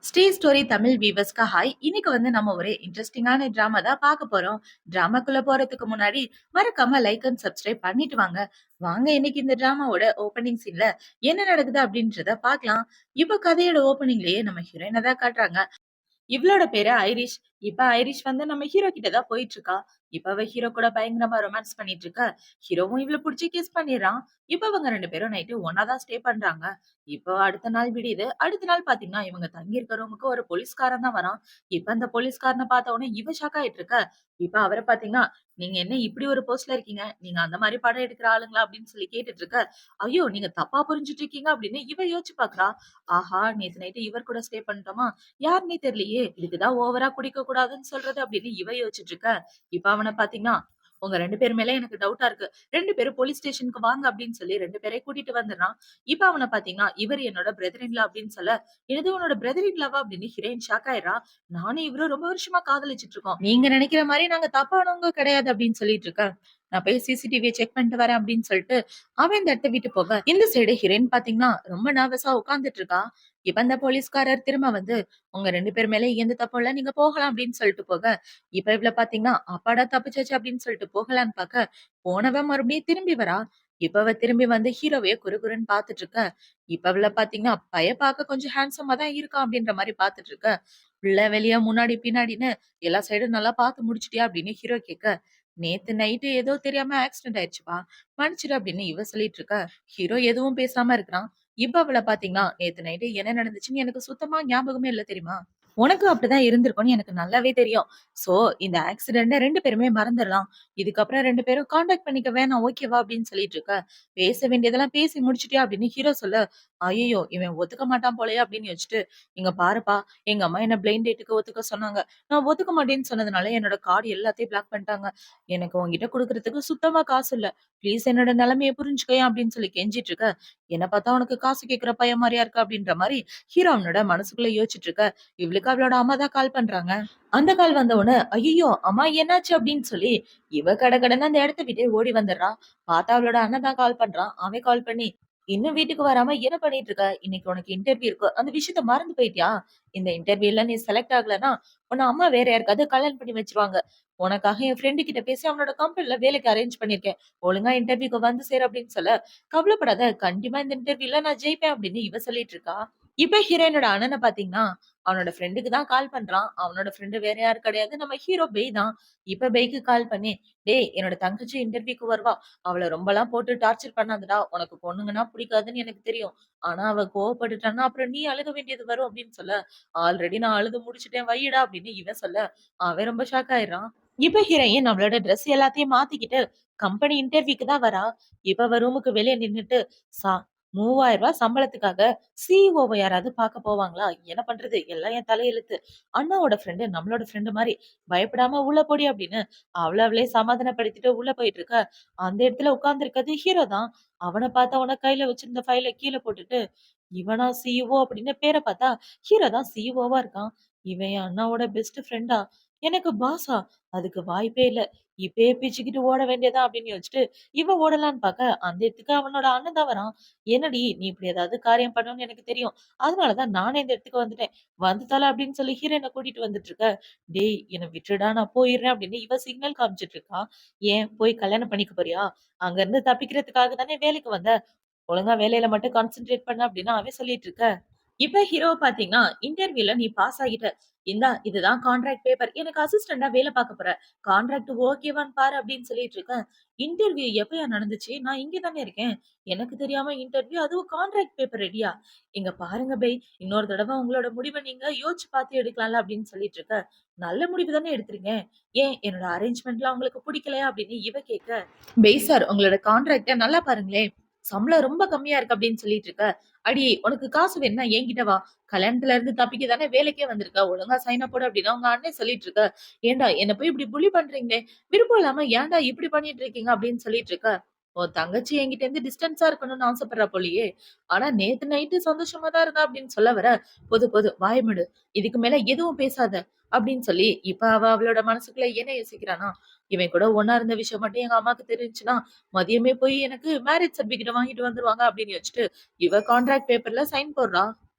Sri story Tamil வீவர்ஸ்க்கு hi. இன்னைக்கு நம்ம ஒரு இன்ட்ரெஸ்டிங்கான டிராமா தான் பார்க்க போறோம். டிராமாக்குள்ள போறதுக்கு முன்னாடி மறக்காம லைக் அண்ட் சப்ஸ்கிரைப் பண்ணிட்டு வாங்க. வாங்க இன்னைக்கு இந்த டிராமாவோட ஓப்பனிங் சீன்ல என்ன நடக்குது அப்படின்றத பார்க்கலாம். இப்ப கதையோட ஓப்பனிங்லயே நம்ம ஹீரோயினை தான் காட்டுறாங்க. இவளோட பேரு ஐரிஷ். இப்ப ஐரிஷ் நம்ம ஹீரோ கிட்ட தான் போயிட்டு இருக்கா. இப்ப அவ ஹீரோ கூட பயங்கரமா ரொமான்ஸ் பண்ணிட்டு இருக்கா. ஹீரோவும் இவள புடிச்சு கிஸ் பண்ணிடுறான். இப்ப அவங்க 2 பேரும் நைட்டு ஒண்ணா தான் ஸ்டே பண்றாங்க. இப்போ அடுத்த நாள் விடியுது. அடுத்த நாள் பாத்தீங்கன்னா, இவங்க தங்கி இருக்க ரூமுக்கு ஒரு போலீஸ்காரன் தான் வரான். இப்ப அந்த போலீஸ்காரன பார்த்த உடனே இவ ஷாக் ஆயிட்டு இருக்க. இப்ப அவர பாத்தீங்கன்னா, "நீங்க என்ன இப்படி ஒரு போஸ்ட்ல இருக்கீங்க? நீங்க அந்த மாரி படம் எடுக்கிற ஆளுங்களா?" அப்படின்னு சொல்லி கேட்டுட்டு இருக்க. "ஐயோ! நீங்க தப்பா புரிஞ்சுட்டு இருக்கீங்க" அப்படின்னு இவ யோசிச்சு பாக்குறா. ஆஹா! நேத்து நைட்டு இவர் கூட ஸ்டே பண்ணிட்டோமா? யாருன்னே தெரியலையே! இதுக்குதான் ஓவரா குடிக்க கூடாதுன்னு சொல்றது அப்படின்னு இவ யோசிச்சுட்டு இருக்க. இப்ப அவன பாத்தீங்கன்னா, உங்க 2 பேர் மேல எனக்கு டவுட்டா இருக்கு. 2 பேரும் போலீஸ் ஸ்டேஷனுக்கு வாங்க அப்படின்னு சொல்லி 2 பேரையும் கூட்டிட்டு வந்துடுறான். இப்ப அவன பாத்தீங்கன்னா, இவரு என்னோட பிரதர் இன் லா அப்படின்னு சொல்ல, "என்னது உன்னோட பிரதர் இன் லாவா?" அப்படின்னு ஹீரோயின் ஷாக் ஆயிடுறா. நானும் இவரும் ரொம்ப வருஷமா காதலிச்சுட்டு இருக்கோம். நீங்க நினைக்கிற மாரி நாங்க தப்பானவங்க கிடையாது அப்படின்னு சொல்லிட்டு இருக்க. நான் போய் சிசிடிவிய செக் பண்ணிட்டு வரேன் அப்படின்னு சொல்லிட்டு, அவன் இந்த இடத்த விட்டு போக, இந்த சைடு ஹீரோயின் பாத்தீங்கன்னா, ரொம்ப நர்வஸா உட்கார்ந்துட்டு இருக்கா. இப்ப அந்த போலீஸ்காரர் திரும்ப வந்து, "உங்க 2 பேர் மேல எந்த தப்பும் இல்ல. நீங்க போகலாம்" அப்படின்னு சொல்லிட்டு போக, இப்ப இவள பாத்தீங்கன்னா, "அப்பாடா தப்பிச்சாச்சு" அப்படின்னு சொல்லிட்டு போகலான்னு பாக்க, போனவ மறுபடியும் திரும்பி வரா. இப்ப அவ திரும்பி வந்து ஹீரோவையே குறுகுறுன்னு பாத்துட்டு இருக்க. இப்ப அவள பாத்தீங்கன்னா, பையன் பாக்க கொஞ்சம் ஹேண்ட்ஸமா தான் இருக்கான் அப்படின்ற மாரி பாத்துட்டு இருக்க. உள்ள வெளிய முன்னாடி பின்னாடின்னு எல்லா சைடும் நல்லா பாத்து முடிச்சுட்டியா அப்படின்னு ஹீரோ கேட்க, "நேத்து நைட்டு ஏதோ தெரியாம ஆக்சிடென்ட் ஆயிடுச்சுப்பா. மன்னிச்சிடு" அப்படின்னு இவ சொல்லிட்டு இருக்க. ஹீரோ எதுவும் பேசாம இருக்கிறான். இப்ப அவள பாத்தீங்கன்னா, "நேத்து நைட்டு என்ன நடந்துச்சுன்னு எனக்கு சுத்தமா ஞாபகமே இல்ல தெரியுமா? உனக்கும் அப்படிதான் இருந்திருக்கும்னு எனக்கு நல்லாவே தெரியும். சோ, இந்த ஆக்சிடென்ட்ட 2 பேருமே மறந்துடலாம். இதுக்கப்புறம் 2 பேரும் கான்டாக்ட் பண்ணிக்க வேணாம். ஓகேவா?" அப்படின்னு சொல்லிட்டு இருக்க. "பேச வேண்டியதெல்லாம் பேசி முடிச்சுட்டியா?" அப்படின்னு ஹீரோ சொல்ல, "ஐயய்யோ! இவன் ஒத்துக்க மாட்டான் போலயே" அப்படின்னு யோசிச்சுட்டு, "இங்க பாருப்பா, எங்க அம்மா என்ன பிளைண்ட் டேட்க்கு ஒத்துக்க சொன்னாங்க. நான் ஒத்துக்க மாட்டேன்னு சொன்னதுனால என்னோட கார்ட் எல்லாத்தையும் பிளாக் பண்ணிட்டாங்க. எனக்கு உன்கிட்ட குடுக்குறதுக்கு சுத்தமா காசு இல்ல. ப்ளீஸ் என்னோட நிலைமைய புரிஞ்சுக்கயேன்" அப்படின்னு சொல்லி கெஞ்சிட்டு இருக்க. என்ன பார்த்தா உனக்கு காசு கேட்கிற பையன் மாரியா இருக்கா அப்படின்ற மாரி ஹீரோ அவனோட மனசுக்குள்ள யோசிச்சுட்டு இருக்க. இவளுக்கு அவளோட அம்மா தான் கால் பண்றாங்க. அந்த கால் வந்த உடனே, "ஐயய்யோ! அம்மா என்னாச்சு?" அப்படின்னு சொல்லி இவ கடகடன்னு அந்த இடத்த விட்டே ஓடி வந்துடுறா. பார்த்தா அவளோட அண்ணன் தான் கால் பண்றான். அவன் கால் பண்ணி, "இன்னும் வீட்டுக்கு வராம என்ன பண்ணிட்டு இருக்க? இன்னைக்கு உனக்கு இன்டர்வியூ இருக்கு. அந்த விஷயத்த மறந்து போயிட்டியா? இந்த இன்டர்வியூல நீ செலக்ட் ஆகலன்னா, உன்ன அம்மா வேற யாருக்காவது கல்யாணம் பண்ணி வச்சுருவாங்க. உனக்காக என் ஃப்ரெண்டு கிட்ட பேசி அவனோட கம்பெனில வேலைக்கு அரேஞ்ச் பண்ணியிருக்கேன். ஒழுங்கா இன்டர்வியூக்கு வந்து சேரு" அப்படின்னு சொல்ல, "கவலைப்படாத. கண்டிப்பா இந்த இன்டர்வியூல நான் ஜெயிப்பேன்" அப்படின்னு இவ சொல்லிட்டு இருக்கா. இப்ப ஹீரோயினோட அண்ணன பாத்தீங்கன்னா, அவனோட ஃப்ரெண்டுக்கு தான் கால் பண்றான். அவனோட ஃப்ரெண்டு வேற யாரும் கிடையாது. நம்ம ஹீரோ பெய் தான். இப்ப பெய்க்கு கால் பண்ணி, "டேய் என்னோட தங்கச்சி இன்டர்வியூக்கு வருவா. அவள ரொம்பலாம் போட்டு டார்ச்சர் பண்ணாதடா. உனக்கு பொண்ணுங்கன்னா பிடிக்காதுன்னு எனக்கு தெரியும். ஆனா அவ கோவப்பட்டுட்டான்னா, அப்புறம் நீ அழுக வேண்டியது வரும்" அப்படின்னு சொல்ல, "ஆல்ரெடி நான் அழுது முடிச்சுட்டேன் வையுடா" அப்படின்னு இவன் சொல்ல, அவன் ரொம்ப ஷாக் ஆயிடுறான். இப்ப ஹீரோயின் நம்மளோட ட்ரெஸ் எல்லாத்தையும் மாத்திக்கிட்டு கம்பெனி இன்டர்வியூக்கு தான் வரா. இப்ப அவ ரூமுக்கு வெளிய நின்னுட்டு, "சா ரூ. 3000 சம்பளத்துக்காக சிஇஓவ யாராவது பார்க்க போவாங்களா? என்ன பண்றது? எல்லாம் என் தலையெழுத்து. அண்ணாவோட ஃப்ரெண்டு நம்மளோட ஃப்ரெண்டு மாரி பயப்படாம உள்ள போடி" அப்படின்னு அவளே சமாதானப்படுத்திட்டு உள்ள போயிட்டு இருக்க. அந்த இடத்துல உட்கார்ந்திருக்கிறது ஹீரோ தான். அவன பார்த்தா உன கையில வச்சிருந்த ஃபைல கீழ போட்டுட்டு, இவனா சிஇஓ அப்படின்னு பேர பார்த்தா ஹீரோ தான் சிஇஓவா இருக்கான். இவன் என் அண்ணாவோட பெஸ்ட் ஃப்ரெண்டா? எனக்கு பாஸா? அதுக்கு வாய்ப்பே இல்ல. இப்பயே பிச்சுக்கிட்டு ஓட வேண்டியதுதான் அப்படின்னு யோசிச்சுட்டு, இவ ஓடலான்னு பார்க்க, அந்த இடத்துக்கு அவனோட அண்ணன் தான் வரான். "என்னடி நீ இப்படி ஏதாவது காரியம் பண்ணுவன்னு எனக்கு தெரியும். அதனால தான் நானே இந்த இடத்துக்கு வந்துட்டேன். வந்து தொல" அப்படின்னு சொல்லி ஹீரோயின கூட்டிட்டு வந்துட்டு இருக்க. "டேய் என்ன விட்டுடுடா நான் போயிடுறேன்" அப்படின்னு இவ சிக்னல் காமிச்சிட்டு இருக்கா. "ஏன் போய் கல்யாணம் பண்ணிக்க போறியா? அங்க இருந்து தப்பிக்கிறதுக்காக தானே வேலைக்கு வந்த. ஒழுங்கா வேலையில மட்டும் கான்சன்ட்ரேட் பண்ணு" அப்படின்னு அவன் சொல்லிட்டு இருக்க. இப்ப ஹீரோவ பாத்தீங்கன்னா, இன்டர்வியூல நீ பாஸ் ஆகிட்ட. இந்தா இதுதான் கான்ட்ராக்ட் பேப்பர். எனக்கு அசிஸ்டன்ட்டா வேலை பார்க்க போற. கான்ட்ராக்ட் ஓகேவான்னு பாரு அப்படின்னு சொல்லிட்டு இருக்கேன். இன்டர்வியூ எப்பயா நடந்துச்சு? நான் இங்க தானே இருக்கேன். எனக்கு தெரியாம இன்டர்வியூ அதுவும் கான்ட்ராக்ட் பேப்பர் ரெடியா? இங்க பாருங்க பெய். இன்னொரு தடவ உங்களோட முடிவ நீங்க யோசிச்சு பார்த்து எடுக்கலாம்ல அப்படின்னு சொல்லிட்டு இருக்க. நல்ல முடிவு தானே எடுத்திருங்க. ஏன் என்னோட அரேஞ்ச்மெண்ட்லாம் உங்களுக்கு பிடிக்கலையா? அப்படின்னு இவ கேட்க. பெய் சார் உங்களோட கான்ட்ராக்ட்ட நல்லா பாருங்களேன். சம்பளம் ரொம்ப கம்மியா இருக்கு அப்படின்னு சொல்லிட்டு இருக்க. "அடியே உனக்கு காசு வேணும்னா என்கிட்ட வா. கல்யாணத்துல இருந்து தப்பிக்க தானே வேலைக்கே வந்திருக்க. ஒழுங்கா சைன போடு" அப்படின்னு உங்க அண்ணன் சொல்லிட்டு இருக்க. "ஏன்டா என்ன போய் இப்படி புல்லி பண்றீங்களே! விருப்பம் இல்லாம ஏன்டா இப்படி பண்ணிட்டு இருக்கீங்க?" அப்படின்னு சொல்லிட்டு இருக்க. "உன் தங்கச்சி என்கிட்ட இருந்து டிஸ்டன்ஸா இருக்கணும்னு ஆசைப்படுறா போலயே. ஆனா நேத்து நைட்டு சந்தோஷமா தான் இருந்தா" அப்படின்னு சொல்ல வர, "போதும் போதும் வாய மூடு. இதுக்கு மேல எதுவும் பேசாத" அப்படின்னு சொல்லி இப்ப அவ அவளோட மனசுக்குள்ள என்ன யோசிக்கிறான்னா, இவன் கூட ஒண்ணா இருந்த விஷயம் மட்டும் எங்க அம்மாக்கு தெரிஞ்சுச்சுன்னா, மதியமே போய் எனக்கு மேரேஜ் சர்டிபிகேட் வாங்கிட்டு வந்துருவாங்க அப்படின்னு யோசிச்சுட்டு, இவ கான்ட்ராக்ட் பேப்பர்ல சைன் போடுறா.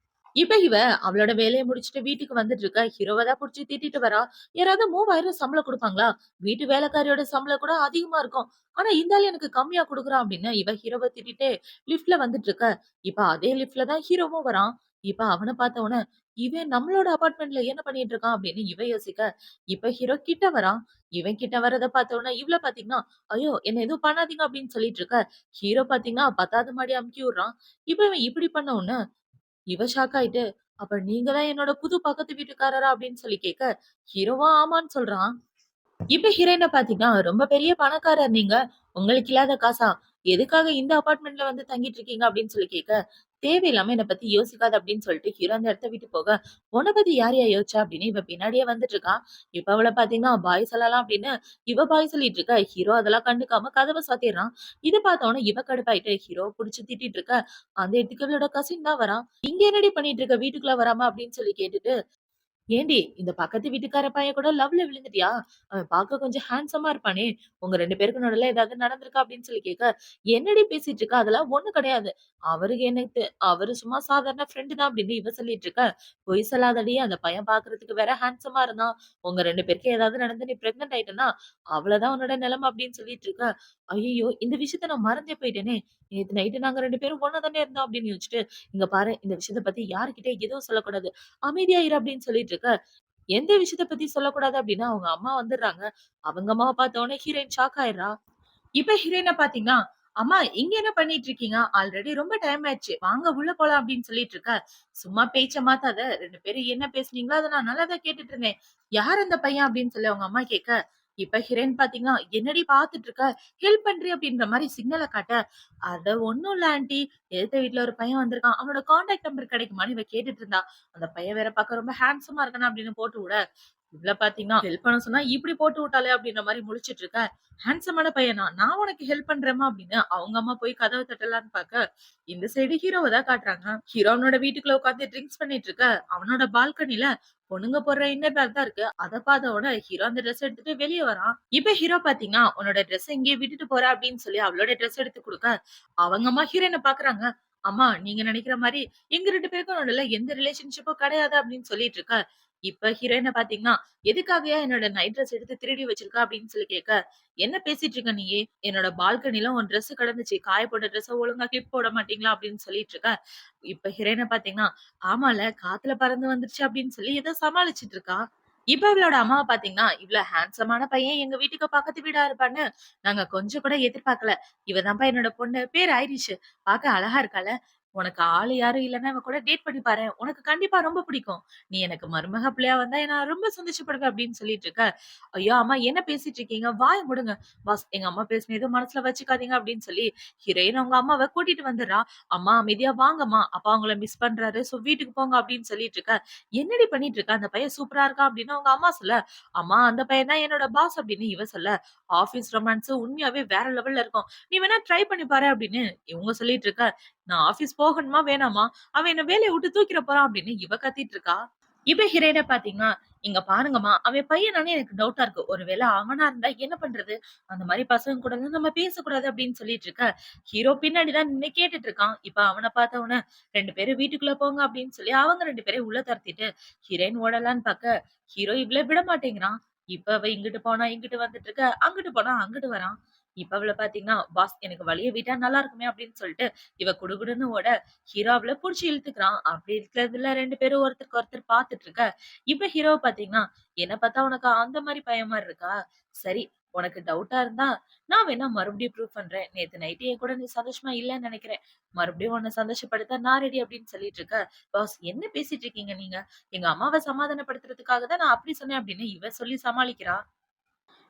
இப்ப இவ அவளோட வேலைய முடிச்சுட்டு வீட்டுக்கு வந்துட்டு இருக்கா. ஹீரோவ தான் புடிச்சு திட்டிட்டு வரா. யாராவது 3000 சம்பளம் குடுப்பாங்களா? வீட்டு வேலைக்காரியோட சம்பளம் கூட அதிகமா இருக்கும். ஆனா இந்த ஆளு எனக்கு கம்மியா குடுக்குறான் அப்படின்னு இவ ஹீரோவ திட்டிட்டே லிஃப்ட்ல வந்துட்டு இருக்க. இப்ப அதே லிஃப்ட்ல தான் ஹீரோவும் வரான். இப்ப அவன பார்த்த உடனே, இவன் நம்மளோட அபார்ட்மெண்ட்ல என்ன பண்ணிட்டு இருக்கான் அப்படின்னு இவ யோசிக்க. இப்ப ஹீரோ கிட்ட வரான். இவன் கிட்ட வரத பார்த்த உடனே இவள பார்த்தீங்கன்னா, ஐயோ! என்ன எதுவும் பண்ணாதீங்க அப்படின்னு சொல்லிட்டு இருக்க. ஹீரோ பார்த்தீங்கன்னா 10வது மாடி அமுக்கி விடுறான். இப்ப இவன் இப்படி பண்ண உடனே இவ ஷாக் ஆயிட்டு, "அப்ப நீங்க தான் என்னோட புது பக்கத்து வீட்டுக்காரரா?" அப்படின்னு சொல்லி கேட்க, ஹீரோவும் ஆமான்னு சொல்றான். இப்ப ஹீரோயின பாத்தீங்கன்னா, "ரொம்ப பெரிய பணக்காரர் நீங்க. உங்களுக்கு இல்லாத காசா? எதுக்காக இந்த அபார்ட்மெண்ட்ல வந்து தங்கிட்டு இருக்கீங்க?" அப்படின்னு சொல்லி கேட்க, "தேவையில்லாம என்ன பத்தி யோசிக்காத" அப்படின்னு சொல்லிட்டு ஹீரோ அந்த இடத்த விட்டு போக, "உன்ன பத்தி யார்யா யோசிச்சா?" அப்படின்னு இவ பின்னாடியே வந்துட்டு இருக்கா. இப்ப அவள பாத்தீங்கன்னா, பாய் சொல்லலாம் அப்படின்னு இவ பாய் சொல்லிட்டு இருக்க. ஹீரோ அதெல்லாம் கண்டுக்காம கதவ சாத்திடுறான். இத பார்த்த உடனே இவ கடுப்பாயிட்டு ஹீரோவ புடிச்சு திட்டிட்டு இருக்க. அந்த இடத்துக்கு இவளோட கசின் தான் வரான். "இங்க என்னடி பண்ணிட்டு இருக்க? வீட்டுக்குள்ள வராம" அப்படின்னு சொல்லி கேட்டுட்டு ஏண்டி இந்த பக்கத்து வீட்டுக்கார பையன் கூட லவ்ல விழுந்துட்டியா? அவன் பார்க்க கொஞ்சம் ஹேண்ட்ஸமா இருப்பானே! உங்க 2 பேருக்கு நடுவுல ஏதாவது நடந்திருக்கா? அப்படின்னு சொல்லி கேட்க, என்னடி பேசிட்டு இருக்க? அதெல்லாம் ஒண்ணும் கிடையாது. அவருக்கு எனக்கு அவரு சும்மா சாதாரண ஃப்ரெண்ட் தான் அப்படின்னு இவ சொல்லிட்டு இருக்க. பொய் சொல்லாதடி அந்த பையன் பார்க்கறதுக்கு வேற ஹேண்ட்ஸமா இருந்தான். உங்க 2 பேருக்கு ஏதாவது நடந்து நீ பிரெக்னன்ட் ஆயிட்டன்னா, அவ்வளோதான் உன்னோட நிலைமை அப்படின்னு சொல்லிட்டு இருக்க. ஐய்யய்யோ! இந்த விஷயத்த நான் மறந்தே போயிட்டேனே! நேத்து நைட்டு நாங்க 2 பேரும் ஒண்ணா தானே இருந்தோம் அப்படின்னு யோசிச்சுட்டு, இங்க பாரு இந்த விஷயத்த பத்தி யார்கிட்டயும் எதுவும் சொல்லக்கூடாது. அமைதியா இரு அப்படின்னு சொல்லிட்டு இருக்க. எந்த விஷயத்த பத்தி சொல்லக்கூடாது அப்டின்னா, அவங்க அம்மா வந்துடுறாங்க. அவங்க அம்மாவ பார்த்த உடனே ஹீரோயின் ஷாக் ஆயிடுறா. இப்ப ஹீரோயின பார்த்தீங்கன்னா, "அம்மா இங்க என்ன பண்ணிட்டு இருக்கீங்க? ஆல்ரெடி ரொம்ப டைம் ஆயிடுச்சு. வாங்க உள்ள போலாம்" அப்படின்னு சொல்லிட்டு இருக்க. "சும்மா பேச்ச மாத்தாத. 2 பேரும் என்ன பேசுனீங்களோ அத நான் நல்லா தான் கேட்டுட்டு இருந்தேன். யார் அந்த பையன்?" அப்படின்னு சொல்லி அவங்க அம்மா கேட்க, இப்ப ஹீரோயின் பார்த்தீங்கன்னா, "என்னடி பார்த்துட்டு இருக்க? ஹெல்ப் பண்றியா?" அப்படின்ற மாரி சிக்னல காட்ட, "அட ஒண்ணும் இல்ல ஆன்டி. எதிர்த்த வீட்ல ஒரு பையன் வந்திருக்கான். அவனோட கான்டாக்ட் நம்பர் கிடைக்குமான்னு" இவ கேட்டுட்டு இருந்தா. அந்த பையன் வேற பார்க்க ரொம்ப ஹேண்ட்ஸமா இருக்கானா அப்படின்னு போட்டு விட, இவ்ள பார்த்தீங்கன்னா, ஹெல்ப் பண்ண சொன்னா இப்படி போட்டு விட்டாளே அப்படின்ற மாரி முழிச்சுட்டு இருக்க. ஹேண்ட்ஸமான பையனா? நான் உனக்கு ஹெல்ப் பண்றேன்மா அப்படின்னு அவங்க அம்மா போய் கதவ தட்டலான்னு பாக்க, இந்த சைடு ஹீரோவ தான் காட்டுறாங்க. ஹீரோ அவனோட வீட்டுக்குள்ள உட்கார்ந்து ட்ரிங்க்ஸ் பண்ணிட்டு இருக்க, அவனோட பால்கனில பொண்ணுங்க போடுற இன்னர் பேக் தான் இருக்கு. அத பார்த்த உடனே ஹீரோ அந்த ட்ரெஸ் எடுத்துட்டு வெளிய வரான். இப்ப ஹீரோ பாத்தீங்கன்னா, உன்னோட ட்ரெஸ் இங்கேயே விட்டுட்டு போற அப்படின்னு சொல்லி அவளோட ட்ரெஸ் எடுத்து குடுக்க, அவங்க அம்மா ஹீரோயின பாக்குறாங்க. அம்மா நீங்க நினைக்கிற மாரி எங்க 2 பேருக்கும் நடுவுல எந்த ரிலேஷன்ஷிப்பும் கிடையாது அப்படின்னு சொல்லிட்டு இருக்க. இப்ப ஹீரோயின பாத்தீங்கன்னா, எதுக்காகயா என்னோட நைட் ட்ரெஸ் எடுத்து திருடி வச்சிருக்க அப்படின்னு சொல்லி கேட்க, என்ன பேசிட்டு இருக்க நீ? என்னோட பால்கனில உன் ட்ரெஸ் கிடந்துச்சு. காய போட்ட ட்ரெஸ்ஸ ஒழுங்கா கிளிப் போட மாட்டீங்களா? அப்படின்னு சொல்லிட்டு இருக்க. இப்ப ஹீரோயின பார்த்தீங்கன்னா, ஆமால்ல காத்துல பறந்து வந்துருச்சு அப்படின்னு சொல்லி ஏதோ சமாளிச்சுட்டு இருக்கா. இப்ப இவளோட அம்மாவ பார்த்தீங்கன்னா, இவ்ளோ ஹேண்ட்ஸமான பையன் எங்க வீட்டுக்கு பக்கத்து வீடா இருப்பான்னு நாங்க கொஞ்சம் கூட எதிர்பார்க்கல. இவ தான்ப்பா என்னோட பொண்ணு. பேரு ஐரிஷ். பார்க்க அழகா இருக்கால. உனக்கு ஆளு யாரும் இல்லன்னா இவ கூட டேட் பண்ணி பாரேன். உனக்கு கண்டிப்பா ரொம்ப பிடிக்கும். நீ எனக்கு மருமக பிள்ளையா வந்தா நான் ரொம்ப சந்தோஷப்படுவேன் அப்படின்னு சொல்லிட்டு இருக்க. ஐயோ! அம்மா என்ன பேசிட்டு இருக்கீங்க? வாய மூடுங்க. பாஸ் எங்க அம்மா பேசின எதுவும் மனசுல வச்சுக்காதீங்க அப்படின்னு சொல்லி ஹீரோயின் அவங்க அம்மாவ கூட்டிட்டு வந்துடுறா. அம்மா அமைதியா வாங்கம்மா. அப்பா உங்கள மிஸ் பண்றாரு. சோ வீட்டுக்கு போங்க அப்படின்னு சொல்லிட்டு இருக்க. என்னடி பண்ணிட்டு இருக்க? அந்த பையன் சூப்பரா இருக்கான் அப்படின்னு அவங்க அம்மா சொல்ல, அம்மா அந்த பையன் தான் என்னோட பாஸ் அப்படின்னு இவ சொல்ல, ஆபீஸ் ரொமான்ஸ் உண்மையாவே வேற லெவல்ல இருக்கும். நீ வேணா ட்ரை பண்ணி பாரு அப்படின்னு இவங்க சொல்லிட்டு இருக்க. நான் ஆபீஸ் போகணுமா வேணாமா? அவன் என்ன வேலைய விட்டு தூக்கிற போறான் அப்படின்னு இவ கத்திட்டு இருக்கா. இப்ப ஹீரோயின பாத்தீங்கன்னா, "இங்க பாருங்கம்மா, அவன் பையனான்னு எனக்கு டவுட்டா இருக்கு. ஒருவேள அவனா இருந்தா என்ன பண்றது? அந்த மாரி பசங்க கூடலாம் நம்ம பேசக்கூடாது" அப்படின்னு சொல்லிட்டு இருக்க. ஹீரோ பின்னாடி தான் நின்னு கேட்டுட்டு இருக்கான். இப்ப அவன பாத்த உடனே, "2 பேரும் வீட்டுக்குள்ள போங்க" அப்படின்னு சொல்லி அவங்க 2 பேரையும் உள்ள தொரத்திட்டு, ஹீரோயின் ஓடலான்னு பாக்க, ஹீரோ இவள விட மாட்டேங்கிறான். இப்ப அவ இங்கிட்டு போனா இங்கிட்டு வந்துட்டு இருக்க, அங்கிட்டு போனா அங்கிட்டு வரான். இப்ப அவள பாத்தீங்கன்னா, "பாஸ் எனக்கு வழிய விட்டா நல்லா இருக்குமே" அப்படின்னு சொல்லிட்டு, இவ குடுகுடுன்னு ஓட, ஹீரோ அவள புடிச்சு இழுத்துக்கிறான். அப்படி இருக்கிறதுல 2 பேரும் ஒருத்தருக்கு ஒருத்தர் பார்த்துட்டு இருக்க. இப்ப ஹீரோவ பார்த்தீங்கன்னா, "என்ன பார்த்தா உனக்கு அந்த மாரி பையன் மாரி இருக்கா? சரி, உனக்கு டவுட்டா இருந்தா, நான் வேணா மறுபடியும் ப்ரூவ் பண்றேன். நேத்து நைட்டு என் கூட நீ சந்தோஷமா இல்லன்னு நெனைக்கிறேன். மறுபடியும் உன்ன சந்தோஷப்படுத்த நான் ரெடி" அப்படின்னு சொல்லிட்டு இருக்க. "பாஸ் என்ன பேசிட்டு இருக்கீங்க நீங்க? எங்க அம்மாவ சமாதானப்படுத்துறதுக்காக தான் நான் அப்படி சொன்னேன்" அப்படின்னு இவ சொல்லி சமாளிக்கிறா.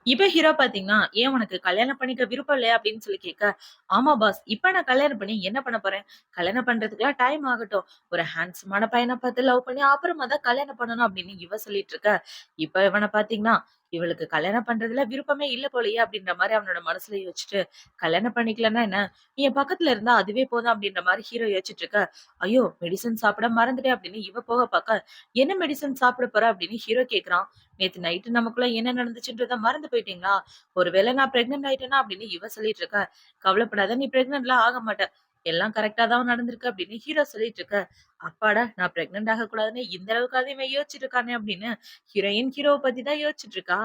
இப்ப ஹீரோ பாத்தீங்கன்னா, "ஏன் உனக்கு கல்யாணம் பண்ணிக்க விருப்பம் இல்லையா?" அப்படின்னு சொல்லி கேட்க, "ஆமா பாஸ். இப்ப நான் கல்யாணம் பண்ணி என்ன பண்ண போறேன்? கல்யாணம் பண்றதுக்குலாம் டைம் ஆகட்டும். ஒரு ஹேண்ட்ஸமான பையன பார்த்து லவ் பண்ணி அப்புறமா தான் கல்யாணம் பண்ணணும்" அப்படின்னு இவ சொல்லிட்டு இருக்க. இப்ப இவன பாத்தீங்கன்னா, இவளுக்கு கல்யாணம் பண்றதுல விருப்பமே இல்ல போலயே அப்படின்ற மாரி அவனோட மனசுல யோசிச்சுட்டு, "கல்யாணம் பண்ணிக்கலன்னா என்ன? நீ என் பக்கத்துல இருந்தா அதுவே போதும்" அப்படின்ற மாரி ஹீரோ யோசிச்சுட்டு இருக்க. "ஐயோ! மெடிசின் சாப்பிட மறந்துட்டேன்" அப்படின்னு இவ போக பாக்க, "என்ன மெடிசின் சாப்பிட போற?" அப்படின்னு ஹீரோ கேட்கிறான். நேத்து நைட்டு நமக்குள்ள என்ன நடந்துச்சுன்றத மறந்து போயிட்டீங்களா? ஒருவேள நான் பிரெக்னன்ட் ஆயிட்டேனா அப்படின்னு இவ சொல்லிட்டு இருக்கா. கவலைப்படாத நீ பிரெக்னன்ட்லாம் ஆக மாட்ட. எல்லாம் கரெக்ட்டா தான் நடந்திருக்கு அப்படின்னு ஹீரோ சொல்லிட்டு இருக்க. அப்பாடா! நான் பிரெக்னன்ட் ஆகக்கூடாதுன்னு இந்த அளவுக்காவது இவன் யோசிச்சுட்டு இருக்கானே அப்படின்னு ஹீரோயின் ஹீரோவ பத்தி தான் யோசிச்சுட்டு இருக்கா.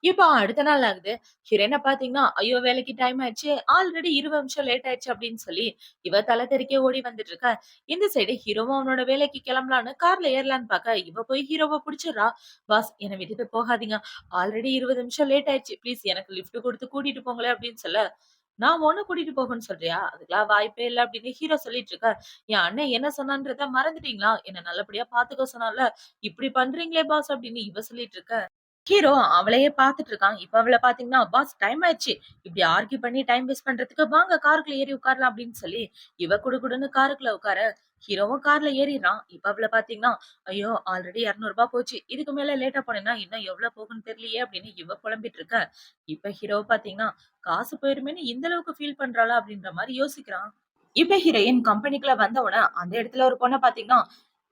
இப்போ அடுத்த நாள் ஆகுது. ஹீரோயின பார்த்தீங்கன்னா, ஐயோ! வேலைக்கு டைம் ஆயிடுச்சு. ஆல்ரெடி 20 நிமிஷம் லேட் ஆயிடுச்சு அப்படின்னு சொல்லி, இவ தல தெறிக்க ஓடி வந்துட்டு இருக்கா. இந்த சைடு ஹீரோவும் அவனோட வேலைக்கு கிளம்பலான்னு கார்ல ஏறலான்னு பார்க்க, இவ போய் ஹீரோவ புடிச்சுடுறா. பாஸ் என்ன விட்டுட்டு போகாதீங்க. ஆல்ரெடி 20 நிமிஷம் லேட் ஆயிடுச்சு. ப்ளீஸ் எனக்கு லிஃப்ட் குடுத்து கூட்டிட்டு போங்களேன் அப்படின்னு சொல்ல, நான் உன்ன கூட்டிட்டு போகன்னு சொல்றியா? அதுக்கெல்லாம் வாய்ப்பே இல்ல அப்படின்னு ஹீரோ சொல்லிட்டு இருக்க. என் அண்ணன் என்ன சொன்னான்றத மறந்துட்டீங்களா? என்ன நல்லபடியா பார்த்துக்க சொன்னான்ல. இப்படி பண்றீங்களே பாஸ் அப்படின்னு இவ சொல்லிட்டு இருக்க. ஹீரோ அவளையே பார்த்துட்டு இருக்கான். இப்ப அவள பார்த்தீங்கன்னா, "பாஸ் டைம் ஆயிடுச்சு. இப்படி ஆர்க்யூ பண்ணி டைம் வேஸ்ட் பண்றதுக்கு வாங்க காருக்குள்ள ஏறி உட்காரலாம்" அப்படின்னு சொல்லி, இவ குடுகுடுன்னு காருக்குள்ள உட்கார, ஹீரோவும் கார்ல ஏறிறான். இப்ப அவள பார்த்தீங்கன்னா, "ஐயோ! ஆல்ரெடி ரூ. 200 போச்சு. இதுக்கு மேல லேட்டா போனேன்னா, இன்னும் எவ்வளோ போகும்னு தெரியலையே" அப்படின்னு இவ புலம்பிட்டு இருக்க. இப்ப ஹீரோவ பார்த்தீங்கன்னா, காசு போயிருமேன்னு இந்த அளவுக்கு ஃபீல் பண்றாளா? அப்படின்ற மாரி யோசிக்கிறான். இப்ப ஹீரோயின் கம்பெனிக்குள்ள வந்த உடனே, அந்த இடத்துல ஒரு பொண்ண பார்த்தீங்கன்னா,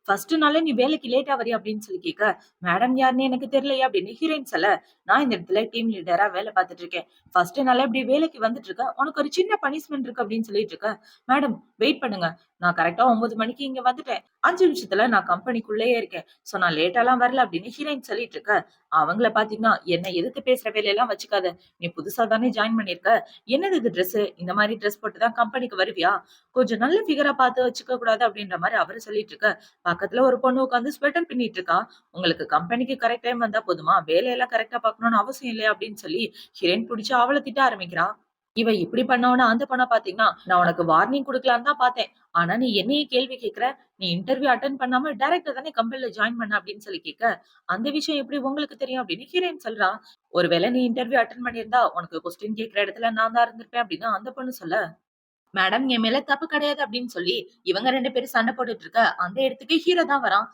"ஃபர்ஸ்ட் நாளே நீ வேலைக்கு லேட்டா வரியா?" அப்படின்னு சொல்லி கேட்க, "மேடம் யாருன்னு எனக்கு தெரியலையே" அப்படின்னு ஹீரோயின் சொல்ல, "நான் இந்த இடத்துல டீம் லீடரா வேலை பார்த்துட்டு இருக்கேன். ஃபர்ஸ்ட் நாளே இப்படி வேலைக்கு வந்துட்டு இருக்கேன். உனக்கு ஒரு சின்ன பனிஷ்மென்ட் இருக்கு" அப்படின்னு சொல்லிட்டு இருக்க. "மேடம் வெயிட் பண்ணுங்க. நான் கரெக்ட்டா 9 மணிக்கு இங்க வந்துட்டேன். 5 நிமிஷத்துல நான் கம்பெனிக்குள்ளேயே இருக்கேன். சோ நான் லேட்டாலாம் வரல" அப்படின்னு ஹீரோயின் சொல்லிட்டு இருக்க. அவங்கள பார்த்தீங்கன்னா, "என்ன எதிர்த்து பேசுற வேலையெல்லாம் வச்சுக்காத. நீ புதுசா தானே ஜாயின் பண்ணியிருக்க. என்னது இது ட்ரெஸ்ஸு? இந்த மாரி ட்ரெஸ் போட்டு தான் கம்பெனிக்கு வருவியா? கொஞ்சம் நல்ல ஃபிகரா பார்த்து வச்சுக்க கூடாது" அப்படின்ற மாரி அவரு சொல்லிட்டு இருக்க. பக்கத்துல ஒரு பொண்ணு உட்கார்ந்து ஸ்வெட்டர் பின்னிட்டு இருக்கா. "உங்களுக்கு கம்பெனிக்கு கரெக்ட் டைம் வந்தா போதுமா? வேலையெல்லாம் கரெக்ட்டா பார்க்கணும்னு அவசியம் இல்லையா?" அப்படின்னு சொல்லி ஹிரேன் புடிச்சு அவள திட்ட ஆரம்பிக்கிறா. இவ இப்படி பண்ண அந்த பொண்ண பார்த்தீங்கன்னா, "நான் உனக்கு வார்னிங் குடுக்கலான்னு தான் பார்த்தேன். ஆனா நீ என்னையே கேள்வி கேட்கிற. நீ இன்டர்வியூ அட்டெண்ட் பண்ணாம டைரக்ட்டா தானே கம்பெனில ஜாயின் பண்ண" அப்படின்னு சொல்லி கேட்க, "அந்த விஷயம் எப்படி உங்களுக்கு தெரியும்?" அப்படின்னு ஹீரோயின் சொல்றா. "ஒருவேளை நீ இன்டர்வியூ அட்டெண்ட் பண்ணியிருந்தா, உனக்கு கொஸ்டின் கேட்கிற இடத்துல நான் தான் இருந்திருப்பேன்" அப்படின்னு அந்த பொண்ணு சொல்ல, மேடம் என் மேல தப்பு கிடையாது அப்படின்னு சொல்லி இவங்க 2 பேரும் சண்டை போட்டுட்டு இருக்க அந்த இடத்துக்கு ஹீரோ தான் வரான்.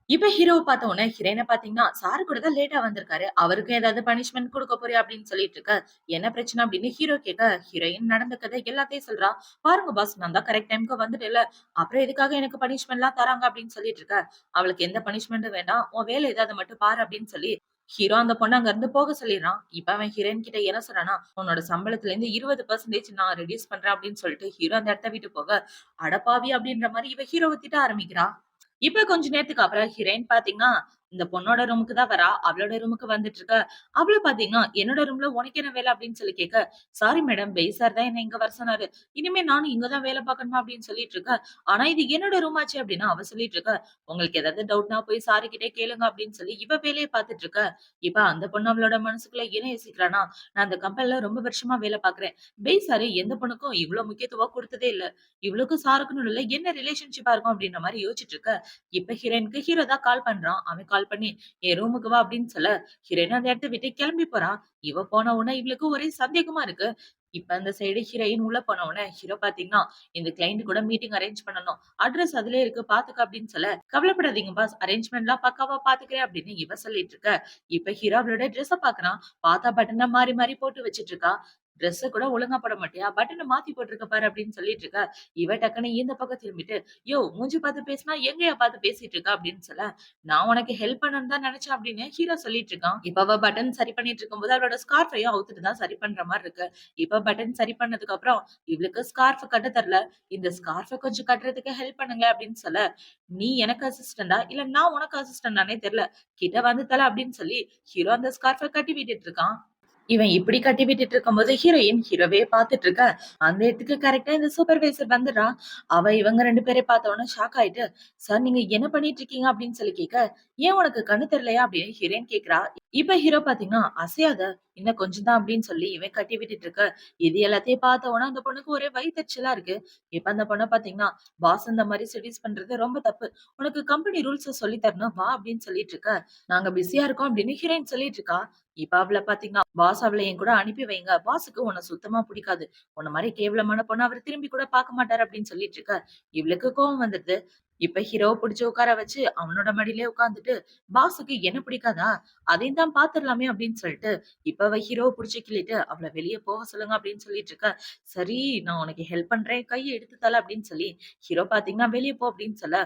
இப்ப ஹீரோவ பார்த்த உடனே ஹீரோயின பார்த்தீங்கன்னா, சார் கூட தான் லேட்டா வந்திருக்காரு. அவருக்கும் ஏதாவது பனிஷ்மென்ட் குடுக்க போறியா அப்படின்னு சொல்லிட்டு இருக்க. என்ன பிரச்சனை அப்படின்னு ஹீரோ கேட்க, ஹீரோயின் நடந்த கதை எல்லாத்தையும் சொல்றா. பாருங்க பாஸ் நான் தான் கரெக்ட் டைம்க்கு வந்துட்டேன்ல. அப்புறம் எதுக்காக எனக்கு பனிஷ்மென்ட்லாம் தராங்க அப்படின்னு சொல்லிட்டு இருக்க. அவளுக்கு எந்த பனிஷ்மென்ட்டும் வேண்டாம். உன் வேலை ஏதாவது மட்டும் பாரு அப்படின்னு சொல்லி ஹீரோ அந்த பொண்ண அங்க இருந்து போக சொல்லிடுறான். இப்ப அவன் ஹீரோயின் கிட்ட என்ன சொல்றான்னா, உன்னோட சம்பளத்துல இருந்து 20% நான் ரெட்யூஸ் பண்றேன் அப்படின்னு சொல்லிட்டு ஹீரோ அந்த இடத்த விட்டு போக, அடப்பாவி அப்படின்ற மாரி இவ ஹீரோவ திட்ட ஆரம்பிக்கிறா. இப்ப கொஞ்ச நேரத்துக்கு அப்புறம் ஹீரோயின் பாத்தீங்கன்னா, இந்த பொண்ணோட ரூமுக்கு தான் வரா. அவளோட ரூமுக்கு வந்துட்டு இருக்க. அவள பாத்தீங்கன்னா, "என்னோட ரூம்ல உனக்கு என்ன வேலை?" அப்படின்னு சொல்லி கேட்க, "சாரி மேடம், பெய் சார் தான் என்ன இங்க வர சொன்னாரு. இனிமே நானும் இங்க தான் வேலை பார்க்கணுமா?" அப்படின்னு சொல்லிட்டு இருக்க. "ஆனா இது என்னோட ரூம் ஆச்சே" அப்படின்னு அவ சொல்லிட்டு இருக்க. "உங்களுக்கு ஏதாவது டவுட்னா போய் சாரு கிட்டயே கேளுங்க" அப்படின்னு சொல்லி இவ வேலைய பார்த்துட்டு இருக்க. இப்ப அந்த பொண்ணு அவளோட மனசுக்குள்ள என்ன யோசிக்கிறான்னா, "நான் அந்த கம்பெனில ரொம்ப வருஷமா வேலை பார்க்கிறேன். பெய் சாரு எந்த பொண்ணுக்கும் இவ்ளோ முக்கியத்துவம் குடுத்ததே இல்ல. இவளுக்கும் சாருக்கும் நடுவுல என்ன ரிலேஷன்ஷிப்பா இருக்கும்?" அப்படின்ற மாரி யோசிச்சுட்டு இருக்க. இப்ப ஹீரோயினுக்கு ஹீரோ தான் கால் பண்றான். அவன் கால் பண்ணி, "என் ரூமுக்கு வா" அப்படின்னு சொல்ல, ஹீரோயின் அந்த இடத்த விட்டு கிளம்பி போறா. இவ போன உடனே இவளுக்கு ஒரே சந்தேகமா இருக்கு. இப்ப அந்த சைடு ஹீரோயின் உள்ள போன உடனே ஹீரோ பாத்தீங்கன்னா, "இந்த கிளையண்ட் கூட மீட்டிங் அரேஞ்ச் பண்ணணும். அட்ரஸ் அதிலேயே இருக்கு பாத்துக்க" அப்படின்னு சொல்ல, "கவலைப்படாதீங்க பாஸ். அரேஞ்ச்மென்ட்லாம் பக்காவா பாத்துக்கிறேன்" அப்படின்னு இவ சொல்லிட்டு இருக்க. இப்ப ஹீரோ அவளோட ட்ரெஸ்ஸ பாக்குறான். பாத்தா பட்டன மாறி மாறி போட்டு வச்சுட்டு இருக்கா. "ட்ரெஸ்ஸ கூட ஒழுங்கா போட மாட்டியா? பட்டன மாத்தி போட்டுருக்க பாரு" அப்படின்னு சொல்லிட்டு இருக்க. இவ டக்குனு இந்த பக்கம் திரும்பிட்டு, "யோவ்! மூஞ்சி பார்த்து பேசினா எங்கயா பார்த்து பேசிட்டு இருக்க?" அப்படின்னு சொல்ல, "நான் உனக்கு ஹெல்ப் பண்ணணும்னு தான் நினைச்சேன்" அப்படின்னு ஹீரோ சொல்லிட்டு இருக்கான். இப்ப அவ பட்டன் சரி பண்ணிட்டு இருக்கும்போது அவளோட ஸ்கார்ஃபையும் அவுத்துட்டு தான் சரி பண்ற மாரி இருக்கு. இப்ப பட்டன் சரி பண்ணதுக்கு அப்புறம், "இவளுக்கு ஸ்கார்ஃப் கட்ட தெரியல. இந்த ஸ்கார்ஃப கொஞ்சம் கட்டுறதுக்கு ஹெல்ப் பண்ணுங்க" அப்படின்னு சொல்ல, "நீ எனக்கு அசிஸ்டன்டா? இல்ல நான் உனக்கு அசிஸ்டன்டானே தெரியல. கிட்ட வந்து தொல" அப்படின்னு சொல்லி ஹீரோ அந்த ஸ்கார்ஃப கட்டி விட்டுட்டு இருக்கான். இவன் இப்படி கட்டி விட்டுட்டு இருக்கும்போது ஹீரோயின் ஹீரோவே பார்த்துட்டு இருக்க. அந்த இடத்துக்கு கரெக்ட்டா இந்த சூப்பர்வைசர் வந்துடுறா. அவ இவங்க 2 பேரையும் பார்த்த உடனே ஷாக் ஆயிட்டு, "சார் நீங்க என்ன பண்ணிட்டு இருக்கீங்க?" அப்படின்னு சொல்லி கேட்க, "ஏன் உனக்கு கண்ணு தெரியலையா?" அப்படின்னு ஹீரோயின் கேட்கிறா. இப்ப ஹீரோ பார்த்தீங்கன்னா, "அசையாத, இன்னும் கொஞ்சம் தான்" அப்படின்னு சொல்லி இவன் கட்டி விட்டுட்டு இருக்க. இது எல்லாத்தையும் பார்த்த உடனே அந்த பொண்ணுக்கு ஒரே வயித்தெரிச்சலா இருக்கு. இப்ப அந்த பொண்ண பார்த்தீங்கன்னா, "பாஸ் இந்த மாரி செடியூஸ் பண்றது ரொம்ப தப்பு. உனக்கு கம்பெனி ரூல்ஸ சொல்லி தரணும் வா" அப்படின்னு சொல்லிட்டு இருக்க. "நாங்க பிஸியா இருக்கோம்" அப்படின்னு ஹீரோயின் சொல்லிட்டு இருக்கா. இப்ப அவள பார்த்தீங்கன்னா, "பாஸ் அவள என் கூட அனுப்பி வைங்க. பாஸுக்கு உன்ன சுத்தமா புடிக்காது. உன்ன மாரி கேவலமான பொண்ண அவரு திரும்பி கூட பார்க்க மாட்டாரு" அப்படின்னு சொல்லிட்டு இருக்க. இவளுக்கு கோவம் வந்துடுது. இப்ப ஹீரோவ புடிச்சு உட்கார வச்சு அவனோட மடியிலே உட்கார்ந்துட்டு, "பாஸுக்கு என்ன பிடிக்காதா? அதையும் தான் பார்த்துரலாமே" அப்படின்னு சொல்லிட்டு, இப்ப அவ ஹீரோவ புடிச்சு கிள்ளிட்டு, "அவள வெளிய போக சொல்லுங்க" அப்படின்னு சொல்லிட்டு இருக்க. "சரி நான் உனக்கு ஹெல்ப் பண்றேன். கைய எடுத்து தல" அப்படின்னு சொல்லி ஹீரோ பார்த்தீங்கன்னா, "வெளிய போ" அப்படின்னு சொல்ல,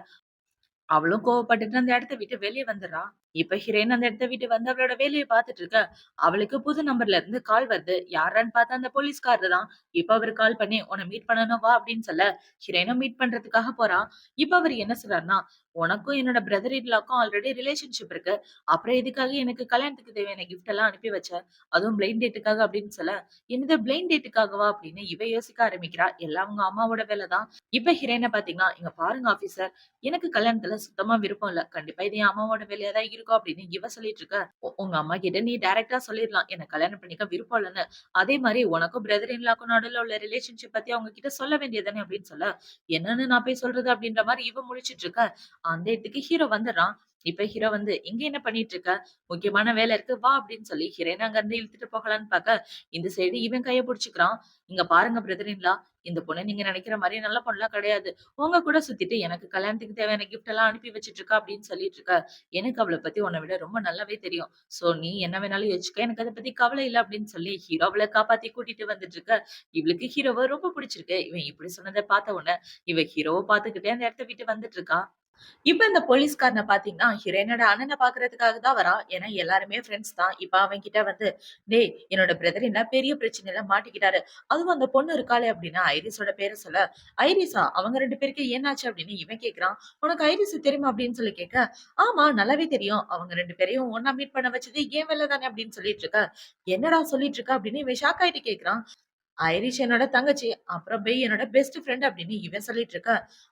அவளும் கோவப்பட்டுட்டு அந்த இடத்த விட்டு வெளிய வந்துர்றா. இப்ப ஹீரோயின் அந்த இடத்த விட்டு வந்து அவளோட வேலைய பார்த்துட்டு இருக்க. அவளுக்கு புது நம்பர்ல இருந்து கால் வருது. யார்ரான்னு பார்த்தா அந்த போலீஸ்காரர் தான். இப்ப அவரு கால் பண்ணி, "உன்ன மீட் பண்ணணும் வா" அப்படின்னு சொல்ல, ஹீரோயினும் மீட் பண்றதுக்காக போறா. இப்ப அவரு என்ன சொல்றாருன்னா, "உனக்கும் என்னோட பிரதர் இன் லாக்கும் ஆல்ரெடி ரிலேஷன்ஷிப் இருக்கு. அப்புறம் எதுக்காக எனக்கு கல்யாணத்துக்கு தேவையான கிஃப்ட் எல்லாம் அனுப்பி வச்ச? அதுவும் பிளைண்ட் டேட்டுக்காக" அப்படின்னு சொல்ல, "என்னது பிளைண்ட் டேட்டுக்காகவா?" அப்படின்னு இவ யோசிக்க ஆரம்பிக்கிறா. எல்லாம் அவங்க அம்மாவோட வேலை தான். இப்ப ஹீரோயின பார்த்தீங்கன்னா, "இங்க பாருங்க ஆபீசர், எனக்கு கல்யாணத்துல சுத்தமா விருப்பம் இல்ல. கண்டிப்பா இது என் அம்மாவோட வேலையா தான் இருக்கும்" அப்படின்னு இவ சொல்லிட்டு இருக்க. உங்க அம்மா கிட்ட நீ டைரக்ட்டா சொல்லிரலாம். எனக்கு கல்யாணம் பண்ணிக்க விருப்பம் இல்லன்னு. அதே மாரி உனக்கும் பிரதர் இன் லாக்கும் நடுவுல உள்ள ரிலேஷன்ஷிப் பத்தி அவங்க கிட்ட சொல்ல வேண்டியது தானே அப்படின்னு சொல்ல, என்னன்னு நான் போய் சொல்றது அப்படின்ற மாரி இவ முழிச்சுட்டு இருக்க. அந்த இடத்துக்கு ஹீரோ வந்துடுறான். இப்ப ஹீரோ வந்து, "இங்க என்ன பண்ணிட்டு இருக்க? முக்கியமான வேலை இருக்கு வா" அப்படின்னு சொல்லி ஹீரோயின அங்க இருந்து இழுத்துட்டு போகலான்னு பாக்க, இந்த சைடு இவன் கைய புடிச்சுக்கிறான். "இங்க பாருங்க பிரதர் இன் லா, இந்த பொண்ணு நீங்க நினைக்கிற மாரி நல்ல பொண்ணுலாம் கிடையாது. உங்க கூட சுத்திட்டு எனக்கு கல்யாணத்துக்கு தேவையான கிஃப்ட் எல்லாம் அனுப்பி வச்சுட்டு இருக்கா" அப்படின்னு சொல்லிட்டு இருக்க. "எனக்கு அவள பத்தி உன்ன விட ரொம்ப நல்லாவே தெரியும். சோ நீ என்ன வேணாலும் யோசிச்சுக்க. எனக்கு அத பத்தி கவலை இல்ல" அப்படின்னு சொல்லி ஹீரோ அவள காப்பாத்தி கூட்டிட்டு வந்துட்டு இருக்க. இவளுக்கு ஹீரோவ ரொம்ப பிடிச்சிருக்கு. இவன் இப்படி சொன்னத பார்த்த உடனே, இவ ஹீரோவ பார்த்துக்கிட்டே அந்த இடத்த விட்டு வந்துட்டு இருக்கா. இப்ப இந்த போலீஸ்காரன பார்த்தீங்கன்னா, ஹீரோயினோட அண்ணன பார்க்கறதுக்காக தான் வரான். ஏன்னா எல்லாருமே ஃப்ரெண்ட்ஸ் தான். இப்ப அவன்கிட்ட வந்து, "டேய் என்னோட பிரதர் என்ன பெரிய பிரச்சனையில மாட்டிக்கிட்டாரு. அதுவும் அந்த பொண்ணு இருக்காளே" அப்படின்னா ஐரிஸோட பேர சொல்ல, "ஐரிஸா? அவங்க 2 பேருக்கு என்னாச்சு?" அப்படின்னு இவன் கேட்கிறான். "உனக்கு ஐரிஸ தெரியுமா?" அப்படின்னு சொல்லி கேட்க, "ஆமா நல்லாவே தெரியும். அவங்க 2 பேரையும் ஒண்ணா மீட் பண்ண வச்சது என் வேல தானே" அப்படின்னு சொல்லிட்டு இருக்க. "என்னடா சொல்லிட்டு இருக்க?" அப்படின்னு இவன் ஷாக் ஆயிட்டு கேட்கிறான். ஐரிஷ் என்னோட தங்கச்சி. அப்புறம் பெய் என்னோட பெஸ்ட் ஃபிரெண்ட் அப்படின்னு இவன் சொல்லிட்டு இருக்க.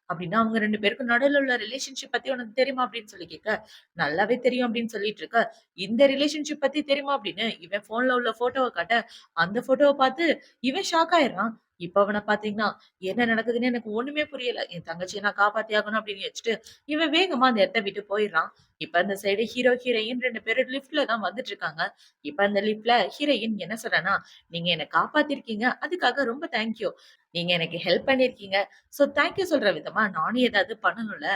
அப்படின்னா அவங்க 2 பேருக்கும் நடுவுல உள்ள ரிலேஷன்ஷிப் பத்தி உனக்கு தெரியுமா? அப்படின்னு சொல்லி கேட்க, நல்லாவே தெரியும் அப்படின்னு சொல்லிட்டு இருக்க. இந்த ரிலேஷன்ஷிப் பத்தி தெரியுமா? அப்படின்னு இவன் ஃபோன்ல உள்ள ஃபோட்டோவ காட்ட, அந்த ஃபோட்டோவ பார்த்து இவன் ஷாக் ஆயிடுறான். இப்ப அவன பார்த்தீங்கன்னா, என்ன நடக்குதுன்னு எனக்கு ஒண்ணுமே புரியல. என் தங்கச்சிய நான் காப்பாத்தி ஆகணும் அப்படின்னு வச்சுட்டு, இவன் வேகமா அந்த இடத்த விட்டு போயிடுறான். இப்ப அந்த சைடு ஹீரோ, ஹீரோயின் 2 பேரும் லிஃப்ட்ல தான் வந்துட்டு இருக்காங்க. இப்ப அந்த லிஃப்ட்ல ஹீரோயின் என்ன சொல்றான்னா, "நீங்க என்ன காப்பாத்திருக்கீங்க. அதுக்காக ரொம்ப தேங்க் யூ. நீங்க எனக்கு ஹெல்ப் பண்ணியிருக்கீங்க. சோ தேங்க் யூ சொல்ற விதமா நானும் ஏதாவது பண்ணணும்ல.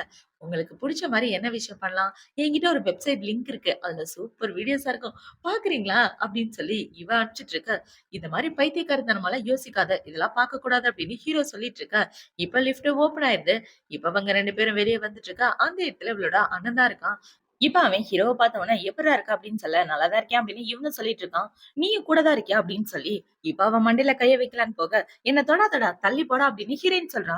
உங்களுக்கு புடிச்ச மாரி என்ன விஷயம் பண்ணலாம்? என்கிட்ட ஒரு வெப்சைட் லிங்க் இருக்கு. அதுல சூப்பர் வீடியோஸா இருக்கும். பார்க்குறீங்களா?" அப்படின்னு சொல்லி இவ அனுப்பிச்சுட்டு இருக்க. இந்த மாரி பைத்தியக்காரத்தனமாலாம் யோசிக்காத. இதெல்லாம் பார்க்கக்கூடாது அப்படின்னு ஹீரோ சொல்லிட்டு இருக்க. இப்ப லிஃப்ட் ஓப்பன் ஆயிருது. இப்ப அவங்க 2 பேரும் வெளிய வந்துட்டு இருக்கா. அந்த இடத்துல இவளோட அண்ணன் தான் இருக்கான். இப்ப அவன் ஹீரோவ பார்த்த உடனே, "எப்புட்றா இருக்க?" அப்படின்னு சொல்ல, "நல்லா தான் இருக்கேன்" அப்படின்னு இவனும் சொல்லிட்டு இருக்கான். "நீயும் கூட தான் இருக்கியா?" அப்படின்னு சொல்லி, இப்ப அவன் மண்டையில கைய வைக்கலான்னு போக, "என்ன தொடாதடா, தள்ளி போடா" அப்படின்னு ஹீரோயின் சொல்றா.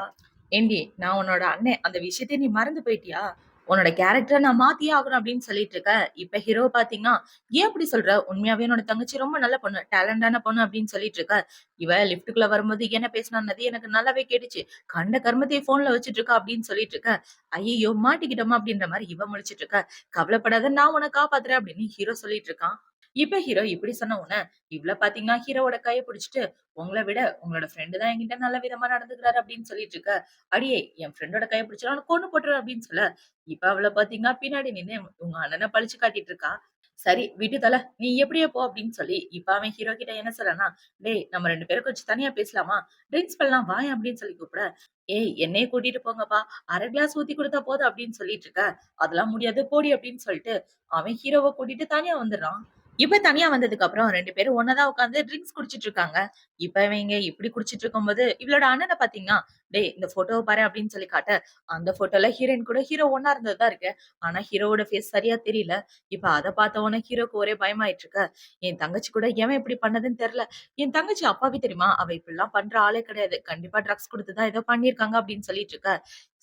"ஏண்டி நான் உன்னோட அண்ணன். அந்த விஷயத்த நீ மறந்து போயிட்டியா? உன்னோட கேரக்டர நான் மாத்தியே ஆகணும்" அப்படின்னு சொல்லிட்டு இருக்க. இப்ப ஹீரோவ பார்த்தீங்கன்னா, "ஏன் அப்படி சொல்ற? உண்மையாவே என்னோட தங்கச்சி ரொம்ப நல்ல பொண்ணு. டேலண்டான பொண்ணு" அப்படின்னு சொல்லிட்டு இருக்க. இவ லிஃப்ட்டுக்குள்ள வரும்போது என்ன பேசினான்னது எனக்கு நல்லாவே கேட்டுச்சு. கண்ட கருமத்தையும் ஃபோன்ல வச்சுட்டு இருக்கா அப்படின்னு சொல்லிட்டு இருக்க. "ஐயய்யோ! மாட்டிக்கிட்டோமா?" அப்படின்ற மாரி இவ முழிச்சுட்டு இருக்க. "கவலைப்படாத நான் உன்ன காப்பாத்துறேன்" அப்படின்னு ஹீரோ சொல்லிட்டு இருக்கான். இப்ப ஹீரோ இப்படி சொன்ன உடனே, இவ்ள பாத்தீங்கன்னா ஹீரோவோட கைய புடிச்சுட்டு, "உங்கள விட உங்களோட ஃப்ரெண்ட் தான் என்கிட்ட நல்ல விதமா நடந்துக்கிறாரு" அப்படின்னு சொல்லிட்டு இருக்க. "அடியே என் ஃப்ரெண்டோட கைய பிடிச்சா உன்ன கொன்னு போட்டுருவேன்" அப்படின்னு சொல்ல, இப்ப அவள பாத்தீங்கன்னா பின்னாடி நின்னு உங்க அண்ணன பழிச்சு காட்டிட்டு இருக்கா. "சரி விடு தல, நீ எப்படியோ போ" அப்படின்னு சொல்லி, இப்ப அவன் ஹீரோ கிட்ட என்ன சொல்றான்னா, "டேய் நம்ம 2 பேரும் கொஞ்சம் தனியா பேசலாமா? ட்ரிங்க்ஸ் பண்ணலாம் வாயேன்" அப்படின்னு சொல்லி கூப்பிட, "ஏய் என்னைய கூட்டிட்டு போங்கப்பா. 1/2 கிளாஸ் ஊத்தி குடுத்தா போதும்" அப்படின்னு சொல்லிட்டு இருக்க. "அதெல்லாம் முடியாது போடி" அப்படின்னு சொல்லிட்டு, அவன் ஹீரோவ கூட்டிட்டு தனியா வந்துடுறான். இப்ப தனியா வந்ததுக்கு அப்புறம் 2 பேரும் ஒண்ணா தான் உட்கார்ந்து ட்ரிங்க்ஸ் குடிச்சிட்டு இருக்காங்க. இப்ப இவங்க இப்படி குடிச்சிட்டு இருக்கும்போது, இவளோட அண்ணன பாத்தீங்கன்னா, "டேய் இந்த ஃபோட்டோவ பாரேன்" அப்படின்னு சொல்லி காட்ட, அந்த ஃபோட்டோல ஹீரோயின் கூட ஹீரோ ஒண்ணா இருந்தது தான் இருக்கு. ஆனா ஹீரோவோட ஃபேஸ் சரியா தெரியல. இப்ப அத பார்த்த உடனே ஹீரோக்கு ஒரே பயமாயிட்டு இருக்கு. என் தங்கச்சி கூட எவன் இப்படி பண்ணதுன்னு தெரியல. என் தங்கச்சி அப்பாவி தெரியுமா? அவ இப்படிலாம் பண்ற ஆளே கிடையாது. கண்டிப்பா ட்ரக்ஸ் குடுத்து தான் ஏதோ பண்ணியிருக்காங்க அப்படின்னு சொல்லிட்டு இருக்க.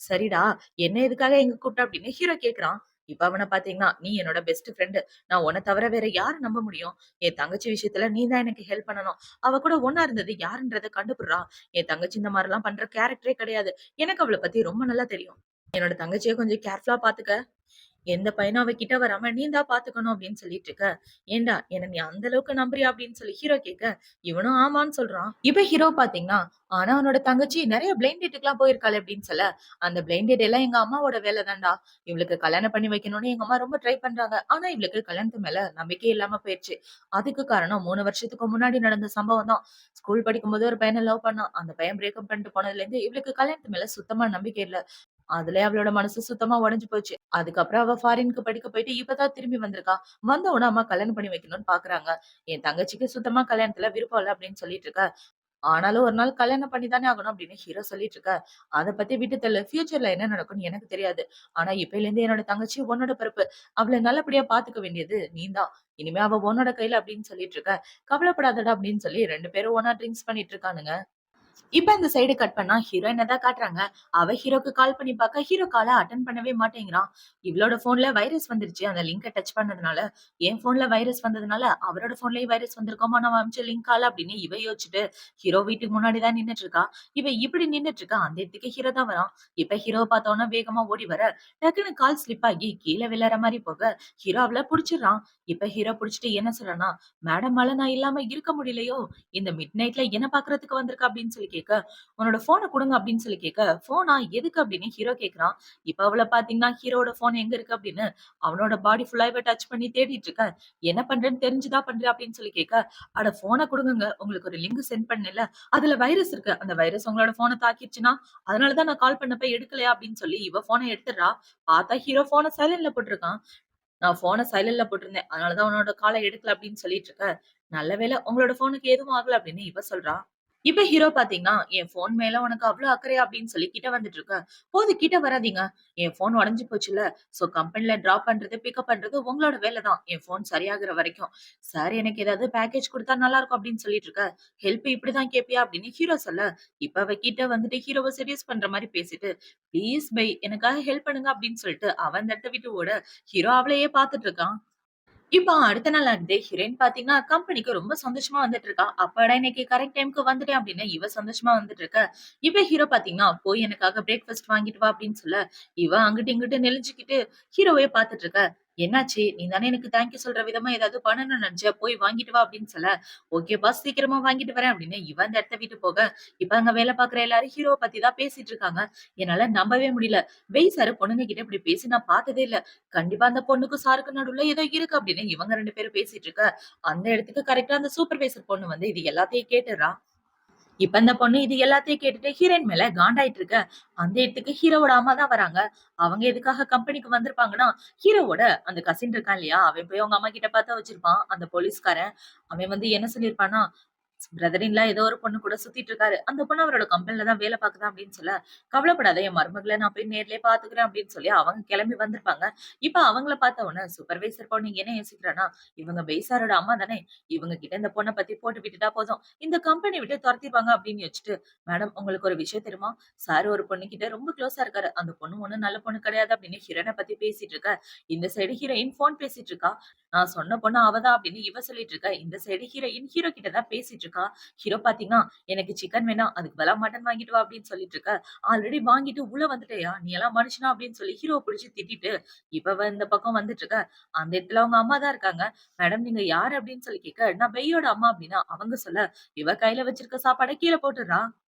சரிடா, என்ன எதுக்காக எங்க கூப்பிட்ட அப்படின்னு ஹீரோ கேட்கிறான். இப்ப அவன பாத்தீங்கன்னா, "நீ என்னோட பெஸ்ட் ஃப்ரெண்ட். நான் உன்ன தவிர வேற யார நம்ப முடியும்? என் தங்கச்சி விஷயத்துல நீ தான் எனக்கு ஹெல்ப் பண்ணணும். அவ கூட ஒண்ணா இருந்தது யாருன்றத கண்டுபிட்றா. என் தங்கச்சி இந்த மாரிலாம் பண்ற கேரக்டரே கிடையாது. எனக்கு அவள பத்தி ரொம்ப நல்லா தெரியும். என்னோட தங்கச்சிய கொஞ்சம் கேர்ஃபுல்லா பாத்துக்க. எந்த பையனும் அவ கிட்ட வராம நீ தான் பாத்துக்கணும்" அப்படின்னு சொல்லிட்டு இருக்க. "ஏன்டா என்ன நீ அந்த அளவுக்கு நம்புறியா?" அப்படின்னு சொல்லி ஹீரோ கேட்க, இவனும் ஆமான்னு சொல்றான். இப்ப ஹீரோ பாத்தீங்கன்னா, "ஆனா அவனோட தங்கச்சி நெறைய பிளைண்ட் டேட்டுக்குலாம் போயிருக்காளே" அப்படின்னு சொல்ல, "அந்த பிளைண்ட் டேட் எல்லாம் எங்க அம்மாவோட வேல தான்டா. இவளுக்கு கல்யாணம் பண்ணி வைக்கணும்னு எங்க அம்மா ரொம்ப ட்ரை பண்றாங்க. ஆனா இவளுக்கு கல்யாணத்து மேல நம்பிக்கையே இல்லாம போயிருச்சு. அதுக்கு காரணம் 3 வருஷத்துக்கு முன்னாடி நடந்த சம்பவம் தான். ஸ்கூல் படிக்கும்போது ஒரு பையன லவ் பண்ணா. அந்த பையன் பிரேக்கப் பண்ணிட்டு போனதுலேருந்து இவளுக்கு கல்யாணத்து மேல சுத்தமா நம்பிக்கை இல்ல. அதுலயே அவளோட மனசு சுத்தமா உடைஞ்சு போச்சு. அதுக்கப்புறம் அவ ஃபாரின்க்கு படிக்க போயிட்டு இப்ப தான் திரும்பி வந்திருக்கா. வந்த உடனே அம்மா கல்யாணம் பண்ணி வைக்கணும்னு பாக்குறாங்க. என் தங்கச்சிக்கு சுத்தமா கல்யாணத்துல விருப்பம் இல்ல" அப்படின்னு சொல்லிட்டு இருக்க. ஆனாலும் ஒரு நாள் கல்யாணம் பண்ணி தானே ஆகணும் அப்படின்னு ஹீரோ சொல்லிட்டு இருக்க. அத பத்தி விட்டு தள்ளு. ஃபியூச்சர்ல என்ன நடக்கும்னு எனக்கு தெரியாது. ஆனா இப்பயிலேருந்து என்னோட தங்கச்சி உன்னோட பொறுப்பு. அவள நல்லபடியா பாத்துக்க வேண்டியது நீ தான். இனிமே அவ உன்னோட கையில அப்படின்னு சொல்லிட்டு இருக்க. கவலைப்படாதடா அப்படின்னு சொல்லி 2 பேரும் ஒண்ணா ட்ரிங்க்ஸ் பண்ணிட்டு இருக்கானுங்க. இப்ப இந்த சைடு கட் பண்ணா ஹீரோயின தான் காட்டுறாங்க. அவ ஹீரோக்கு கால் பண்ணி பாக்க, ஹீரோ கால அட்டெண்ட் பண்ணவே மாட்டேங்கிறான். இவளோட போன்ல வைரஸ் வந்துருச்சு. அந்த லிங்க டச் பண்ணதுனால, என் போன்ல வைரஸ் வந்ததுனால, அவரோட போன்லயும் வைரஸ் வந்திருக்குமா நம்ம அனுப்பிச்ச லிங்க் கால அப்படின்னு இவ யோசிச்சுட்டு, ஹீரோ வீட்டுக்கு முன்னாடி தான் நின்னுட்டு இருக்கா. இவ இப்படி நின்னுட்டு இருக்கா. அந்த இடத்துக்கு ஹீரோ தான் வரான். இப்ப ஹீரோவ பார்த்தோன்ன வேகமா ஓடி வர, டக்குன்னு கால் ஸ்லிப் ஆகி கீழ விழற மாரி போக, ஹீரோ அவள புடிச்சிடுறான். இப்ப ஹீரோ புடிச்சுட்டு என்ன சொல்றான்னா, "மேடமால நான் இல்லாம இருக்க முடியலையோ! இந்த மிட் நைட்ல என்ன பாக்குறதுக்கு வந்திருக்கா?" அப்படின்னு சொல்லி கேட்க, "உன்னோட ஃபோன குடுங்க" அப்படின்னு சொல்லி கேட்க, "ஃபோனா? எதுக்கு?" அப்படின்னு ஹீரோ கேட்கிறான். இப்ப அவள பாத்தீங்கன்னா, ஹீரோவோட ஃபோன் எங்க இருக்கு அப்படின்னு அவனோட பாடி ஃபுல்லா இவ டச் பண்ணி தேடிட்டு இருக்க. "என்ன பண்றேன்னு தெரிஞ்சுதா பண்றியா?" அப்படின்னு சொல்லி கேட்க, "அட ஃபோன குடுங்கங்க. உங்களுக்கு ஒரு லிங்க் சென்ட் பண்ணேன்ல, அதுல வைரஸ் இருக்கு. அந்த வைரஸ் உங்களோட ஃபோன தாக்கிருச்சுன்னா, அதனால தான் நான் கால் பண்ணப்ப எடுக்கலையா?" அப்படின்னு சொல்லி இவ ஃபோன எடுத்துடுறா. பாத்தா ஹீரோ ஃபோன சைலன்ட்ல போட்டிருக்கான். "நான் ஃபோன சைலன்ட்ல போட்டிருந்தேன். அதனால தான் உன்னோட கால எடுக்கல" அப்படின்னு சொல்லிட்டு இருக்க. "நல்ல வேளை உங்களோட ஃபோனுக்கு எதுவும் ஆகல" அப்படின்னு இவ சொல்றா. இப்ப ஹீரோ பாத்தீங்கன்னா, "என் ஃபோன் மேல உனக்கு அவ்ளோ அக்கறையா?" அப்படின்னு சொல்லி கிட்ட வந்துட்டு இருக்க. "போதும் கிட்ட வராதீங்க. என் ஃபோன் உடைஞ்சு போச்சுல்ல. சோ கம்பெனில டிராப் பண்றது, பிக்கப் பண்றது உங்களோட வேலை தான். என் ஃபோன் சரியாகுற வரைக்கும். சார் எனக்கு ஏதாவது பேக்கேஜ் குடுத்தா நல்லா இருக்கும்" அப்படின்னு சொல்லிட்டு இருக்க. "ஹெல்ப் இப்படிதான் கேட்பியா?" அப்படின்னு ஹீரோ சொல்ல, இப்ப அவ கிட்ட வந்துட்டு ஹீரோவ செட்யூஸ் பண்ற மாரி பேசிட்டு, "ப்ளீஸ் பை எனக்காக ஹெல்ப் பண்ணுங்க" அப்படின்னு சொல்லிட்டு அவ அந்த இடத்த விட்டு ஓட, ஹீரோ அவளையே பாத்துட்டு இருக்கான். இப்ப அடுத்த நாள் ஆகுது. ஹீரோயின் பாத்தீங்கன்னா, கம்பெனிக்கு ரொம்ப சந்தோஷமா வந்துட்டு இருக்கா. அப்பாடா! இன்னைக்கு கரெக்ட் டைம்க்கு வந்துட்டேன் அப்படின்னு இவ சந்தோஷமா வந்துட்டு இருக்க. இப்ப ஹீரோ பாத்தீங்கன்னா, போய் எனக்காக பிரேக்ஃபாஸ்ட் வாங்கிட்டு வா அப்படின்னு சொல்ல, இவ அங்கிட்டு இங்கிட்டு நெளிஞ்சுக்கிட்டு ஹீரோவயே பாத்துட்டு இருக்க. என்னாச்சு? நீ தானே எனக்கு தேங்க் யூ சொல்ற விதமா ஏதாவது பண்ணணும்னு நெனச்ச. போய் வாங்கிட்டு வா அப்படின்னு சொல்ல, ஓகே பாஸ் சீக்கிரமா வாங்கிட்டு வரேன் அப்படின்னு இவ அந்த இடத்த விட்டு போக, இப்ப அங்க வேலை பாக்குற எல்லாரும் ஹீரோவ பத்தி தான் பேசிட்டு இருக்காங்க. என்னால நம்பவே முடியல. வெய் சார் பொண்ணுங்க கிட்ட இப்படி பேசி நான் பார்த்ததே இல்ல. கண்டிப்பா அந்த பொண்ணுக்கும் சாருக்கும் நடுவுல ஏதோ இருக்கு அப்படின்னு இவங்க 2 பேரும் பேசிட்டு இருக்க, அந்த இடத்துக்கு கரெக்ட்டா அந்த சூப்பர்வைசர் பொண்ணு வந்து இது எல்லாத்தையும் கேட்டுர்றா. இப்ப இந்த பொண்ணு இது எல்லாத்தையும் கேட்டுட்டு ஹீரோயின் மேல காண்டாயிட்டு இருக்க. அந்த இடத்துக்கு ஹீரோவோட அம்மா தான் வராங்க. அவங்க எதுக்காக கம்பெனிக்கு வந்திருப்பாங்கன்னா, ஹீரோவோட அந்த கசின் இருக்கான் இல்லையா? அவன் போய் அவங்க அம்மா கிட்ட பாத்த வச்சிருப்பான். அந்த போலீஸ்காரன். அவன் வந்து என்ன சொல்லியிருப்பான்னா, பிரதர் இன் லா ஏதோ ஒரு பொண்ணு கூட சுத்திட்டு இருக்காரு. அந்த பொண்ணு அவரோட கம்பெனில தான் வேலை பாக்குதா அப்படின்னு சொல்ல, கவலைப்படாத என் மருமகள நான் போய் நேர்லயே பாத்துக்கிறேன் அப்படின்னு சொல்லி அவங்க கிளம்பி வந்திருப்பாங்க. இப்ப அவங்கள பார்த்த உடனே சூப்பர்வைசர் பொண்ணு என்ன யோசிக்கிறான்னா, இவங்க பெய்சாரோட அம்மா தானே, இவங்க கிட்ட இந்த பொண்ண பத்தி போட்டு விட்டுட்டா போதும். இந்த கம்பெனி விட்டு தொரத்திருவாங்க அப்படின்னு யோசிச்சுட்டு, மேடம் உங்களுக்கு ஒரு விஷயம் தெரியுமா? சார் ஒரு பொண்ணு கிட்ட ரொம்ப க்ளோஸா இருக்காரு. அந்த பொண்ணு ஒண்ணும் நல்ல பொண்ணு கிடையாது அப்படின்னு ஹீரோயின பத்தி பேசிட்டு இருக்க. இந்த சைடு ஹீரோயின் ஃபோன் பேசிட்டு இருக்கா. நான் சொன்ன பொண்ணு அவ தான் அப்படின்னு இவ சொல்லிட்டு இருக்கா. இந்த சைடு ஹீரோயின் ஹீரோ கிட்ட தான் பேசிட்டு இருக்கா. ஹீரோ பாத்தீங்கன்னா, "எனக்கு சிக்கன் வேணாம். அதுக்கு பதிலா மட்டன் வாங்கிட்டு வா" அப்படின்னு சொல்லிட்டு இருக்க. ஆல்ரெடி வாங்கிட்டு உள்ள வந்துட்டயா? நீ எல்லாம் மனுஷனா? அப்படின்னு சொல்லி ஹீரோவ புடிச்சு திட்டிட்டு, இவ இந்த பக்கம் வந்துட்டு இருக்க. அந்த இடத்துல அவங்க அம்மா தான் இருக்காங்க. மேடம் நீங்க யாரு? அப்படின்னு சொல்லி கேட்க, நான் பெய்யோட அம்மா அப்படின்னா அவங்க சொல்ல, இவ கையில வச்சிருக்க சாப்பாட கீழ போட்டுர்றா.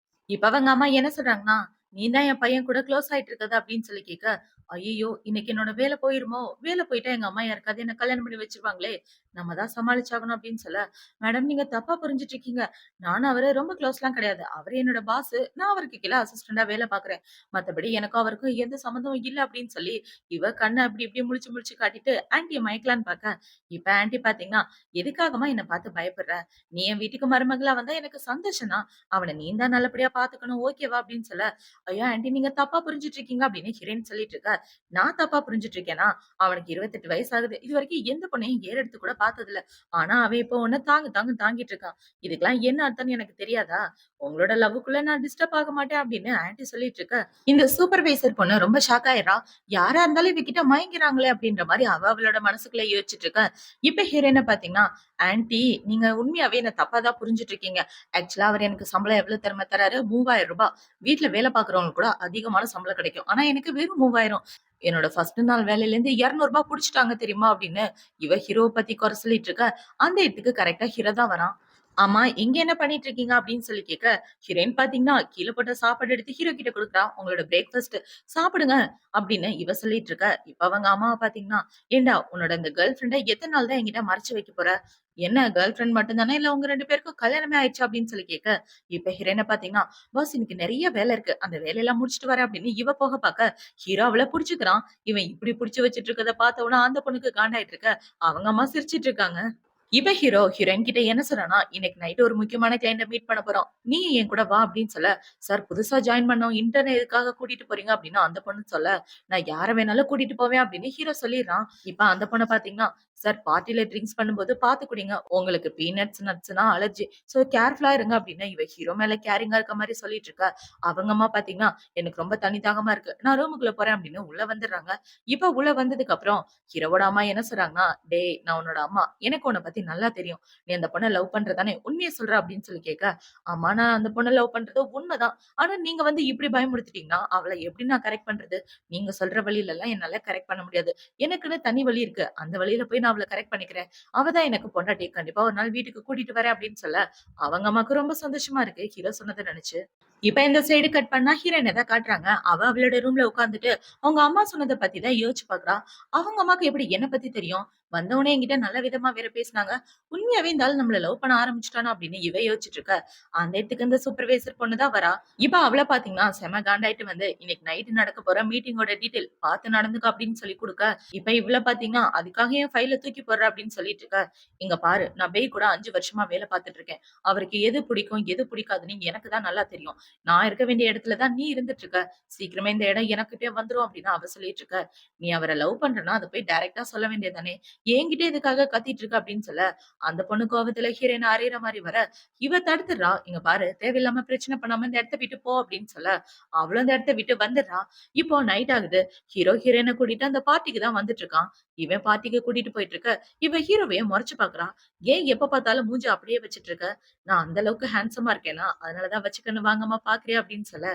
இப்ப அவங்க அம்மா என்ன சொல்றாங்கன்னா, "நீ தான் என் பையன் கூட க்ளோஸ் ஆயிட்டு இருக்கது" அப்படின்னு சொல்லி கேட்க, "ஐய்யய்யோ! இன்னைக்கு என்னோட வேலை போயிருமோ? வேலை போயிட்டா எங்க அம்மா யாருக்காவது என்ன கல்யாணம் பண்ணி வச்சுருவாங்களே! நம்ம தான் சமாளிச்சாகணும்" அப்படின்னு சொல்ல, "மேடம் நீங்க தப்பா புரிஞ்சுட்டு இருக்கீங்க. நானும் அவரு ரொம்ப க்ளோஸ்லாம் கிடையாது. அவரு என்னோட பாஸு. நான் அவருக்கு கீழ அசிஸ்டன்டா வேலை பார்க்குறேன். மத்தபடி எனக்கும் அவருக்கும் எந்த சம்மந்தமும் இல்ல" அப்படின்னு சொல்லி, இவ கண்ண அப்படி இப்படி முழிச்சு முழிச்சு காட்டிட்டு ஆன்டிய மயக்கலான்னு பார்க்க, இப்ப ஆன்டி பார்த்தீங்கன்னா, "எதுக்காகம்மா என்ன பார்த்து பயப்படுற? நீ என் வீட்டுக்கு மருமகளா வந்தா எனக்கு சந்தோஷம் தான். அவன நீ தான் நல்லபடியா பாத்துக்கணும். ஓகேவா? அப்படின்னு சொல்ல, ஐயோ! ஆன்டி நீங்க தப்பா புரிஞ்சுட்டு இருக்கீங்க அப்படின்னு ஹீரோயின் சொல்லிட்டு இருக்கா. நான் தப்பா புரிஞ்சுட்டு இருக்கேனா? அவனுக்கு 28 வயசு ஆகுது. இதுவரைக்கும் எந்த பொண்ணையும் ஏறெடுத்து கூட பார்த்ததில்ல. ஆனா அவன் இப்போ உன்ன தாங்கு தாங்குன்னு தாங்கிட்டு இருக்கான். இதுக்கெல்லாம் என்ன அர்த்தம்னு எனக்கு தெரியாதா? உங்களோட லவ்வுக்குள்ள நான் டிஸ்டர்ப் ஆக மாட்டேன் அப்படின்னு ஆன்டி சொல்லிட்டு இருக்க. இந்த சூப்பர்வைசர் பொண்ணு ரொம்ப ஷாக் ஆயிடுறா. யாரா இருந்தாலும் இவகிட்ட மயங்கிறாங்களே அப்படின்ற மாரி அவ அவளோட மனசுக்குள்ள யோசிச்சுட்டு இருக்க. இப்ப ஹீரோயின பாத்தீங்கன்னா, ஆன்டி நீங்க உண்மையாவே என்ன தப்பா தான் புரிஞ்சுட்டு இருக்கீங்க. ஆக்சுவலா அவரு எனக்கு சம்பளம் எவ்வளவு தெரியுமா தராரு? ரூ. 3000. வீட்ல வேலை பார்க்கிறவங்களுக்கு கூட அதிகமான சம்பளம் கிடைக்கும். ஆனா எனக்கு வெறும் 3000. என்னோட ஃபர்ஸ்ட் நாள் வேலையிலேருந்து ரூ. 200 புடிச்சுட்டாங்க தெரியுமா? அப்படின்னு இவ ஹீரோவ பத்தி குறை சொல்லிட்டு இருக்க. அந்த இடத்துக்கு கரெக்ட்டா ஹீரோ தான் வரான். ஆமா, இங்க என்ன பண்ணிட்டு இருக்கீங்க? அப்படின்னு சொல்லி கேட்க, ஹீரோயின் பாத்தீங்கன்னா, கீழ போட்ட சாப்பாடு எடுத்து ஹீரோ கிட்ட குடுக்குறா. உங்களோட பிரேக்ஃபாஸ்ட் சாப்பிடுங்க அப்படின்னு இவ சொல்லிட்டு இருக்க. இப்ப அவங்க அம்மாவ பாத்தீங்கன்னா, ஏன்டா உன்னோட இந்த கேர்ள் ஃபிரெண்ட எத்தன நாள் தான் என்கிட்ட மறைச்சு வைக்க போற? என்ன கேர்ள் ஃபிரெண்ட் மட்டும் தானே? இல்ல உங்க 2 பேருக்கும் கல்யாணமே ஆயிடுச்சா? அப்படின்னு சொல்லி கேட்க, இப்ப ஹீரோயின பாத்தீங்கன்னா, பாஸ் இன்னைக்கு நெறைய வேலை இருக்கு. அந்த வேலையெல்லாம் முடிச்சுட்டு வரேன் அப்படின்னு இவ போக பாக்க, ஹீரோ அவள புடிச்சுக்கிறான். இவன் இப்படி புடிச்சு வச்சுட்டு இருக்கத பாத்த உடனே அந்த பொண்ணுக்கு காண்டாயிட்டு இருக்க. அவங்க அம்மா சிரிச்சுட்டு இருக்காங்க. இப்ப ஹீரோ ஹீரோயின் கிட்ட என்ன சொல்றான்னா, "இன்னைக்கு நைட் ஒரு முக்கியமான கிளையண்ட்ட மீட் பண்ண போறோம். நீ என் கூட வா" அப்படின்னு சொல்ல, "சார் புதுசா ஜாயின் பண்ணோம். இன்டர்ன் எதுக்காக கூட்டிட்டு போறீங்க?" அப்படின்னு அந்த பொண்ணு சொல்ல, "நான் யார வேணாலும் கூட்டிட்டு போவேன்" அப்படின்னு ஹீரோ சொல்லிர்றான். இப்ப அந்த பொண்ணு பாத்தீங்கன்னா, "சார் பார்ட்டில ட்ரிங்க்ஸ் பண்ணும்போது பாத்து குடிங்க. உங்களுக்கு பீனட்ஸ், நட்ஸ்னா அலர்ஜி. சோ கேர்ஃபுல்லா இருங்க" அப்படின்னு இவ ஹீரோ மேல கேரிங்கா இருக்க மாரி சொல்லிட்டு இருக்க. அவங்க அம்மா பாத்தீங்கன்னா, "எனக்கு ரொம்ப தண்ணி தாகமா இருக்கு. நான் ரூமுக்குள்ள போறேன்" அப்படின்னு உள்ள வந்துடுறாங்க. இப்ப உள்ள வந்ததுக்கு அப்புறம் ஹீரோவோட அம்மா என்ன சொல்றாங்கன்னா, "டேய் நான் உன்னோட அம்மா. எனக்கு உன்ன பத்தி நல்லா தெரியும். நீ அந்த பொண்ண லவ் பண்ற தானே? உண்மைய சொல்றா" அப்படின்னு சொல்லி கேட்க, "ஆமா நான் அந்த பொண்ண லவ் பண்றது உண்மதான். ஆனா நீங்க வந்து இப்படி பயமுறுத்திட்டீங்கன்னா, அவள எப்படி நான் கரெக்ட் பண்றது? நீங்க சொல்ற வழிலலாம் என்னால கரெக்ட் பண்ண முடியாது. எனக்குன்னு தனி வழி இருக்கு. அந்த வழியில போய் நான் அவள கரெக்ட் பண்ணிக்கிறேன். அவ தான் எனக்கு பொண்டாட்டி. கண்டிப்பா ஒரு நாள் வீட்டுக்கு கூட்டிட்டு வரேன்" அப்படின்னு சொல்ல, அவங்க அம்மாக்கு ரொம்ப சந்தோஷமா இருக்கு ஹீரோ சொன்னத நெனச்சு. இப்ப இந்த சைடு கட் பண்ணா ஹீரோயின தான் காட்டுறாங்க. அவ அவளோட ரூம்ல உட்கார்ந்துட்டு, அவங்க அம்மா சொன்னத பத்தி தான் யோசிச்சு பார்க்குறா. அவங்க அம்மாக்கு எப்படி என்ன பத்தி தெரியும்? வந்தவுனே என்கிட்ட நல்ல விதமா வேற பேசுனாங்க. உண்மையாவே இந்த ஆள் நம்மள லவ் பண்ண ஆரம்பிச்சுட்டானா அப்படின்னு இவ யோசிச்சுட்டு இருக்க. அந்த இடத்துக்கு இந்த சூப்பர்வைசர் பொண்ணு தான் வரா. இப்ப அவள பாத்தீங்கன்னா செம காண்டாயிட்டு வந்து, இன்னைக்கு நைட் நடக்க போற மீட்டிங்கோட டீடைல் பார்த்து நடந்துக்க அப்படின்னு சொல்லி குடுக்க, இப்ப இவள பாத்தீங்கன்னா அதுக்காக என் ஃபைல தூக்கி போடுற அப்படின்னு சொல்லிட்டு இருக்க. இங்க பாரு நான் பேய் கூட 5 வருஷமா வேலை பார்த்துட்டு இருக்கேன். அவருக்கு எது பிடிக்கும், எது பிடிக்காதுன்னு எனக்கு தான் நல்லா தெரியும். நான் இருக்க வேண்டிய இடத்துல தான் நீ இருந்துட்டு இருக்க. சீக்கிரமே இந்த இடம் எனக்கிட்டயே வந்துரும் அப்படின்னு அவ சொல்லிட்டு இருக்க. நீ அவர லவ் பண்றன்னா, அத போய் டைரக்ட்டா சொல்ல வேண்டியது தானே! என்கிட்ட எதுக்காக கத்திட்டு இருக்க அப்படின்னு சொல்ல, அந்த பொண்ணு கோவத்துல ஹீரோயின அறையிற மாரி வர, இவ தடுத்துடுறா. இங்க பாரு தேவையில்லாம பிரச்சனை பண்ணாம இந்த இடத்த விட்டு போ அப்படின்னு சொல்ல, அவளும் அந்த இடத்த விட்டு வந்துடுறா. இப்போ நைட் ஆகுது. ஹீரோ ஹீரோயின கூட்டிட்டு அந்த பார்ட்டிக்கு தான் வந்துட்டு இருக்கான். இவன் பார்ட்டிக்கு கூட்டிட்டு போயிட்டு இருக்க, இவ ஹீரோவைய மொறச்சு பார்க்குறா. ஏன் எப்ப பார்த்தாலும் மூஞ்ச அப்படியே வச்சுட்டு இருக்க? நான் அந்த அளவுக்கு ஹேண்ட்ஸமா இருக்கேனா? அதனால தான் வச்சுக்கன்னு வாங்கம்மா பார்க்குறியா அப்படின்னு சொல்ல,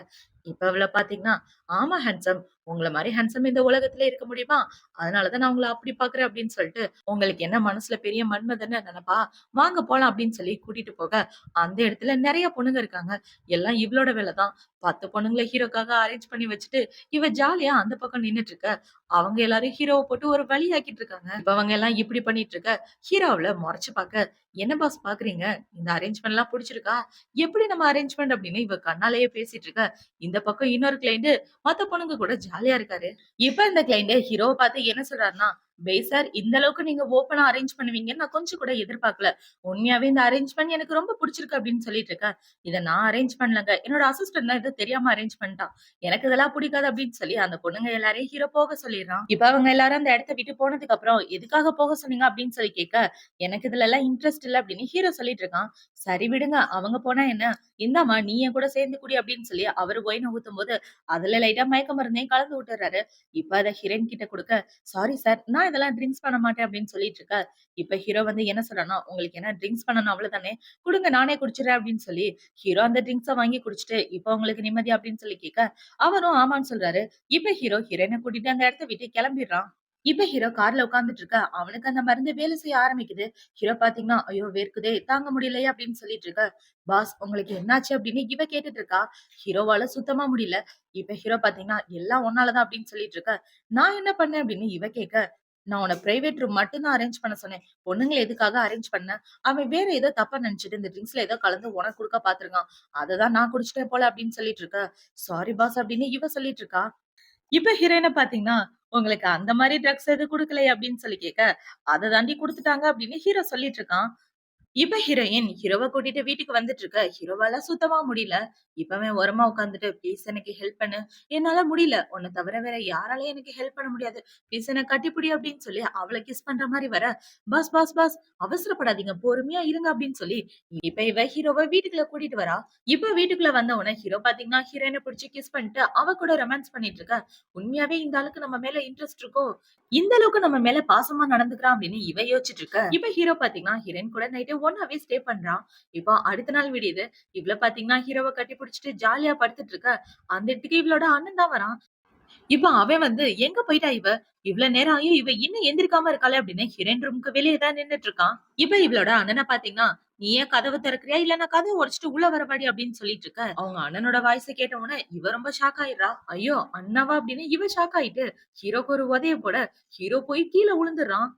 இப்ப அவள பார்த்தீங்கன்னா, ஆமா ஹேண்ட்ஸம். உங்கள மாரி ஹேண்ட்ஸம் இந்த உலகத்திலே இருக்க முடியுமா? அதனால தான் நான் உங்கள அப்படி பார்க்குறேன் அப்படின்னு சொல்லிட்டு, உங்களுக்கு என்ன மனசுல பெரிய மன்மதன்னு நெனப்பா? வாங்க போலாம் அப்படின்னு சொல்லி கூட்டிட்டு போக, அந்த இடத்துல நெறைய பொண்ணுங்க இருக்காங்க. எல்லாம் இவளோட வேல தான். 10 பொண்ணுங்கள ஹீரோக்காக அரேஞ்ச் பண்ணி வச்சுட்டு, இவ ஜாலியா அந்த பக்கம் நின்னுட்டு இருக்க. அவங்க எல்லாரும் ஹீரோவ போட்டு ஒரு வழி ஆக்கிட்டு இருக்காங்க. இப்ப அவங்க எல்லாம் இப்படி பண்ணிட்டு இருக்க, ஹீரோ அவள மொறச்சு பார்க்க, "என்ன பாஸ் பார்க்குறீங்க? இந்த அரேஞ்ச்மென்ட்லாம் புடிச்சிருக்கா? எப்படி நம்ம அரேஞ்ச்மென்ட்?" அப்படின்னு இவ கண்ணாலேயே பேசிட்டு இருக்க. இந்த பக்கம் இன்னொரு கிளையண்ட் மத்த பொண்ணுங்க கூட ஜாலியா இருக்காரு. இப்ப இந்த கிளையண்ட் ஹீரோவ பார்த்து என்ன சொல்றாருன்னா, "பேய் சார் இந்த அளவுக்கு நீங்க ஓப்பனா அரேஞ்ச் பண்ணுவீங்கன்னு நான் கொஞ்சம் கூட எதிர்பார்க்கல. உண்மையாவே இந்த அரேஞ்ச்மென்ட் எனக்கு ரொம்ப புடிச்சிருக்கு" அப்படின்னு சொல்லிட்டு இருக்க. "இத நான் அரேஞ்ச் பண்ணலங்க. என்னோட அசிஸ்டன்ட் தான் இத தெரியாம அரேஞ்ச் பண்ணிட்டான். எனக்கு இதெல்லாம் புடிக்காது" அப்படின்னு சொல்லி அந்த பொண்ணுங்க எல்லாரையும் ஹீரோ போக சொல்லிடுறான். இப்ப அவங்க எல்லாரும் அந்த இடத்த விட்டு போனதுக்கு அப்புறம், "எதுக்காக போக சொன்னீங்க?" அப்படின்னு சொல்லி கேட்க, "எனக்கு இதுலலாம் இன்ட்ரெஸ்ட் இல்ல" அப்படின்னு ஹீரோ சொல்லிட்டு இருக்கான். "சரி விடுங்க. அவங்க போனா என்ன? இந்தாம்மா நீ என் கூட சேர்ந்து குடி" அப்படின்னு சொல்லி அவரு ஒயின ஊத்தும்போது, அதுல லைட்டா மயக்க மருந்தையும் கலந்து விட்டுர்றாரு. இப்ப அத ஹீரோயின் கிட்ட குடுக்க, "சாரி சார், நான் இதெல்லாம் ட்ரிங்க்ஸ் பண்ண மாட்டேன்" அப்படின்னு சொல்லிட்டு இருக்க. இப்ப ஹீரோ வந்து என்ன சொல்றான்னா, "உங்களுக்கு என்ன ட்ரிங்க்ஸ் பண்ணணும் அவ்வளவுதானே? குடுங்க நானே குடிச்சுர்றேன்" அப்படின்னு சொல்லி, ஹீரோ அந்த ட்ரிங்க்ஸ வாங்கி குடிச்சுட்டு, "இப்ப உங்களுக்கு நிம்மதியா?" அப்படின்னு சொல்லி கேட்க, அவரும் ஆமான்னு சொல்றாரு. இப்ப ஹீரோ ஹீரோயின கூட்டிட்டு அந்த இடத்த விட்டு கிளம்பிடுறான். இப்ப ஹீரோ கார்ல உட்கார்ந்துட்டு இருக்க. அவனுக்கு அந்த மருந்து வேலை செய்ய ஆரம்பிக்குது. ஹீரோ பாத்தீங்கன்னா, "ஐயோ! வேர்க்குதே! தாங்க முடியலையே!" அப்படின்னு சொல்லிட்டு இருக்க. "பாஸ் உங்களுக்கு என்னாச்சு?" அப்படின்னு இவ கேட்டுட்டு இருக்கா. ஹீரோவால சுத்தமா முடியல. இப்ப ஹீரோ பாத்தீங்கன்னா, "எல்லாம் உன்னால தான்" அப்படின்னு சொல்லிட்டு இருக்க. "நான் என்ன பண்ணேன்?" அப்படின்னு இவ கேட்க. "நான் உன்ன பிரைவேட் ரூம் மட்டும் தான் அரேஞ்ச் பண்ண சொன்னேன். பொண்ணுங்கள எதுக்காக அரேஞ்ச் பண்ணேன்? அவன் வேற ஏதோ தப்பா நெனச்சுட்டு இந்த ட்ரிங்க்ஸ்ல ஏதோ கலந்து உனக்கு குடுக்க பாத்துருக்கான். அததான் நான் குடிச்சுட்டேன் போல" அப்படின்னு சொல்லிட்டு இருக்க. "சாரி பாஸ்" அப்படின்னு இவ சொல்லிட்டு இருக்கா. இப்ப ஹீரோயின பாத்தீங்கன்னா, "உங்களுக்கு அந்த மாரி ட்ரக்ஸ் எதுவும் குடுக்கலையே?" அப்படின்னு சொல்லி கேட்க, "அத தாண்டி குடுத்துட்டாங்க" அப்படின்னு ஹீரோ சொல்லிட்டு இருக்கான். இப்ப ஹீரோயின் ஹீரோவ கூட்டிட்டு வீட்டுக்கு வந்துட்டு இருக்க. ஹீரோவால சுத்தமா முடியல. இப்ப ஓரமா உட்கார்ந்துட்டு, "ப்ளீஸ் எனக்கு ஹெல்ப் பண்ணு. என்னால முடியல. உன்ன தவிர வேற யாராலயும் எனக்கு ஹெல்ப் பண்ண முடியாது. ப்ளீஸ் என்ன கட்டிப்புடி" அப்படின்னு சொல்லி அவள கிஸ் பண்ற மாரி வர, "பாஸ், பாஸ், பாஸ் அவசரப்படாதீங்க. பொறுமையா இருங்க" அப்படின்னு சொல்லி இப்ப இவ ஹீரோவ வீட்டுக்குள்ள கூட்டிட்டு வரா. இப்ப வீட்டுக்குள்ள வந்த உடனே ஹீரோ பாத்தீங்கன்னா, ஹீரோயின புடிச்சு கிஸ் பண்ணிட்டு அவ கூட ரொமான்ஸ் பண்ணிட்டு இருக்க. உண்மையாவே இந்த ஆளுக்கு நம்ம மேல இன்ட்ரெஸ்ட் இருக்கோ? இந்த அளவுக்கு நம்ம மேல பாசமா நடந்துக்கிறான் அப்படின்னு இவ யோசிச்சுட்டு இருக்க. இப்ப ஹீரோ பாத்தீங்கன்னா, ஹீரோயின் கூட நைட்டு ஒண்ணாவே ஸ்டே பண்றான். இப்போ அடுத்த நாள் விடியுது. இவள பாத்தீங்கன்னா, ஹீரோவ கட்டி புடிச்சுட்டு ஜாலியா படுத்துட்டு இருக்க. அந்த இடத்துக்கு இவளோட அண்ணன் தான் வரான். இப்ப அவன் வந்து, "எங்க போயிட்டா இவ? இவ்ளோ நேரம் ஆயும் இவ இன்னும் எந்திரிக்காம இருக்காளே!" அப்படின்னு ஹீரோயின் ரூமுக்கு வெளிய தான் நின்னுட்டு இருக்கான். இப்ப இவளோட அண்ணன பாத்தீங்கன்னா, "நீ ஏன் கதவு திறக்கறியா? இல்ல நான் கதவ உடைச்சுட்டு உள்ள வரவாடி" அப்படின்னு சொல்லிட்டு இருக்க. அவங்க அண்ணனோட வாய்ஸ கேட்ட உடனே இவ ரொம்ப ஷாக் ஆயிடுறா. "ஐயோ! அண்ணாவா?" அப்படின்னு இவ ஷாக் ஆயிட்டு, ஹீரோக்கு ஒரு உதைய போட, ஹீரோ போய் கீழ விழுந்துடுறான்.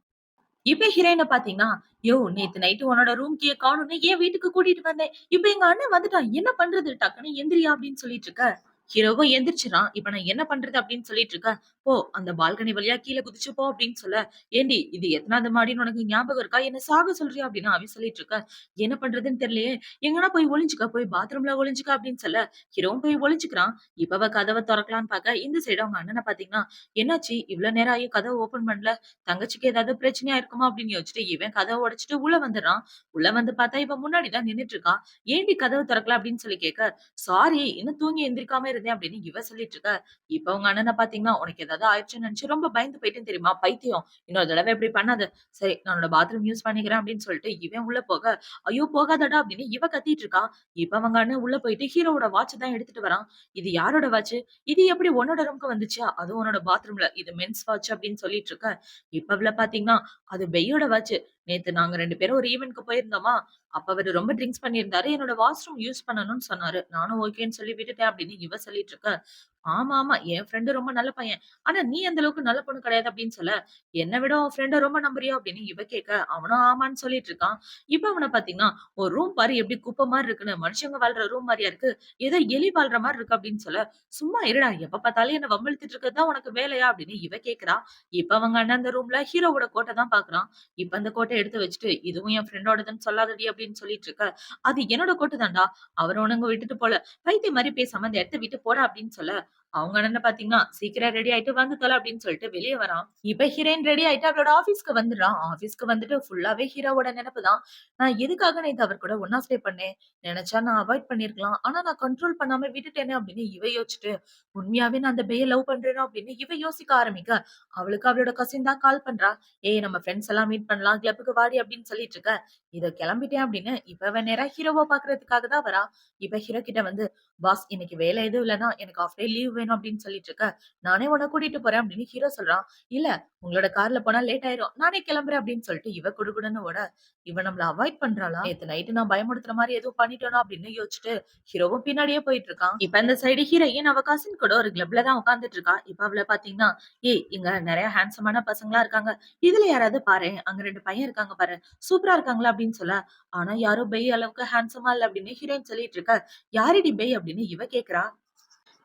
இப்ப ஹீரோயின பாத்தீங்கன்னா, "யோவ்! நேத்து நைட்டு உன்னோட ரூம் கீய காணோம்னு என் வீட்டுக்கு கூட்டிட்டு வந்தேன். இப்ப எங்க அண்ணன் வந்துட்டான். என்ன பண்றது? டக்குனு எந்திரியா" அப்படின்னு சொல்லிட்டு இருக்க. ஹீரோவும் எந்திரிச்சுறான். இப்ப நான் என்ன பண்றது அப்படின்னு சொல்லிட்டு இருக்கேன். "போ அந்த பால்கனி வழியா கீழ குதிச்சு போ" அப்படின்னு சொல்ல, "ஏண்டி இது எத்தனாவது மாடின்னு உனக்கு ஞாபகம் இருக்கா? என்ன சாக சொல்றியா?" அப்படின்னு அவன் சொல்லிட்டு இருக்கான். என்ன பண்றதுன்னு தெரியலையே. "எங்கனா போய் ஒளிஞ்சுக்க. போய் பாத்ரூம்ல ஒளிஞ்சுக்க" அப்படின்னு சொல்ல, ஹீரோவும் போய் ஒளிஞ்சுக்கிறான். இப்ப அவ கதவ தொறக்கலான்னு பாக்க, இந்த சைடு அவங்க அண்ணன பாத்தீங்கன்னா, "என்னாச்சு? இவ்ளோ நேரம் ஆயும் கதவ ஓப்பன் பண்ணல. தங்கச்சிக்கு ஏதாவது பிரச்சனையா இருக்குமா?" அப்படின்னு யோசிச்சுட்டு இவன் கதவ உடைச்சுட்டு உள்ள வந்துடுறான். உள்ள வந்து பாத்தா இவ முன்னாடி தான் நின்னுட்டு இருக்கா. "ஏன்டி கதவு தொறக்கல?" அப்படின்னு சொல்லி கேட்க, "சாரி இன்னும் தூங்கி எந்திரிக்காம இருந்தேன்" அப்படின்னு இவ சொல்லிட்டு இருக்கா. இப்ப உங்க அண்ணன பாத்தீங்கன்னா, "உனக்கு ஏதாவது ஆயிடுச்சுன்னு நெனச்சு ரொம்ப பயந்து போயிட்டேன் தெரியுமா? பைத்தியம். இன்னொரு தடவ இப்படி பண்ணாத. சரி நான் உன்னோட பாத்ரூம் யூஸ் பண்ணிக்கிறேன்" அப்படின்னு சொல்லிட்டு இவன் உள்ள போக, "ஐயோ! போகாதடா" அப்படின்னு இவ கத்திட்டு இருக்கா. இப்ப அவங்க அண்ணன் உள்ள போயிட்டு ஹீரோவோட வாட்ச் தான் எடுத்துட்டு வரான். "இது யாரோட வாட்ச்? இது எப்படி உன்னோட ரூம்க்கு வந்துச்சு? அதுவும் உன்னோட பாத்ரூம்ல. இது மென்ஸ் வாட்ச்" அப்படின்னு சொல்லிட்டு இருக்க. இப்ப அவள பாத்தீங்கன்னா, "அது பெய்யோட வாட்ச். நேத்து நாங்க 2 பேரும் ஒரு ஈவென்ட்க்கு போயிருந்தோமா, அப்ப அவரு ரொம்ப ட்ரிங்க்ஸ் பண்ணியிருந்தாரு. என்னோட வாஷ்ரூம் யூஸ் பண்ணணும்னு சொன்னாரு. நானும் ஓகேன்னு சொல்லி விட்டுட்டேன்" அப்படின்னு இவ சொல்லிட்டு இருக்க. "ஆமா, ஆமா. என் ஃப்ரெண்ட் ரொம்ப நல்ல பையன். ஆனா நீ அந்த அளவுக்கு நல்ல பொண்ணு கிடையாது" அப்படின்னு சொல்ல, "என்ன விட உன் ஃப்ரெண்ட ரொம்ப நம்புறியா?" அப்படின்னு இவ கேட்க, அவனும் ஆமான்னு சொல்லிட்டு இருக்கான். இப்ப அவன பார்த்தீங்கன்னா, "ஒரு ரூம் பாரு எப்படி குப்பை மாரி இருக்குன்னு. மனுஷங்க வாழ்ற ரூம் மாரியா இருக்கு? ஏதோ எலி வாழ்ற மாரி இருக்கு" அப்படின்னு சொல்ல, "சும்மா இருடா. எப்ப பார்த்தாலும் என்ன வம்பிழுத்துட்டு இருக்கிறது தான் உனக்கு வேலையா?" அப்படின்னு இவ கேட்கிறா. இப்ப அவங்க அண்ணன் அந்த ரூம்ல ஹீரோவோட கோட்ட தான் பார்க்குறான். இப்ப அந்த கோட்ட எடுத்து வச்சுட்டு, "இதுவும் என் ஃப்ரெண்டோடதுன்னு சொல்லாதடி" அப்படின்னு சொல்லிட்டு இருக்க. "அது என்னோட கோட்டு தான்டா. அவர ஒண்ணும் விட்டுட்டு போல. பைத்தியம் மாரி பேசாம அந்த இடத்த விட்டு போடா" அப்படின்னு சொல்ல, அவங்க அண்ணன பார்த்தீங்கன்னா, "சீக்கிரம் ரெடி ஆயிட்டு வந்து தொல" அப்படின்னு சொல்லிட்டு வெளிய வரான். இப்ப ஹீரோயின் ரெடி ஆயிட்டு அவளோட ஆஃபீஸ்க்கு வந்துடுறா. ஆஃபீஸ்க்கு வந்துட்டு ஃபுல்லாவே ஹீரோவோட நெனப்பு தான். "நான் எதுக்காக நேத்து அவர் கூட ஒண்ணா ஸ்டே பண்ணேன்? நெனச்சா நான் அவாய்ட் பண்ணியிருக்கலாம். ஆனா நான் கண்ட்ரோல் பண்ணாம விட்டுட்டேனே" அப்படின்னு இவ யோசிச்சுட்டு, உண்மையாவே நான் அந்த பேய லவ் பண்றேனோ அப்படின்னு இவ யோசிக்க ஆரம்பிக்க, அவளுக்கு அவளோட கசின் தான் கால் பண்றா. "ஏய் நம்ம ஃபிரெண்ட்ஸ் எல்லாம் மீட் பண்ணலாம். கிளப்புக்கு வாடி" அப்படின்னு சொல்லிட்டு இருக்க. "இதோ கிளம்பிட்டேன்" அப்படின்னு இப்ப அவ நேரா ஹீரோவ பாக்குறதுக்காக தான் வரா. இப்ப ஹீரோ கிட்ட வந்து, "பாஸ் இன்னைக்கு வேலை எதுவும் இல்லன்னா எனக்கு ஹாஃப் டே லீவ் வேணும்" அப்படின்னு சொல்லிட்டு இருக்க. "நானே உன்ன கூட்டிட்டு போறேன்" அப்படின்னு ஹீரோ சொல்றான். "இல்ல உங்களோட கார்ல போனா லேட் ஆயிரும். நானே கிளம்புறேன்" அப்படின்னு சொல்லிட்டு இவ குடுகுடுன்னு ஓட, இவ நம்மள அவாய்ட் பண்றாளா? நேத்து நைட் நான் பயமுறுத்துற மாரி எதுவும் பண்ணிட்டேனோ அப்படின்னு யோசிச்சுட்டு ஹீரோவும் பின்னாடியே போயிட்டு இருக்கான். இப்ப இந்த சைடு ஹீரோயின் அவ கசின் கூட ஒரு கிளப்ல தான் உட்கார்ந்துட்டு இருக்கா. இப்ப அவள பாத்தீங்கன்னா, "ஏய் இங்க நெறைய ஹேண்ட்ஸமான பசங்களா இருக்காங்க. இதுல யாராவது பாரேன். அங்க 2 பையன் இருக்காங்க பாரு. சூப்பரா இருக்காங்களா?" அப்படின்னு சொல்ல, ஆனா யாரும் பெய் அளவுக்கு ஹேண்ட்ஸமா இல்ல அப்படின்னு ஹீரோயின் சொல்லிட்டு இருக்க. "யாருடி பெய்?" அப்படின்னு இவ கேட்கிறா.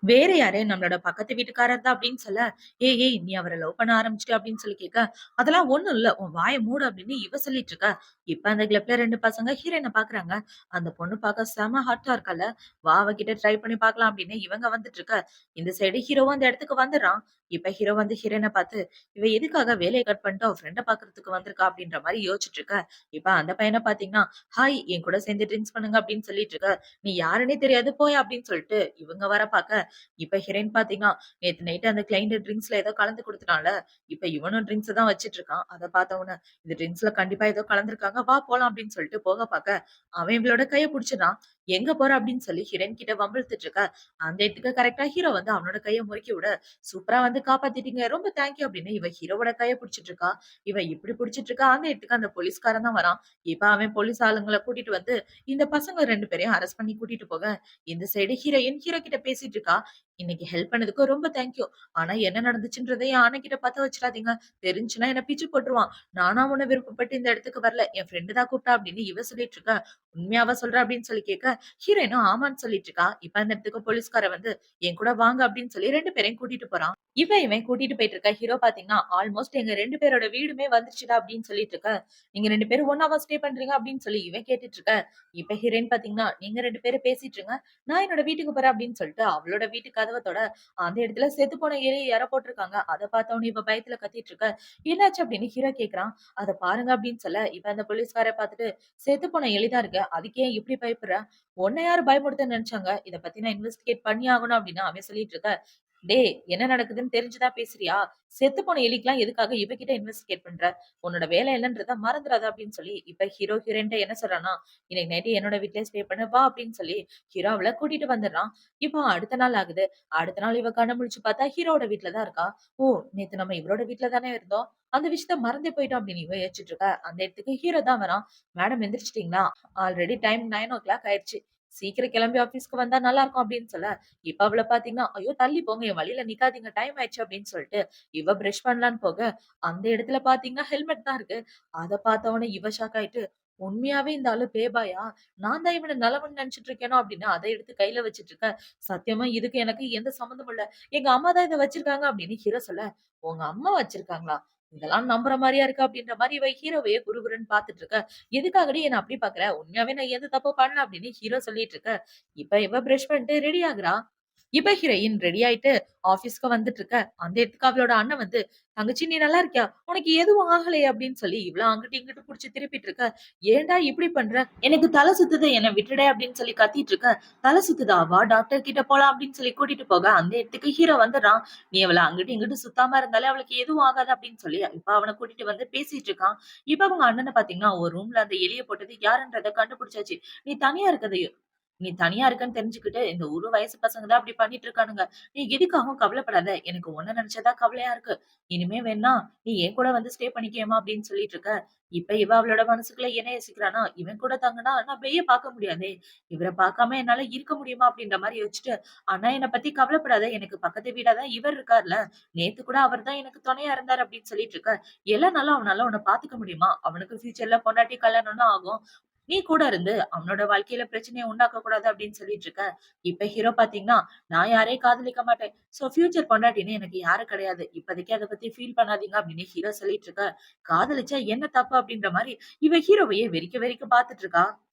வேற யாரு? நம்மளோட பக்கத்து வீட்டுக்காரர் தான் அப்படின்னு சொல்ல, "ஏய் ஏய் நீ அவர லவ் பண்ண ஆரம்பிச்சுட்ட" அப்படின்னு சொல்லி கேட்க, "அதெல்லாம் ஒண்ணும் இல்ல. உன் வாய மூடு" அப்படின்னு இவ சொல்லிட்டு இருக்கா. இப்ப அந்த கிளப்ல 2 பசங்க ஹீரோயின பாக்குறாங்க. அந்த பொண்ணு பாக்க செம ஹாட்டா இருக்கால்ல. வா அவகிட்ட ட்ரை பண்ணி பாக்கலாம் அப்படின்னு இவங்க வந்துட்டு இருக்க. இந்த சைடு ஹீரோவும் அந்த இடத்துக்கு வந்துடுறான். இப்ப ஹீரோ வந்து ஹீரோயின பாத்து, இவ எதுக்காக வேலைய கட் பண்ணிட்டு அவ ஃப்ரெண்ட பாக்குறதுக்கு வந்திருக்கா அப்படின்ற மாரி யோசிச்சுட்டு இருக்க. இப்ப அந்த பையன பாத்தீங்கன்னா, "ஹாய் என் கூட சேர்ந்து ட்ரிங்க்ஸ் பண்ணுங்க" அப்படின்னு சொல்லிட்டு இருக்க. "நீ யாருன்னே தெரியாது போயா" அப்படின்னு சொல்லிட்டு இவங்க வர பாக்க இப்ப ஹீரோயின் பாத்தீங்கன்னா, நேத்து நைட் அந்த கிளையன்ட் ட்ரிங்க்ஸ்ல ஏதோ கலந்து குடுத்துட்டான்ல. இப்ப இவனும் ட்ரிங்க்ஸ தான் வச்சுட்டு இருக்கான். அத பாத்த உடனே, "இது ட்ரிங்க்ஸ்ல கண்டிப்பா ஏதோ கலந்திருக்காங்க. வா போலாம்" அப்படின்னு சொல்லிட்டு போக பாக்க, அவன் இவளோட கைய புடிச்சுடுறான். "எங்க போற?" அப்படின்னு சொல்லி ஹீரோயின் கிட்ட வம்பிழுத்துட்டு இருக்க. அந்த இடத்துக்கு கரெக்ட்டா ஹீரோ வந்து அவனோட கைய முறுக்கி விட, "சூப்பரா வந்து காப்பாத்திட்டீங்க. ரொம்ப தேங்க் யூ" அப்படின்னு இவ ஹீரோவோட கைய புடிச்சிட்டு இருக்கா. இவ இப்படி புடிச்சிட்டு இருக்கா. அந்த இடத்துக்கு அந்த போலீஸ்காரன் தான் வரான். இப்ப அவன் போலீஸ் ஆளுங்கள கூட்டிட்டு வந்து, இந்த பசங்க 2 பேரையும் அரெஸ்ட் பண்ணி கூட்டிட்டு போக, இந்த சைடு ஹீரோயின் ஹீரோ கிட்ட பேசிட்டு இருக்கா. "இன்னைக்கு ஹெல்ப் பண்ணதுக்கு ரொம்ப தேங்க் யூ. ஆனா என்ன நடந்துச்சுன்றத என் அண்ணன்கிட்ட பத்த வச்சுறாதீங்க. தெரிஞ்சுனா என்ன பிச்சு போட்டுருவான். நானா உன்ன விருப்பப்பட்டு இந்த இடத்துக்கு வரல. என் ஃப்ரெண்ட் தான் கூப்பிட்டா" அப்படின்னு இவ சொல்லிட்டு இருக்கா. "உண்மையாவா சொல்ற?" அப்படின்னு சொல்லி கேட்க, ஹீரோயினும் ஆமான்னு சொல்லிட்டு இருக்கா. இப்ப அந்த இடத்துக்கு போலீஸ்காரன் வந்து, "என் கூட வாங்க" அப்படின்னு சொல்லி 2 பேரையும் கூட்டிட்டு போறான். இவன் கூட்டிட்டு போயிட்டு இருக்க. ஹீரோ பாத்தீங்கன்னா, "ஆல்மோஸ்ட் எங்க 2 பேரோட வீடுமே வந்துருச்சுடா" அப்படின்னு சொல்லிட்டு இருக்க. "நீங்க 2 பேரும் ஒண்ணாவா ஸ்டே பண்றீங்க?" அப்படின்னு சொல்லி இவன் கேட்டுட்டு இருக்க. இப்ப ஹீரோயின் பாத்தீங்கன்னா, "நீங்க 2 பேரும் பேசிட்டு இருங்க. நான் என்னோட வீட்டுக்கு போறேன்" அப்படின்னு சொல்லிட்டு அவளோட வீட்டு கதவ தொட, அந்த இடத்துல செத்துப்போன எலிய யாரோ போட்டுருக்காங்க. அத பார்த்தவுனே இவ பயத்துல கத்திட்டு இருக்க. "என்னாச்சு?" அப்படின்னு ஹீரோ கேட்கிறான். "அத பாருங்க" அப்படின்னு சொல்ல, இவ அந்த போலீஸ்கார பார்த்துட்டு, "செத்துப்போன எலி தான் இருக்கு. அதுக்கு ஏன் இப்படி பயப்படுற? உன்ன யாரு பயமுறுத்த நெனச்சாங்க? இத பத்தி நான் இன்வெஸ்டிகேட் பண்ணியே ஆகணும்" அப்படின்னு அவன் சொல்லிட்டு இருக்க. "டேய் என்ன நடக்குதுன்னு தெரிஞ்சு தான் பேசுறியா? செத்துப்போன எலிக்கலாம் எதுக்காக இவகிட்ட இன்வெஸ்டிகேட் பண்ற? உன்னோட வேலை என்னன்றத மறந்துறாத" அப்படின்னு சொல்லி, இப்ப ஹீரோ ஹீரோயின்ட்ட என்ன சொல்றான்னா, "இன்னைக்கு நைட் என்னோட வீட்லயே ஸ்டே பண்ணு வா" அப்படின்னு சொல்லி ஹீரோ அவள கூட்டிட்டு வந்துடுறான். இப்போ அடுத்த நாள் ஆகுது. அடுத்த நாள் இவ கண்ண முழிச்சு பார்த்தா ஹீரோவோட வீட்ல தான் இருக்கா. "ஓ! நேத்து நம்ம இவரோட வீட்ல தானே இருந்தோம். அந்த விஷயத்த மறந்தே போயிட்டோம்" அப்படின்னு இவ யோசிச்சுட்டு இருக்கா. அந்த இடத்துக்கு ஹீரோ தான் வரான். "மேடம் எந்திரிச்சிட்டீங்களா? ஆல்ரெடி டைம் 9:00 ஆயிருச்சு. சீக்கிரம் கிளம்பி ஆஃபீஸ்க்கு வந்தா நல்லா இருக்கும்" அப்படின்னு சொல்ல, இப்ப அவள பார்த்தீங்கன்னா, "ஐயோ! தள்ளி போங்க. என் வழியில நிக்காதீங்க. டைம் ஆயிடுச்சு" அப்படின்னு சொல்லிட்டு இவ பிரஷ் பண்ணலான்னு போக, அந்த இடத்துல பார்த்தீங்கன்னா ஹெல்மெட் தான் இருக்கு. அத பார்த்தவுனே இவ ஷாக் ஆயிட்டு, உண்மையாவே இந்த ஆளு பேபாயா? நான் தான் இவன நல்லவன்னு நெனச்சுட்டு இருக்கேனோ! அப்படின்னு அத எடுத்து கையில வச்சுட்டு இருக்கேன். சத்தியமா இதுக்கு எனக்கு எந்த சம்மந்தமும் இல்ல. எங்க அம்மா தான் இத வச்சிருக்காங்க அப்படின்னு ஹீரோ சொல்ல, உங்க அம்மா வச்சிருக்காங்களா? இதெல்லாம் நம்புற மாரியா இருக்கு அப்படின்ற மாரி இவ ஹீரோவையே குறுகுறுன்னு பார்த்துட்டு இருக்க. எதுக்காகடி என்ன அப்படி பார்க்குற? உண்மையாவே நான் எந்த தப்பும் பண்ணல அப்படின்னு ஹீரோ சொல்லிட்டு இருக்க. இப்ப இவ பிரஷ் பண்ணிட்டு ரெடி ஆகுறா. இப்ப ஹீரோயின் ரெடி ஆயிட்டு ஆபீஸ்க்கு வந்துட்டு இருக்க. அந்த இடத்துக்கு அவளோட அண்ணன் வந்து, "தங்கச்சி நீ நல்லா இருக்கியா? உனக்கு எதுவும் ஆகலையே?" அப்படின்னு சொல்லி இவள அங்கிட்டு இங்கிட்டு புடிச்சு திருப்பிட்டு இருக்க. "ஏன்டா இப்படி பண்ற? எனக்கு தல சுத்துது. என்ன விட்டுடு" அப்படின்னு சொல்லி கத்திட்டு இருக்க. "தல சுத்துதா? வா டாக்டர் கிட்ட போலாம்" அப்படின்னு சொல்லி கூட்டிட்டு போக, அந்த இடத்துக்கு ஹீரோ வந்துடுறான். "நீ அவள அங்கிட்டு இங்கிட்டு சுத்தாம இருந்தாலே அவளுக்கு எதுவும் ஆகாது" அப்படின்னு சொல்லி இப்ப அவன கூட்டிட்டு வந்து பேசிட்டு இருக்கான். இப்ப அவங்க அண்ணன பாத்தீங்கன்னா, ஒரு ரூம்ல அந்த எலிய போட்டது யாருன்றத கண்டுபிடிச்சாச்சு. "நீ தனியா இருக்கது நீ தனியா இருக்கன்னு தெரிஞ்சுக்கிட்டு, இந்த ஒரு வயசு பசங்க தான் அப்படி பண்ணிட்டு இருக்கானுங்க. நீ எதுக்காகவும் கவலைப்படாத. எனக்கு உன்ன நினைச்சா தான் கவலையா இருக்கு. இனிமே வேணா நீ என் கூட வந்து ஸ்டே பண்ணிக்கேம்மா அப்படின்னு சொல்லிட்டு இருக்க. இப்ப இவ அவளோட மனசுக்குள்ள என்ன யோசிக்கிறான்னா, இவன் கூட தங்குனா நான் வெய்ய பார்க்க முடியாதே. இவர பார்க்காம என்னால இருக்க முடியுமா அப்படின்ற மாரி யோசிச்சுட்டு, ஆனா என்ன பத்தி கவலைப்படாத. எனக்கு பக்கத்து வீடா தான் இவர் இருக்கார்ல. நேத்து கூட அவர் தான் எனக்கு துணையா இருந்தாரு அப்படின்னு சொல்லிட்டு இருக்க. எல்லா நாளும் அவனால உன்ன பார்த்துக்க முடியுமா? அவனுக்கு ஃபியூச்சர்ல பொண்டாட்டி கல்யாணம்னு ஆகும். நீ கூட இருந்து அவனோட வாழ்க்கையில பிரச்சனைய உண்டாக்க கூடாது அப்படின்னு சொல்லிட்டு இருக்க. இப்ப ஹீரோ பார்த்தீங்கன்னா, நான் யாரையும் காதலிக்க மாட்டேன். சோ ஃபியூச்சர் பொண்டாட்டின்னு எனக்கு யாரும் கிடையாது. இப்போதைக்கு அத பத்தி ஃபீல் பண்ணாதீங்க அப்படின்னு ஹீரோ சொல்லிட்டு இருக்க. காதலிச்சா என்ன தப்பு அப்படின்ற மாரி இவ ஹீரோவையே வெறிக்க வெறிக்க பார்த்துட்டு இருக்கா.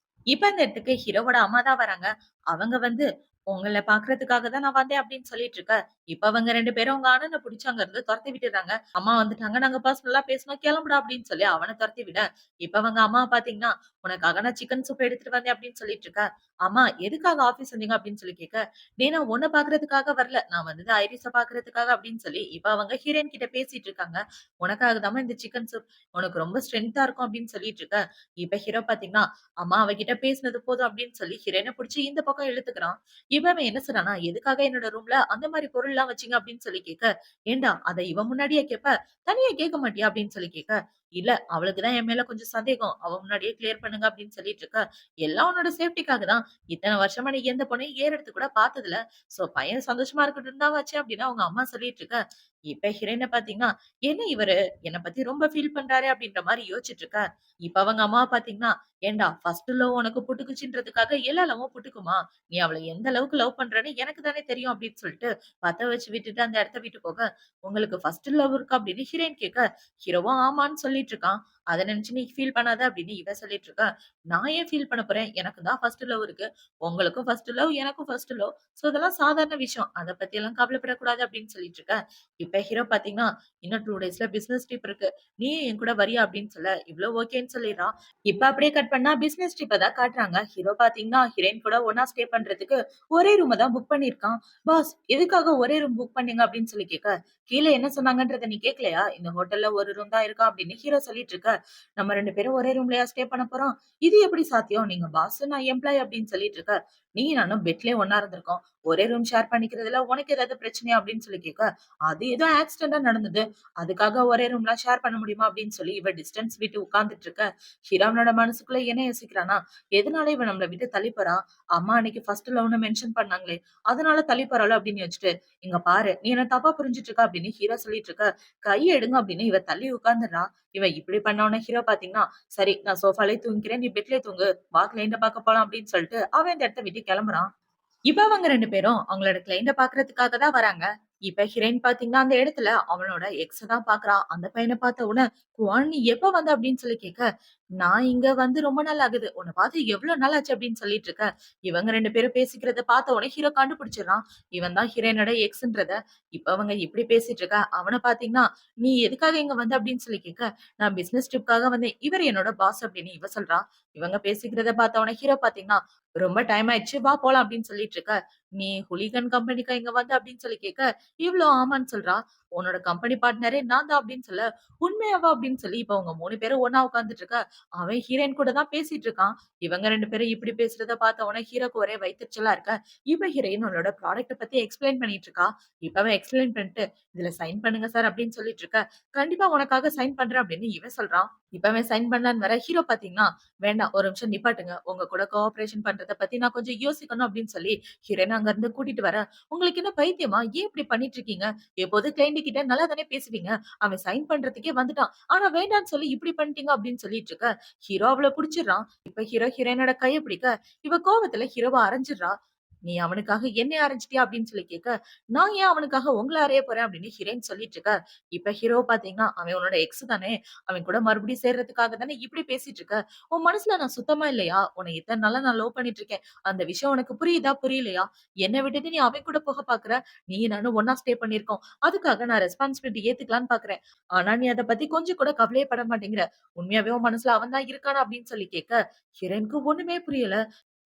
இப்ப அந்த இடத்துக்கு ஹீரோவோட அம்மா தான் வராங்க. அவங்க வந்து, "உங்கள பார்க்கறதுக்காக தான் நான் வந்தேன்" அப்படின்னு சொல்லிட்டு இருக்க. இப்ப அவங்க 2 பேரும் அவங்க அண்ணன புடிச்சு அங்க இருந்து தொரத்தி விட்டுர்றாங்க. "அம்மா வந்துட்டாங்க. நாங்க பர்சனலா பேசணும். கிளம்புடா" அப்படின்னு சொல்லி அவன தொரத்தி விட, இப்ப அவங்க அம்மாவ பார்த்தீங்கன்னா, "உனக்காக நான் சிக்கன் சூப் எடுத்துட்டு வந்தேன்" அப்படின்னு சொல்லிட்டு இருக்க. "அம்மா எதுக்காக ஆஃபீஸ் வந்தீங்க?" அப்படின்னு சொல்லி கேட்க, "டேய் நான் உன்ன பார்க்கறதுக்காக வரல. நான் வந்தது ஐரிஸ பார்க்கறதுக்காக" அப்படின்னு சொல்லி இப்ப அவங்க ஹீரோயின் கிட்ட பேசிட்டு இருக்காங்க. "உனக்காக தாம்மா இந்த சிக்கன் சூப். உனக்கு ரொம்ப ஸ்ட்ரென்த்தா இருக்கும்" அப்படின்னு சொல்லிட்டு இருக்க. இப்ப ஹீரோ பார்த்தீங்கன்னா, அம்மா அவகிட்ட பேசினது போதும் அப்படின்னு சொல்லி ஹீரோயின புடிச்சு இந்த பக்கம் இழுத்துக்கிறான். இவன் என்ன சொன்னான்னா, "எதுக்காக என்னோட ரூம்ல அந்த மாரி பொருள்லாம் வச்சீங்க?" அப்படின்னு சொல்லி கேட்க, "ஏன்டா அத இவன் முன்னாடியே கேட்ப? தனியா கேட்க மாட்டியா?" அப்படின்னு சொல்லி கேட்க, "இல்ல அவளுக்கு தான் என் மேல கொஞ்சம் சந்தேகம். அவ முன்னாடியே கிளியர் பண்ணுங்க" அப்படின்னு சொல்லிட்டு இருக்க. "எல்லாம் உன்னோட சேஃப்டிக்காக தான். இத்தன வருஷமா நீ எந்த பொண்ணையும் ஏறெடுத்து கூட பார்த்ததில்ல. சோ பையன் சந்தோஷமா இருக்கட்டும்னு தான் வச்சேன்" அப்படின்னு அவங்க அம்மா சொல்லிட்டு இருக்க. இப்ப ஹீரோயின பார்த்தீங்கன்னா, "என்ன இவரு என்ன பத்தி ரொம்ப ஃபீல் பண்றாரே" அப்படின்ற மாரி யோசிச்சுட்டு இருக்க. இப்ப அவங்க அம்மாவ பார்த்தீங்கன்னா, "ஏன்டா ஃபர்ஸ்ட் லவ் உனக்கு புட்டுக்குச்சுன்றதுக்காக எல்லா லவ்வும் புட்டுக்குமா? நீ அவள எந்த அளவுக்கு லவ் பண்றன்னு எனக்கு தானே தெரியும்" அப்படின்னு சொல்லிட்டு பத்த வச்சு விட்டுட்டு அந்த இடத்த விட்டு போக, "உங்களுக்கு ஃபர்ஸ்ட் லவ் இருக்கா?" அப்படின்னு ஹீரோயின் கேட்க, ஹீரோவும் ஆமான்னு சொல்லிட்டு இருக்கான். அத நினைச்சு நீ ஃபீல் பண்ணாத அப்படின்னு இவ சொல்லிட்டு இருக்கா. "நான் ஏன் ஃபீல் பண்ண போறேன்? எனக்கு தான் ஃபர்ஸ்ட் லவ் இருக்கு. உங்களுக்கும் ஃபர்ஸ்ட் லவ், எனக்கும் ஃபர்ஸ்ட் லவ். சோ இதெல்லாம் சாதாரண விஷயம். அத பத்தி எல்லாம் கவலைப்படக்கூடாது" அப்படின்னு சொல்லிட்டு இருக்க. இப்ப ஹீரோ பார்த்தீங்கன்னா, "இன்னும் 2 டேஸ்ல பிசினஸ் ட்ரிப் இருக்கு. நீயும் என் கூட வரியா?" அப்படின்னு சொல்ல, இவளும் ஓகேன்னு சொல்லிர்றா. இப்ப அப்படியே கட் பண்ணா பிசினஸ் ட்ரிப்ப தான் காட்டுறாங்க. ஹீரோ பார்த்தீங்கன்னா, ஹீரோயின் கூட ஒண்ணா ஸ்டே பண்றதுக்கு ஒரே ரூம தான் புக் பண்ணியிருக்கான். "பாஸ் எதுக்காக ஒரே ரூம் புக் பண்ணீங்க?" அப்படின்னு சொல்லி கேட்க, "கீழ என்ன சொன்னாங்கன்றத நீ கேட்கலையா? இந்த ஹோட்டல்ல ஒரு ரூம் தான் இருக்கா" அப்படின்னு ஹீரோ சொல்லிட்டு இருக்க. "நம்ம 2 பேரும் ஒரே ரூம்லயா ஸ்டே பண்ண போறோம்? இது எப்படி சாத்தியம்? நீங்க பாஸ், நான் எம்ப்ளாயி" அப்படின்னு சொல்லிட்டு இருக்க. "நீயும் நானும் பெட்லயே ஒண்ணா இருந்திருக்கோம். ஒரே ரூம் ஷேர் பண்ணிக்கிறதுல உனக்கு ஏதாவது பிரச்சனையா?" அப்படின்னு சொல்லி கேட்க, "அது ஏதோ ஆக்சிடென்ட்டா நடந்தது. அதுக்காக ஒரே ரூம்லாம் ஷேர் பண்ண முடியுமா?" அப்படின்னு சொல்லி இவ டிஸ்டன்ஸ் விட்டு உட்கார்ந்துட்டு இருக்க. ஹிரானோட மனசுக்குள்ள என்ன யோசிக்கிறான்னா, எதனால இவ நம்மள விட்டு தள்ளி போறா? அம்மா அன்னைக்கு ஃபர்ஸ்ட் லவ்னு மென்ஷன் பண்ணாங்களே! அதனால தள்ளி போறாளோ அப்படின்னு யோசிச்சுட்டு, "இங்க பாரு, நீ என்ன தப்பா புரிஞ்சுட்டு இருக்க" அப்படின்னு ஹீரோ சொல்லிட்டு இருக்க. "கைய எடுங்க" அப்படின்னு இவ தள்ளி உட்கார்ந்துடுறா. இவன் இப்படி பண்ண உடனே ஹீரோ பார்த்தீங்கன்னா, "சரி நான் சோஃபாலயே தூங்கிக்கிறேன். நீ பெட்லயே தூங்கு. வா கிளையண்ட்ட பார்க்க போலாம்" அப்படின்னு சொல்லிட்டு அவன் இந்த இடத்த விட்டு கிளம்புறான். இப்ப அவங்க 2 பேரும் அவங்களோட கிளையண்ட்ட பார்க்கறதுக்காக தான் வராங்க. இப்ப ஹீரோயின் பார்த்தீங்கன்னா, அந்த இடத்துல அவளோட எக்ஸ தான் பார்க்குறா. அந்த பையன பார்த்த உடனே, "குவான் நீ எப்ப வந்த?" அப்படின்னு சொல்லி கேட்க, "நான் இங்க வந்து ரொம்ப நாள் ஆகுது. உன்ன பார்த்து எவ்வளோ நாள் ஆச்சு?" அப்படின்னு சொல்லிட்டு இருக்க. இவங்க 2 பேரும் பேசிக்கிறத பார்த்த உடனே ஹீரோ கண்டுபிடிச்சிடுறான். இவன் தான் ஹீரோயினோட எக்ஸ்ன்றத. இப்ப அவங்க இப்படி பேசிட்டு இருக்க. அவன பார்த்தீங்கன்னா, "நீ எதுக்காக இங்க வந்த?" அப்படின்னு சொல்லி கேட்க, "நான் பிசினஸ் ட்ரிப்காக வந்தேன். இவர் என்னோட பாஸ்" அப்படின்னு இவ சொல்றா. இவங்க பேசிக்கிறத பார்த்த உடனே ஹீரோ பார்த்தீங்கன்னா, "ரொம்ப டைம் ஆயிடுச்சு. வா போலாம்" அப்படின்னு சொல்லிட்டு இருக்க. "நீ ஹூலிகன் கம்பெனிக்கா இங்க வந்த?" அப்படின்னு சொல்லி கேட்க, இவளும் ஆமான்னு சொல்றா. "உன்னோட கம்பெனி பார்ட்னரே நான் தான்" அப்படின்னு சொல்ல, "உண்மையாவா?" அப்படின்னு சொல்லி இப்ப அவங்க 3 பேரும் ஒண்ணா உட்கார்ந்துட்டு இருக்க. அவன் ஹீரோயின் கூட தான் பேசிட்டு இருக்கான். இவங்க 2 பேரும் இப்படி பேசுறத பார்த்த உடனே ஹீரோக்கு ஒரே வயித்தெரிச்சலா இருக்க. இப்ப ஹீரோயின் அவளோட ப்ராடக்ட்ட பத்தி எக்ஸ்பிளைன் பண்ணிட்டு இருக்கா. இப்ப அவன் எக்ஸ்பிளைன் பண்ணிட்டு, "இதுல சைன் பண்ணுங்க சார்" அப்படின்னு சொல்லிட்டு இருக்க. "கண்டிப்பா உனக்காக சைன் பண்றேன்" அப்படின்னு இவன் சொல்றான். இப்ப அவன் சைன் பண்ணலான்னு வர, ஹீரோ பாத்தீங்கன்னா, "வேண்டாம் ஒரு நிமிஷம் நிப்பாட்டுங்க. உங்க கூட கோஆப்பரேஷன் பண்றத பத்தி நான் கொஞ்சம் யோசிக்கணும்" அப்படின்னு சொல்லி ஹீரோயின அங்கருந்து கூட்டிட்டு வர, "உங்களுக்கு என்ன பைத்தியமா? ஏன் இப்படி பண்ணிட்டு இருக்கீங்க? எப்போதும் கிளையண்ட் கிட்ட நல்லா தானே பேசுவீங்க. அவன் சைன் பண்றதுக்கே வந்துட்டான். ஆனா வேண்டான்னு சொல்லி இப்படி பண்ணிட்டீங்க" அப்படின்னு சொல்லிட்டு இருக்க, ஹீரோ அவள புடிச்சிடுறான். இப்ப ஹீரோ ஹீரோயினோட கைய பிடிக்க, இவ கோவத்துல ஹீரோவ அறைஞ்சிடுறா. "நீ அவனுக்காக என்னைய அறைஞ்சிட்டியா?" அப்படின்னு சொல்லி கேட்க, "நான் ஏன் அவனுக்காக உங்கள அறைய போறேன்?" அப்படின்னு ஹீரோயின் சொல்லிட்டு இருக்க, இப்ப ஹீரோ பாத்தீங்கன்னா, "அவன் உன்னோட எக்ஸ் தானே. அவன் கூட மறுபடியும் சேர்றதுக்காக தானே இப்படி பேசிட்டு இருக்க. உன் மனசுல நான் சுத்தமா இல்லையா? உன்னை இத்தன நாளா நான் லவ் பண்ணிட்டு இருக்கேன். அந்த விஷயம் உனக்கு புரியுதா? புரியலையா? என்ன விட்டுட்டு நீ அவன் கூட போக பாக்குற. நீயும் நானும் ஒண்ணா ஸ்டே பண்ணியிருக்கோம். அதுக்காக நான் ரெஸ்பான்சிபிலிட்டி ஏத்துக்கலான்னு பாக்குறேன். ஆனா நீ அத பத்தி கொஞ்சம் கூட கவலையே பட மாட்டேங்கிற. உண்மையாவே உன் மனசுல அவன் தான் இருக்கானா?" அப்படின்னு சொல்லி கேட்க, ஹீரோயினுக்கு ஒண்ணுமே புரியல.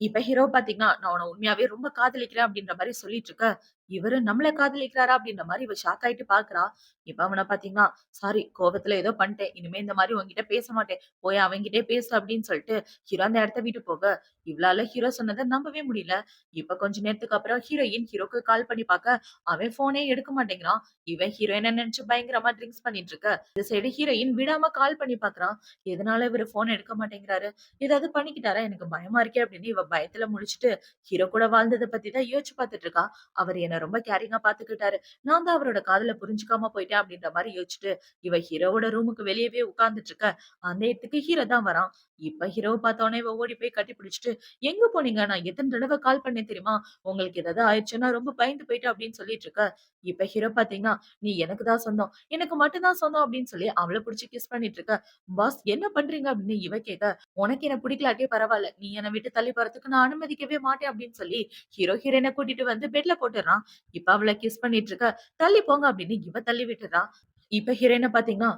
இப்ப ஹீரோ பாத்தீங்கன்னா, "நான் உன்ன உண்மையாவே ரொம்ப காதலிக்கிறேன்" அப்படின்ற மாரி சொல்லிட்டு இருக்க, இவரு நம்மள காதலிக்கிறாரா அப்படின்ற மாரி இவ ஷாக் ஆயிட்டு பாக்குறா. இப்ப அவன பாத்தீங்கன்னா, "சாரி கோவத்துல ஏதோ பண்ட்டேன். இனிமே இந்த மாரி உன்கிட்ட பேச மாட்டேன். போய் அவன்கிட்டயே பேசு" அப்படின்னு சொல்லிட்டு ஹீரோ அந்த இடத்த விட்டு போக, இவளால ஹீரோ சொன்னத நம்பவே முடியல. இப்ப கொஞ்ச நேரத்துக்கு அப்புறம் ஹீரோயின் ஹீரோக்கு கால் பண்ணி பாக்க, அவன் ஃபோனே எடுக்க மாட்டேங்கிறான். இவன் ஹீரோயின நெனச்சு பயங்கரமா ட்ரிங்க்ஸ் பண்ணிட்டு இருக்க, இந்த சைடு ஹீரோயின் விடாம கால் பண்ணி பாக்குறான். எதனால இவரு ஃபோன் எடுக்க மாட்டேங்கிறாரு? ஏதாவது பண்ணிக்கிட்டாரா? எனக்கு பயமா இருக்கே அப்படின்னு இவ பயத்துல முழிச்சுட்டு, ஹீரோ கூட வாழ்ந்தத பத்தி தான் யோசிச்சு பார்த்துட்டு இருக்கா. அவரு என்ன ரொம்ப கேரிங்கா பார்த்துக்கிட்டாரு. நான் தான் அவரோட காதல புரிஞ்சுக்காம போயிட்டேன் அப்படின்ற மாரி யோசிச்சுட்டு, இவ ஹீரோவோட ரூமுக்கு வெளியவே உட்கார்ந்துட்டு இருக்க. அந்த இடத்துக்கு ஹீரோ தான் வரான். இப்ப ஹீரோவ பார்த்தோனே இவ ஓடி போய் கட்டி பிடிச்சுட்டு, "எங்க போனீங்க? நான் எத்தன தடவ கால் பண்ணேன் தெரியுமா? உங்களுக்கு ஏதாவது ஆயிடுச்சுன்னா ரொம்ப பயந்து போயிட்டேன்" அப்படின்னு சொல்லிட்டு இருக்க. இப்ப ஹீரோ பார்த்தீங்கன்னா, "நீ எனக்கு தான் சொந்தம். எனக்கு மட்டும் தான் சொந்தம்" அப்படின்னு சொல்லி அவள புடிச்சு கிஸ் பண்ணிட்டு இருக்க. "பாஸ் என்ன பண்றீங்க?" அப்படின்னு இவ கேட்க, "உனக்கு என்ன பிடிக்கலாட்டியும் பரவால்ல. நீ என்ன விட்டு தள்ளி போறதுக்கு நான் அனுமதிக்கவே மாட்டேன்" அப்படின்னு சொல்லி ஹீரோ ஹீரோயின கூட்டிட்டு வந்து பெட்ல போட்டுர்றான். இப்ப அவள கிஸ் பண்ணிட்டு இருக்க, "தள்ளி போங்க" அப்படின்னு இவ தள்ளி விட்டுர்றா. இப்ப ஹீரோயின பார்த்தீங்கன்னா,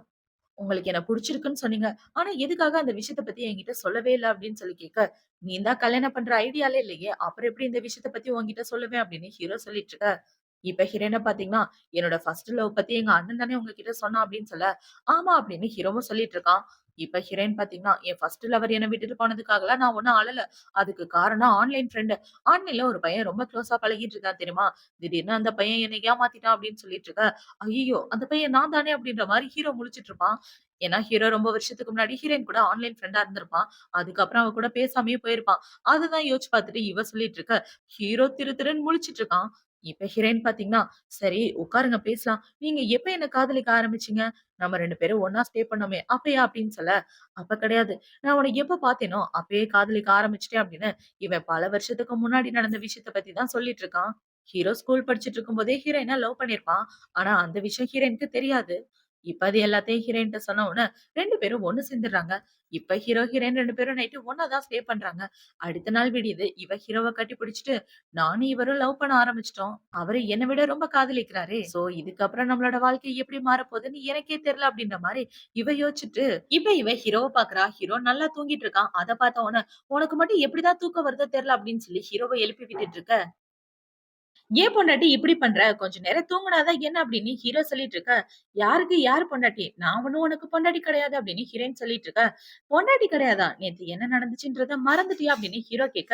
"உங்களுக்கு என்ன புடிச்சிருக்குன்னு சொன்னீங்க. ஆனா எதுக்காக அந்த விஷயத்த பத்தி என்கிட்ட சொல்லவே இல்ல?" அப்படின்னு சொல்லி கேட்க, "நீ தான் கல்யாணம் பண்ற ஐடியாலே இல்லையே. அப்புறம் எப்படி இந்த விஷயத்த பத்தி உன்கிட்ட சொல்லுவேன்?" அப்படின்னு ஹீரோ சொல்லிட்டு இருக்க. இப்ப ஹீரோயின பார்த்தீங்கன்னா, "என்னோட ஃபர்ஸ்ட் லவ் பத்தி எங்க அண்ணன் தானே உங்ககிட்ட சொன்னான்" அப்படின்னு சொல்ல, "ஆமா" அப்படின்னு ஹீரோவும் சொல்லிட்டு இருக்கான். இப்ப ஹீரோயின் பார்த்தீங்கன்னா, "என் ஃபர்ஸ்ட் லவர் என்ன விட்டுட்டு போனதுக்காகலாம் நான் ஒண்ணும் அழல. அதுக்கு காரணம் ஆன்லைன் ஃப்ரெண்ட். ஆன்லைன்ல ஒரு பையன் ரொம்ப க்ளோஸா பழகிட்டு இருந்தான் தெரியுமா? திடீர்னு அந்த பையன் என்ன ஏமாத்திட்டான்" அப்படின்னு சொல்லிட்டு இருக்க. "ஐய்யய்யோ! அந்த பையன் நான் தானே" அப்படின்ற மாரி ஹீரோ முழிச்சுட்டு இருப்பான். ஏன்னா ஹீரோ ரொம்ப வருஷத்துக்கு முன்னாடி ஹீரோயின் கூட ஆன்லைன் ஃப்ரெண்டா இருந்திருப்பான். அதுக்கப்புறம் அவ கூட பேசாமயே போயிருப்பான். அததான் யோசிச்சு பார்த்துட்டு இவ சொல்லிட்டு இருக்க. ஹீரோ திரு திருன்னு முழிச்சுட்டு இருக்கான். இப்ப ஹீரோயின் பார்த்தீங்கன்னா, "சரி உட்காருங்க பேசலாம். நீங்க எப்ப என்ன காதலிக்க ஆரம்பிச்சீங்க? நம்ம 2 பேரும் ஒண்ணா ஸ்டே பண்ணோமே, அப்பயா?" அப்படின்னு சொல்ல, "அப்ப கிடையாது. நான் உன்ன எப்ப பார்த்தேனோ, அப்பயே காதலிக்க ஆரம்பிச்சுட்டேன்" அப்படின்னு இவன் பல வருஷத்துக்கு முன்னாடி நடந்த விஷயத்த பத்தி தான் சொல்லிட்டு இருக்கான். ஹீரோ ஸ்கூல் படிச்சுட்டு இருக்கும்போதே ஹீரோயின லவ் பண்ணியிருப்பான். ஆனா அந்த விஷயம் ஹீரோயினுக்கு தெரியாது. இப்ப அது எல்லாத்தையும் ஹீரோயின்ட்ட சொன்ன உடனே 2 பேரும் ஒண்ணு சேர்ந்துடுறாங்க. இப்ப ஹீரோ, ஹீரோயின் 2 பேரும் நைட்டு ஒண்ணா தான் ஸ்டே பண்றாங்க. அடுத்த நாள் விடியுது. இவ ஹீரோவ கட்டிப்பிடிச்சுட்டு, "நானும் இவரும் லவ் பண்ண ஆரம்பிச்சுட்டோம். அவரு என்ன விட ரொம்ப காதலிக்கிறாரே. சோ இதுக்கப்புறம் நம்மளோட வாழ்க்கை எப்படி மாறப்போகுதுன்னு எனக்கே தெரியல" அப்படின்ற மாரி இவ யோசிச்சுட்டு, இப்ப இவ ஹீரோவ பாக்குறா. ஹீரோ நல்லா தூங்கிட்டு இருக்கான். அத பார்த்த உடனே, "உனக்கு மட்டும் எப்படிதான் தூக்கம் வருதோ தெரியல" அப்படின்னு சொல்லி ஹீரோவ எழுப்பி விட்டுட்டு இருக்க. "ஏன் பொண்டாட்டி இப்படி பண்ற? கொஞ்ச நேரம் தூங்குனா தான் என்ன?" அப்படின்னு ஹீரோ சொல்லிட்டு இருக்க. "யாருக்கு யார் பொண்டாட்டி? நான் ஒண்ணும் உனக்கு பொண்டாட்டி கிடையாது" அப்படின்னு ஹீரோயின் சொல்லிட்டு இருக்க. "பொண்டாட்டி கிடையாதா? நேத்து என்ன நடந்துச்சுன்றத மறந்துட்டியா?" அப்படின்னு ஹீரோ கேட்க.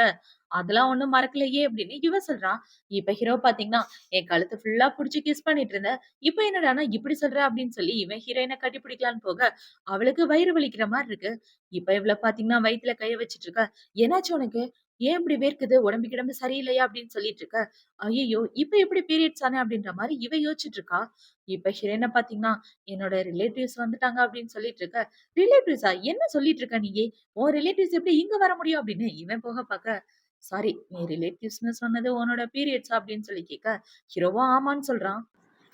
"அதெல்லாம் ஒண்ணும் மறக்கலையே" அப்படின்னு இவ சொல்றா. இப்ப ஹீரோ பாத்தீங்கன்னா, "என் கழுத்து ஃபுல்லா புடிச்சு கிஸ் பண்ணிட்டு இருந்த. இப்ப என்னடான்னா இப்படி சொல்ற?" அப்படின்னு சொல்லி இவன் ஹீரோயின கட்டிப்பிடிக்கலான்னு போக, அவளுக்கு வயிறு வலிக்கிற மாரி இருக்கு. இப்ப இவள பாத்தீங்கன்னா வயித்துல கைய வச்சுட்டு இருக்க. "என்னாச்சு உனக்கு? ஏன் இப்படி வேர்க்குது? உடம்பு கிடம்பு சரியில்லையா?" அப்படின்னு சொல்லிட்டு இருக்க. ஐய்யய்யோ! இப்ப எப்படி பீரியட்ஸ் ஆனேன் அப்படின்ற மாரி இவ யோசிச்சுட்டு இருக்கா. இப்ப ஹிரண்ய பார்த்தீங்கன்னா, என்னோட ரிலேட்டிவ்ஸ் வந்துட்டாங்க அப்படின்னு சொல்லிட்டு இருக்க. ரிலேட்டிவ்ஸா? என்ன சொல்லிட்டு இருக்க நீயி? உன் ரிலேட்டிவ்ஸ் எப்படி இங்க வர முடியும் அப்படின்னு இவன் போக பாக்க, சாரி நீ ரிலேட்டிவ்ஸ்ன்னு சொன்னது உன்னோட பீரியட்ஸா அப்படின்னு சொல்லி கேட்க, ஹீரோவும் ஆமான்னு சொல்றான்.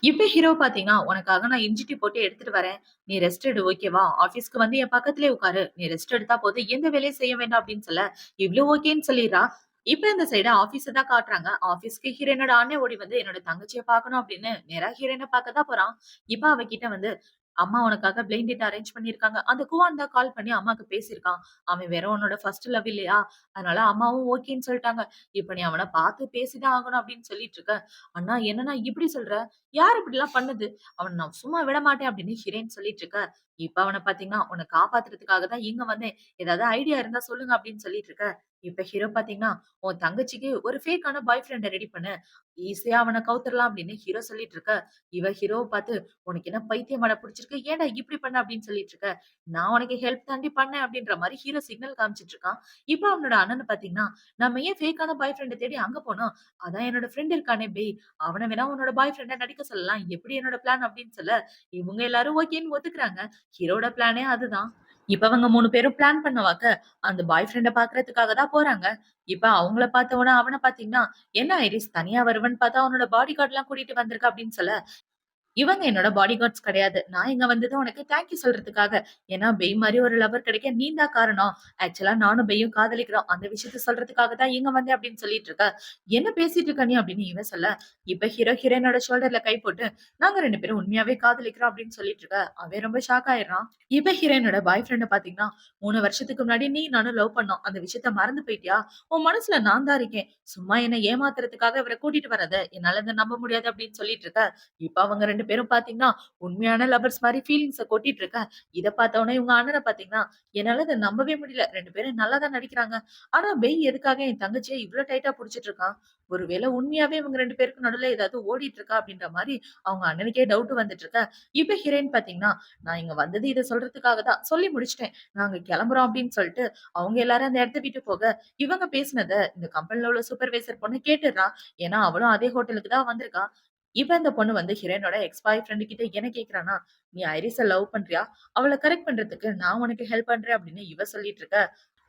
இப்ப ஹீரோ பாத்தீங்கன்னா, "உனக்காக நான் இஞ்சி டீ போட்டு எடுத்துட்டு வரேன். நீ ரெஸ்ட் எடு ஓகேவா? ஆஃபீஸ்க்கு வந்து என் பக்கத்திலேயே உட்காரு. நீ ரெஸ்ட் எடுத்தா போதும். எந்த வேலையும் செய்ய வேண்டாம்" அப்படின்னு சொல்ல, இவளும் ஓகேன்னு சொல்லிர்றா. இப்ப இந்த சைடு ஆஃபீஸ தான் காட்டுறாங்க. ஆஃபீஸ்க்கு ஹீரோயினோட அண்ணன் ஓடி வந்து, "என்னோட தங்கச்சிய பார்க்கணும்" அப்படின்னு நேரா ஹீரோயின பார்க்க தான் போறான். இப்ப அவ கிட்ட வந்து, "அம்மா உனக்காக பிளைண்ட் டேட் அரேஞ்ச் பண்ணியிருக்காங்க." அந்த குவான் தான் கால் பண்ணி அம்மாக்கு பேசியிருக்கான். "அவன் வேற உன்னோட ஃபர்ஸ்ட் லவ் இல்லையா? அதனால அம்மாவும் ஓகேன்னு சொல்லிட்டாங்க. இப்ப நீ அவன பார்த்து பேசி தான் ஆகணும்" அப்படின்னு சொல்லிட்டு இருக்க. "அண்ணா என்னண்ணா இப்படி சொல்ற? யார் இப்படிலாம் பண்ணது? அவன நான் சும்மா விடமாட்டேன்" அப்படின்னு ஹீரோயின் சொல்லிட்டு இருக்க. இப்ப அவன பார்த்தீங்கன்னா, "உன்ன காப்பாத்துறதுக்காக தான் இங்க வந்தேன். ஏதாவது ஐடியா இருந்தா சொல்லுங்க" அப்படின்னு சொல்லிட்டு இருக்க. இப்ப ஹீரோ பாத்தீங்கன்னா, "உன் தங்கச்சிக்கு ஒரு ஃபேக்கான பாய் ஃப்ரெண்ட ரெடி பண்ணு. ஈஸியா அவன கவுத்துரலாம்" அப்படின்னு ஹீரோ சொல்லிட்டு இருக்க, இவ ஹீரோவ பாத்து, "உனக்கு என்ன பைத்தியமாடா புடிச்சிருக்கு? ஏன்டா இப்படி பண்ண?" அப்படின்னு சொல்லிட்டு இருக்க. "நான் உனக்கு ஹெல்ப் தாண்டி பண்ணேன்" அப்படின்ற மாரி ஹீரோ சிக்னல் காமிச்சிட்டு இருக்கான். இப்ப அவனோட அண்ணன பாத்தீங்கன்னா, "நம்ம ஏன் ஃபேக்கான பாய் ஃப்ரெண்ட தேடி அங்க போனோம்? அதான் என்னோட ஃப்ரெண்ட் இருக்கானே பேய், அவன வேணா உன்னோட பாய் ஃப்ரெண்டா நடிக்க சொல்லலாம். எப்படி என்னோட பிளான்?" அப்படின்னு சொல்ல, இவங்க எல்லாரும் ஓகேன்னு ஒத்துக்குறாங்க. ஹீரோட பிளானே அதுதான். இப்ப அவங்க 3 பேரும் பிளான் பண்ணவாக்க, அந்த பாய் ஃப்ரெண்ட பாக்குறதுக்காக தான் போறாங்க. இப்ப அவங்கள பார்த்தவுடனே அவன பார்த்தீங்கன்னா, "என்ன ஐரிஸ் தனியா வருவன்னு பார்த்தா, உன்னோட பாடி கார்ட்லாம் கூட்டிட்டு வந்திருக்க" அப்படின்னு சொல்ல, இவங்க என்னோட பாடி கார்ட்ஸ் கிடையாது. நான் இங்க வந்தது உனக்கு தேங்க் யூ சொல்றதுக்காக. ஏன்னா, பெய் மாரி ஒரு லவர் கிடைக்க நீ தான் காரணம். ஆக்சுவலா நானும் பெய்யும் காதலிக்கிறோம். அந்த விஷயத்த சொல்றதுக்காக தான் இங்க வந்தேன் அப்படின்னு சொல்லிட்டு இருக்க. என்ன பேசிட்டு இருக்க நீ அப்படின்னு இவன் சொல்ல, இப்ப ஹீரோ ஹீரோயினோட ஷோல்டர்ல கை போட்டு, நாங்க 2 பேரும் உண்மையாவே காதலிக்கிறோம் அப்படின்னு சொல்லிட்டு இருக்க. அவன் ரொம்ப ஷாக் ஆயிடுறான். இப்ப ஹீரோயினோட பாய் ஃப்ரெண்ட பார்த்தீங்கன்னா, 3 வருஷத்துக்கு முன்னாடி நீ நானும் லவ் பண்ணோம். அந்த விஷயத்த மறந்து போயிட்டியா? உன் மனசுல நான் தான் இருக்கேன். சும்மா என்ன ஏமாத்துறதுக்காக இவர கூட்டிட்டு வராத. என்னால இத நம்ப முடியாது அப்படின்னு சொல்லிட்டு இருக்க. இப்ப அவங்க 2 பேரும் பாத்தீங்கன்னா, உண்மையான லவர்ஸ் மாரி ஃபீலிங்ஸ கொட்டிட்டு இருக்க. இத பார்த்தவுனே இவங்க அண்ணன பாத்தீங்கன்னா, என்னால இத நம்பவே முடியல. 2 பேரும் நல்லா தான் நடிக்கிறாங்க. ஆனா பெய் எதுக்காக என் தங்கச்சிய இவ்ளோ டைட்டா புடிச்சிட்டு இருக்கான்? ஒருவேள உண்மையாவே இவங்க 2 பேருக்கும் நடுவுல ஏதாவது ஓடிட்டு இருக்கா? அப்படின்ற மாரி அவங்க அண்ணனுக்கே டவுட் வந்துட்டு இருக்க. இப்ப ஹீரோயின் பாத்தீங்கன்னா, நான் இங்க வந்தது இத சொல்றதுக்காக தான். சொல்லி முடிச்சுட்டேன். நாங்க கிளம்புறோம் அப்படின்னு சொல்லிட்டு, அவங்க எல்லாரும் அந்த இடத்த விட்டு போக, இவங்க பேசினத இந்த கம்பெனில உள்ள சூப்பர்வைசர் பொண்ணு கேட்டுடுறா. ஏன்னா அவளும் அதே ஹோட்டலுக்கு தான் வந்திருக்கா. இப்ப இந்த பொண்ணு வந்து ஹீரோயினோட எக்ஸ் பாய் ஃப்ரெண்ட் கிட்ட என்ன கேட்கிறான்னா, "நீ ஐரிஸ லவ் பண்றியா? அவள கரெக்ட் பண்றதுக்கு நான் உனக்கு ஹெல்ப் பண்றேன்" அப்படின்னு இவ சொல்லிட்டு இருக்க.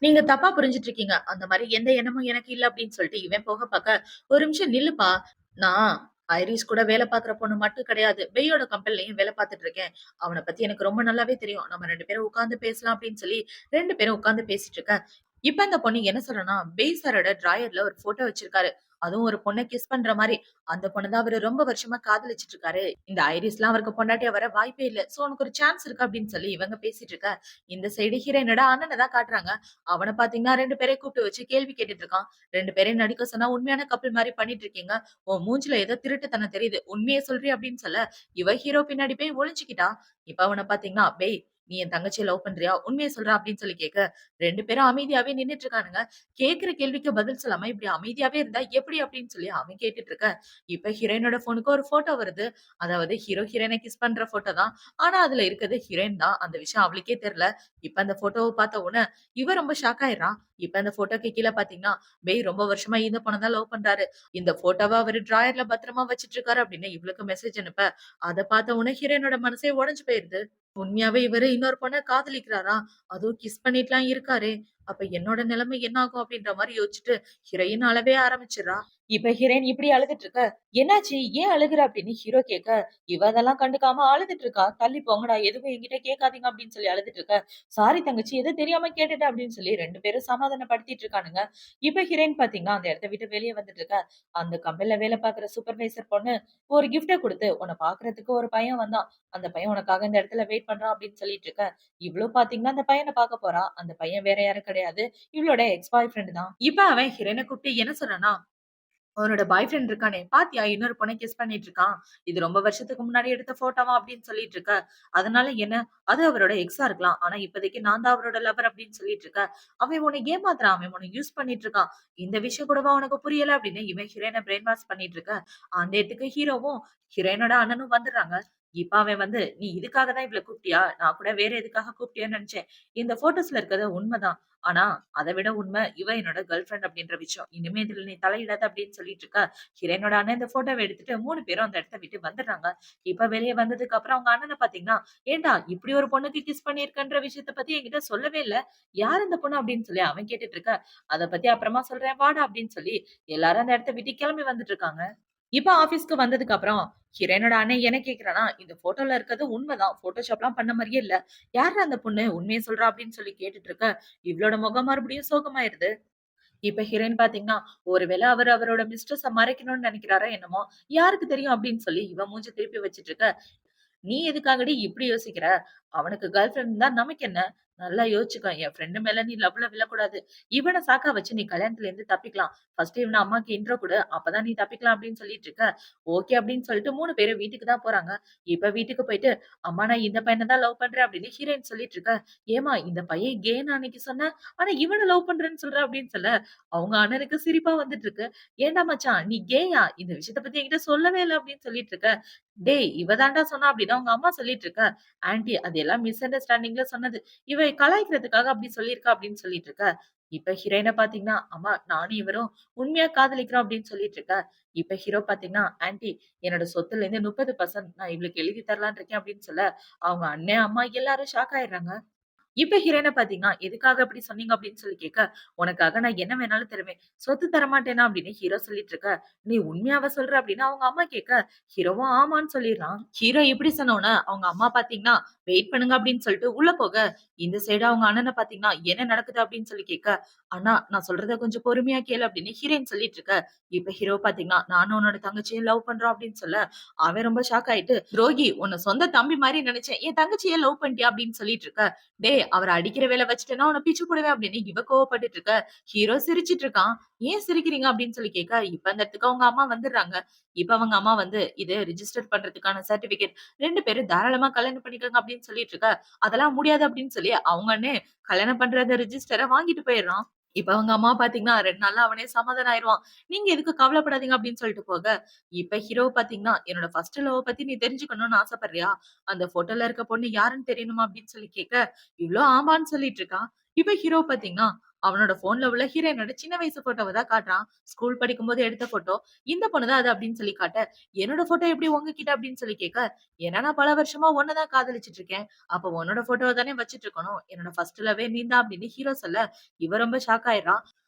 "நீங்க தப்பா புரிஞ்சுட்டு இருக்கீங்க. அந்த மாரி எந்த எண்ணமும் எனக்கு இல்ல" அப்படின்னு சொல்லிட்டு இவன் போக பாக்க, "ஒரு நிமிஷம் நில்லுப்பா. நான் ஐரிஸ் கூட வேலை பாக்குற பொண்ணு மட்டும் கிடையாது. பெய்யோட கம்பெனிலயும் வேலை பாத்துட்டு இருக்கேன். அவன பத்தி எனக்கு ரொம்ப நல்லாவே தெரியும். நம்ம 2 பேரும் உட்கார்ந்து பேசலாம்" அப்படின்னு சொல்லி 2 பேரும் உட்கார்ந்து பேசிட்டு இருக்க. இப்ப அந்த பொண்ணு என்ன சொல்றன்னா, பெய் சாரோட டிராயர்ல ஒரு போட்டோ வச்சிருக்காரு. அதுவும் ஒரு பொண்ண கிஸ் பண்ற மாரி. அந்த பொண்ண தான் அவரு ரொம்ப வருஷமா காதலிச்சுட்டு இருக்காரு. இந்த ஐரிஸ்லாம் அவருக்கு பொண்டாட்டியா வர வாய்ப்பே இல்ல. சோ உனக்கு ஒரு சான்ஸ் இருக்கு அப்படின்னு சொல்லி இவங்க பேசிட்டு இருக்க. இந்த சைடு ஹீரோயினோட அண்ணன தான் காட்டுறாங்க. அவன பாத்தீங்கன்னா 2 பேரையும் கூப்பிட்டு வச்சு கேள்வி கேட்டுட்டு இருக்கான். 2 பேரையும் நடிக்க சொன்னா உண்மையான கப்பிள் மாரி பண்ணிட்டு இருக்கீங்க. உன் மூஞ்சில ஏதோ திருட்டுத்தனம் தெரியுது. உண்மைய சொல்றியா அப்படின்னு சொல்ல, இவ ஹீரோ பின்னாடி போய் ஒளிஞ்சுக்கிட்டா. இப்ப அவன பாத்தீங்கன்னா, "பேய் நீ என் தங்கச்சிய லவ் பண்றியா? உண்மைய சொல்றா" அப்படின்னு சொல்லி கேட்க, 2 பேரும் அமைதியாவே நின்னுட்டு இருக்கானுங்க. கேட்கிற கேள்விக்கு பதில் சொல்லாம இப்படி அமைதியாவே இருந்தா எப்படி அப்படின்னு சொல்லி அவன் கேட்டுட்டு இருக்க. இப்ப ஹீரோயினோட ஃபோனுக்கு ஒரு ஃபோட்டோ வருது. அதாவது ஹீரோ ஹீரோயின கிஸ் பண்ற ஃபோட்டோ தான். ஆனா அதுல இருக்கிறது ஹீரோயின் தான். அந்த விஷயம் அவளுக்கே தெரியல. இப்ப அந்த ஃபோட்டோவ பார்த்த உடனே இவ ரொம்ப ஷாக் ஆயிடுறா. இப்ப அந்த ஃபோட்டோக்கு கீழ பார்த்தீங்கன்னா, "பேய் ரொம்ப வருஷமா இந்த பொண்ண தான் லவ் பண்றாரு. இந்த ஃபோட்டோவ அவரு டிராயர்ல பத்திரமா வச்சுட்டு இருக்காரு" அப்படின்னு இவளுக்கு மெசேஜ் அனுப்ப, அத பார்த்த உடனே ஹீரோயினோட மனசே உடைஞ்சு போயிருது. உண்மையாவே இவரு இன்னொரு பொண்ண காதலிக்கிறாரா? அதுவும் கிஸ் பண்ணிட்டுலாம் இருக்காரே! அப்ப என்னோட நிலைமை என்ன ஆகும்? அப்படின்ற மாரி யோசிச்சுட்டு ஹீரோயின் அழவே ஆரம்பிச்சுர்றா. இப்ப ஹீரோயின் இப்படி அழுதுட்டு இருக்க, "என்னாச்சு? ஏன் அழுகுற?" அப்படின்னு ஹீரோ கேட்க, இவ அதெல்லாம் கண்டுக்காம அழுதுட்டு இருக்கா. "தள்ளி போங்கடா, எதுவும் என்கிட்ட கேட்காதீங்க" அப்படின்னு சொல்லி அழுதுட்டு இருக்க. "சாரி தங்கச்சி, ஏதோ தெரியாம கேட்டுட்டேன்" அப்படின்னு சொல்லி 2 பேரும் சமாதானப்படுத்திட்டு இருக்கானுங்க. இப்ப ஹீரோயின் பார்த்தீங்கன்னா, அந்த இடத்த விட்டு வெளிய வந்துட்டு இருக்க. அந்த கம்பெனில வேலை பார்க்குற சூப்பர்வைசர் பொண்ணு ஒரு கிஃப்ட்ட குடுத்து, "உன்ன பார்க்கறதுக்கு ஒரு பையன் வந்தான். அந்த பையன் உனக்காக இந்த இடத்துல வெயிட் பண்றான்" அப்படின்னு சொல்லிட்டு இருக்க. இவளும் பார்த்தீங்கன்னா, அந்த பையன பார்க்க போறா. அந்த பையன் வேற யாரும் கிடையாது. இவளோட எக்ஸ் பாய் ஃப்ரெண்ட் தான். இப்ப அவன் ஹீரோயின கூப்பிட்டு என்ன சொல்றான்னா, "உன்னோட பாய் ஃப்ரெண்ட் இருக்கானே, பாத்தியா இன்னொரு பொண்ண கிஸ் பண்ணிட்டு இருக்கான். இது ரொம்ப வருஷத்துக்கு முன்னாடி எடுத்த ஃபோட்டோவா" அப்படின்னு சொல்லிட்டு இருக்க. அதனால என்ன? அது அவரோட எக்ஸா இருக்கலாம். ஆனா இப்போதைக்கு நான் தான் அவரோட லவர் அப்படின்னு சொல்லிட்டு இருக்க. அவன் உன்னை ஏமாத்துறான். அவன் உன்னை யூஸ் பண்ணிட்டு இருக்கான். இந்த விஷயம் கூடவா உனக்கு புரியல அப்படின்னு இவன் ஹீரோயின பிரெயின் வாஷ் பண்ணிட்டு இருக்க. அந்த இடத்துக்கு ஹீரோவும், ஹீரோயினோட அண்ணனும் வந்துடுறாங்க. இப்ப அவன் வந்து, "நீ இதுக்காக தான் இவள கூப்பிட்டியா? நான் கூட வேற எதுக்காக கூப்பிட்டியோன்னு நெனச்சேன். இந்த ஃபோட்டோஸ்ல இருக்கிறது உண்மதான். ஆனா, அத விட உண்மை இவ என்னோட கேர்ள் ஃபிரெண்ட் அப்படின்ற விஷயம். இனிமே இதுல நீ தலையிடாத" அப்படின்னு சொல்லிட்டு இருக்க. ஹீரோயினோட அண்ணன் இந்த ஃபோட்டோவ எடுத்துட்டு 3 பேரும் அந்த இடத்த விட்டு வந்துடுறாங்க. இப்ப வெளிய வந்ததுக்கு அப்புறம் அவங்க அண்ணன பாத்தீங்கன்னா, "ஏன்டா இப்படி ஒரு பொண்ணுக்கு கிஸ் பண்ணியிருக்கன்ற விஷயத்த பத்தி என்கிட்ட சொல்லவே இல்ல. யார் அந்த பொண்ணு?" அப்படின்னு சொல்லி அவன் கேட்டுட்டு இருக்க. "அத பத்தி அப்புறமா சொல்றேன் வாடா" அப்படின்னு சொல்லி எல்லாரும் அந்த இடத்த விட்டு கிளம்பி வந்துட்டு இருக்காங்க. இப்ப ஆபீஸ்க்கு வந்ததுக்கு அப்புறம் ஹீரோயினோட அண்ணன் என்ன கேட்கிறான்னா, "இந்த ஃபோட்டோல இருக்கிறது உண்மைதான். போட்டோஷாப்லாம் பண்ண மாரியே இல்ல. யார்ரா அந்த பொண்ணு? உண்மைய சொல்றா" அப்படின்னு சொல்லி கேட்டுட்டு இருக்க. இவளோட முகம் மறுபடியும் சோகமாயிருது. இப்ப ஹீரோயின் பாத்தீங்கன்னா, ஒருவேளை அவரு அவரோட மிஸ்ட்ரெஸ்ஸ மறைக்கணும்னு நெனைக்கிறாரோ என்னமோ! யாருக்கு தெரியும் அப்படின்னு சொல்லி இவ மூஞ்ச திருப்பி வச்சுட்டு இருக்க. "நீ எதுக்காகடி இப்படி யோசிக்கிற? அவனுக்கு கேர்ள் ஃபிரெண்ட் இருந்தா நமக்கு என்ன? நல்லா யோசிச்சுக்கோ. என் ஃப்ரெண்ட் மேல நீ லவ்ல விழக்கூடாது. இவன சாக்கா வச்சு நீ கல்யாணத்துல இருந்து தப்பிக்கலாம். ஃபர்ஸ்ட் இவன அம்மாக்கு இன்ட்ரோ குடு. அப்பதான் நீ தப்பிக்கலாம் அப்படின்னு சொல்லிட்டு இருக்க. ஓகே அப்படின்னு சொல்லிட்டு 3 பேரும் வீட்டுக்கு தான் போறாங்க. இப்ப வீட்டுக்கு போயிட்டு, அம்மா நான் இந்த பையன தான் லவ் பண்றேன் அப்படின்னு ஹீரோயின் சொல்லிட்டு இருக்கா. ஏம்மா இந்த பையன் கேன்னு அன்னைக்கு சொன்ன. ஆனா இவன லவ் பண்றேன்னு சொல்ற அப்படின்னு சொல்ல, அவங்க அண்ணனுக்கு சிரிப்பா வந்துட்டு இருக்கு. ஏன்டா மச்சான் நீ கேயா? இந்த விஷயத்த பத்தி என்கிட்ட சொல்லவே இல்ல அப்படின்னு சொல்லிட்டு இருக்க. டேய் இவ தான்டா சொன்னா அப்படின்னு அவங்க அம்மா சொல்லிட்டு இருக்க. ஆன்டி அது எல்லாம் மிஸ் அண்டர்ஸ்டாண்டிங்ல சொன்னது. இவ கலாய்க்கிறதுக்காக அப்படி சொல்லியிருக்கா அப்படின்னு சொல்லிட்டு இருக்க. இப்ப ஹீரோயின பாத்தீங்கன்னா, அம்மா நானும் இவரும் உண்மையா காதலிக்கிறோம் அப்படின்னு சொல்லிட்டு இருக்க. இப்ப ஹீரோ பாத்தீங்கன்னா, ஆன்டி என்னோட சொத்துல இருந்து 30% நான் இவளுக்கு எழுதி தரலான்னு இருக்கேன் அப்படின்னு சொல்ல, அவங்க அண்ணன், அம்மா எல்லாரும் ஷாக் ஆயிடுறாங்க. இப்ப ஹீரோயின பாத்தீங்கன்னா, "எதுக்காக அப்படி சொன்னீங்க?" அப்படின்னு சொல்லி கேட்க, "உனக்காக நான் என்ன வேணாலும் தருவேன். சொத்து தரமாட்டேனா?" அப்படின்னு ஹீரோ சொல்லிட்டு இருக்க. "நீ உண்மையாவா சொல்ற?" அப்படின்னு அவங்க அம்மா கேட்க, ஹீரோவும் ஆமான்னு சொல்லிர்றான். ஹீரோ இப்படி சொன்னோனே, அவங்க அம்மா பாத்தீங்கன்னா, "வெயிட் பண்ணுங்க" அப்படின்னு சொல்லிட்டு உள்ள போக, இந்த சைடு அவங்க அண்ணன பாத்தீங்கன்னா, "என்ன நடக்குது?" அப்படின்னு சொல்லி கேட்க, "அண்ணா நான் சொல்றத கொஞ்சம் பொறுமையா கேளு" அப்படின்னு ஹீரோயின் சொல்லிட்டு இருக்க. இப்ப ஹீரோ பாத்தீங்கன்னா, "நானும் உன்னோட தங்கச்சியும் லவ் பண்றோம்" அப்படின்னு சொல்ல, அவன் ரொம்ப ஷாக் ஆயிட்டு, "துரோகி உன்ன சொந்த தம்பி மாரி நெனச்சேன். என் தங்கச்சிய லவ் பண்ணிட்டியா?" அப்படின்னு சொல்லிட்டு இருக்க. டேய் அவர அடிக்கிற வேல வச்சுட்டேன்னா, உன்ன பிச்சு புடுவேன் அப்படின்னு இவ கோவப்பட்டுட்டு இருக்க. ஹீரோ சிரிச்சுட்டு இருக்கான். ஏன் சிரிக்கிறீங்க அப்படின்னு சொல்லி கேட்க, இப்ப அந்த இடத்துக்கு அவங்க அம்மா வந்துடுறாங்க. இப்ப அவங்க அம்மா வந்து, இது ரிஜிஸ்டர் பண்றதுக்கான சர்டிபிகேட். 2 பேரும் தாராளமா கல்யாணம் பண்ணிக்கோங்க அப்படின்னு சொல்லிட்டு இருக்க. அதெல்லாம் முடியாது அப்படின்னு சொல்லி அவங்க அண்ணே கல்யாணம் பண்ற அந்த ரிஜிஸ்டர வாங்கிட்டு போயிடுறான். இப்ப அவங்க அம்மா பாத்தீங்கன்னா, 2 நாள்ல அவனே சமாதானம் ஆயிருவான். நீங்க எதுக்கு கவலைப்படாதீங்க அப்படின்னு சொல்லிட்டு போக, இப்ப ஹீரோ பாத்தீங்கன்னா, என்னோட ஃபர்ஸ்ட் லவ்வ பத்தி நீ தெரிஞ்சுக்கணும்னு ஆசைப்படுறியா? அந்த ஃபோட்டோல இருக்க பொண்ணு யாருன்னு தெரியணுமா? அப்படின்னு சொல்லி கேட்க, இவ்ளோ ஆமான்னு சொல்லிட்டு இருக்கான். இப்ப ஹீரோ பாத்தீங்கன்னா, அவனோட ஃபோன்ல உள்ள ஹீரோயினோட சின்ன வயசு ஃபோட்டோவ தான் காட்டுறான். ஸ்கூல் படிக்கும்போது எடுத்த ஃபோட்டோ. இந்த பொண்ணு தான் அது அப்படின்னு சொல்லி காட்ட, என்னோட ஃபோட்டோ எப்படி உங்ககிட்ட அப்படின்னு சொல்லி கேட்க, ஏன்னா நான் பல வருஷமா உன்ன தான் காதலிச்சுட்டு இருக்கேன். அப்ப உன்னோட ஃபோட்டோவ தானே வச்சுட்டு இருக்கணும். என்னோட ஃபர்ஸ்ட் லவ்வே நீ தான் அப்படின்னு ஹீரோ சொல்ல, இவ ரொம்ப ஷாக் ஆயிடுறான்.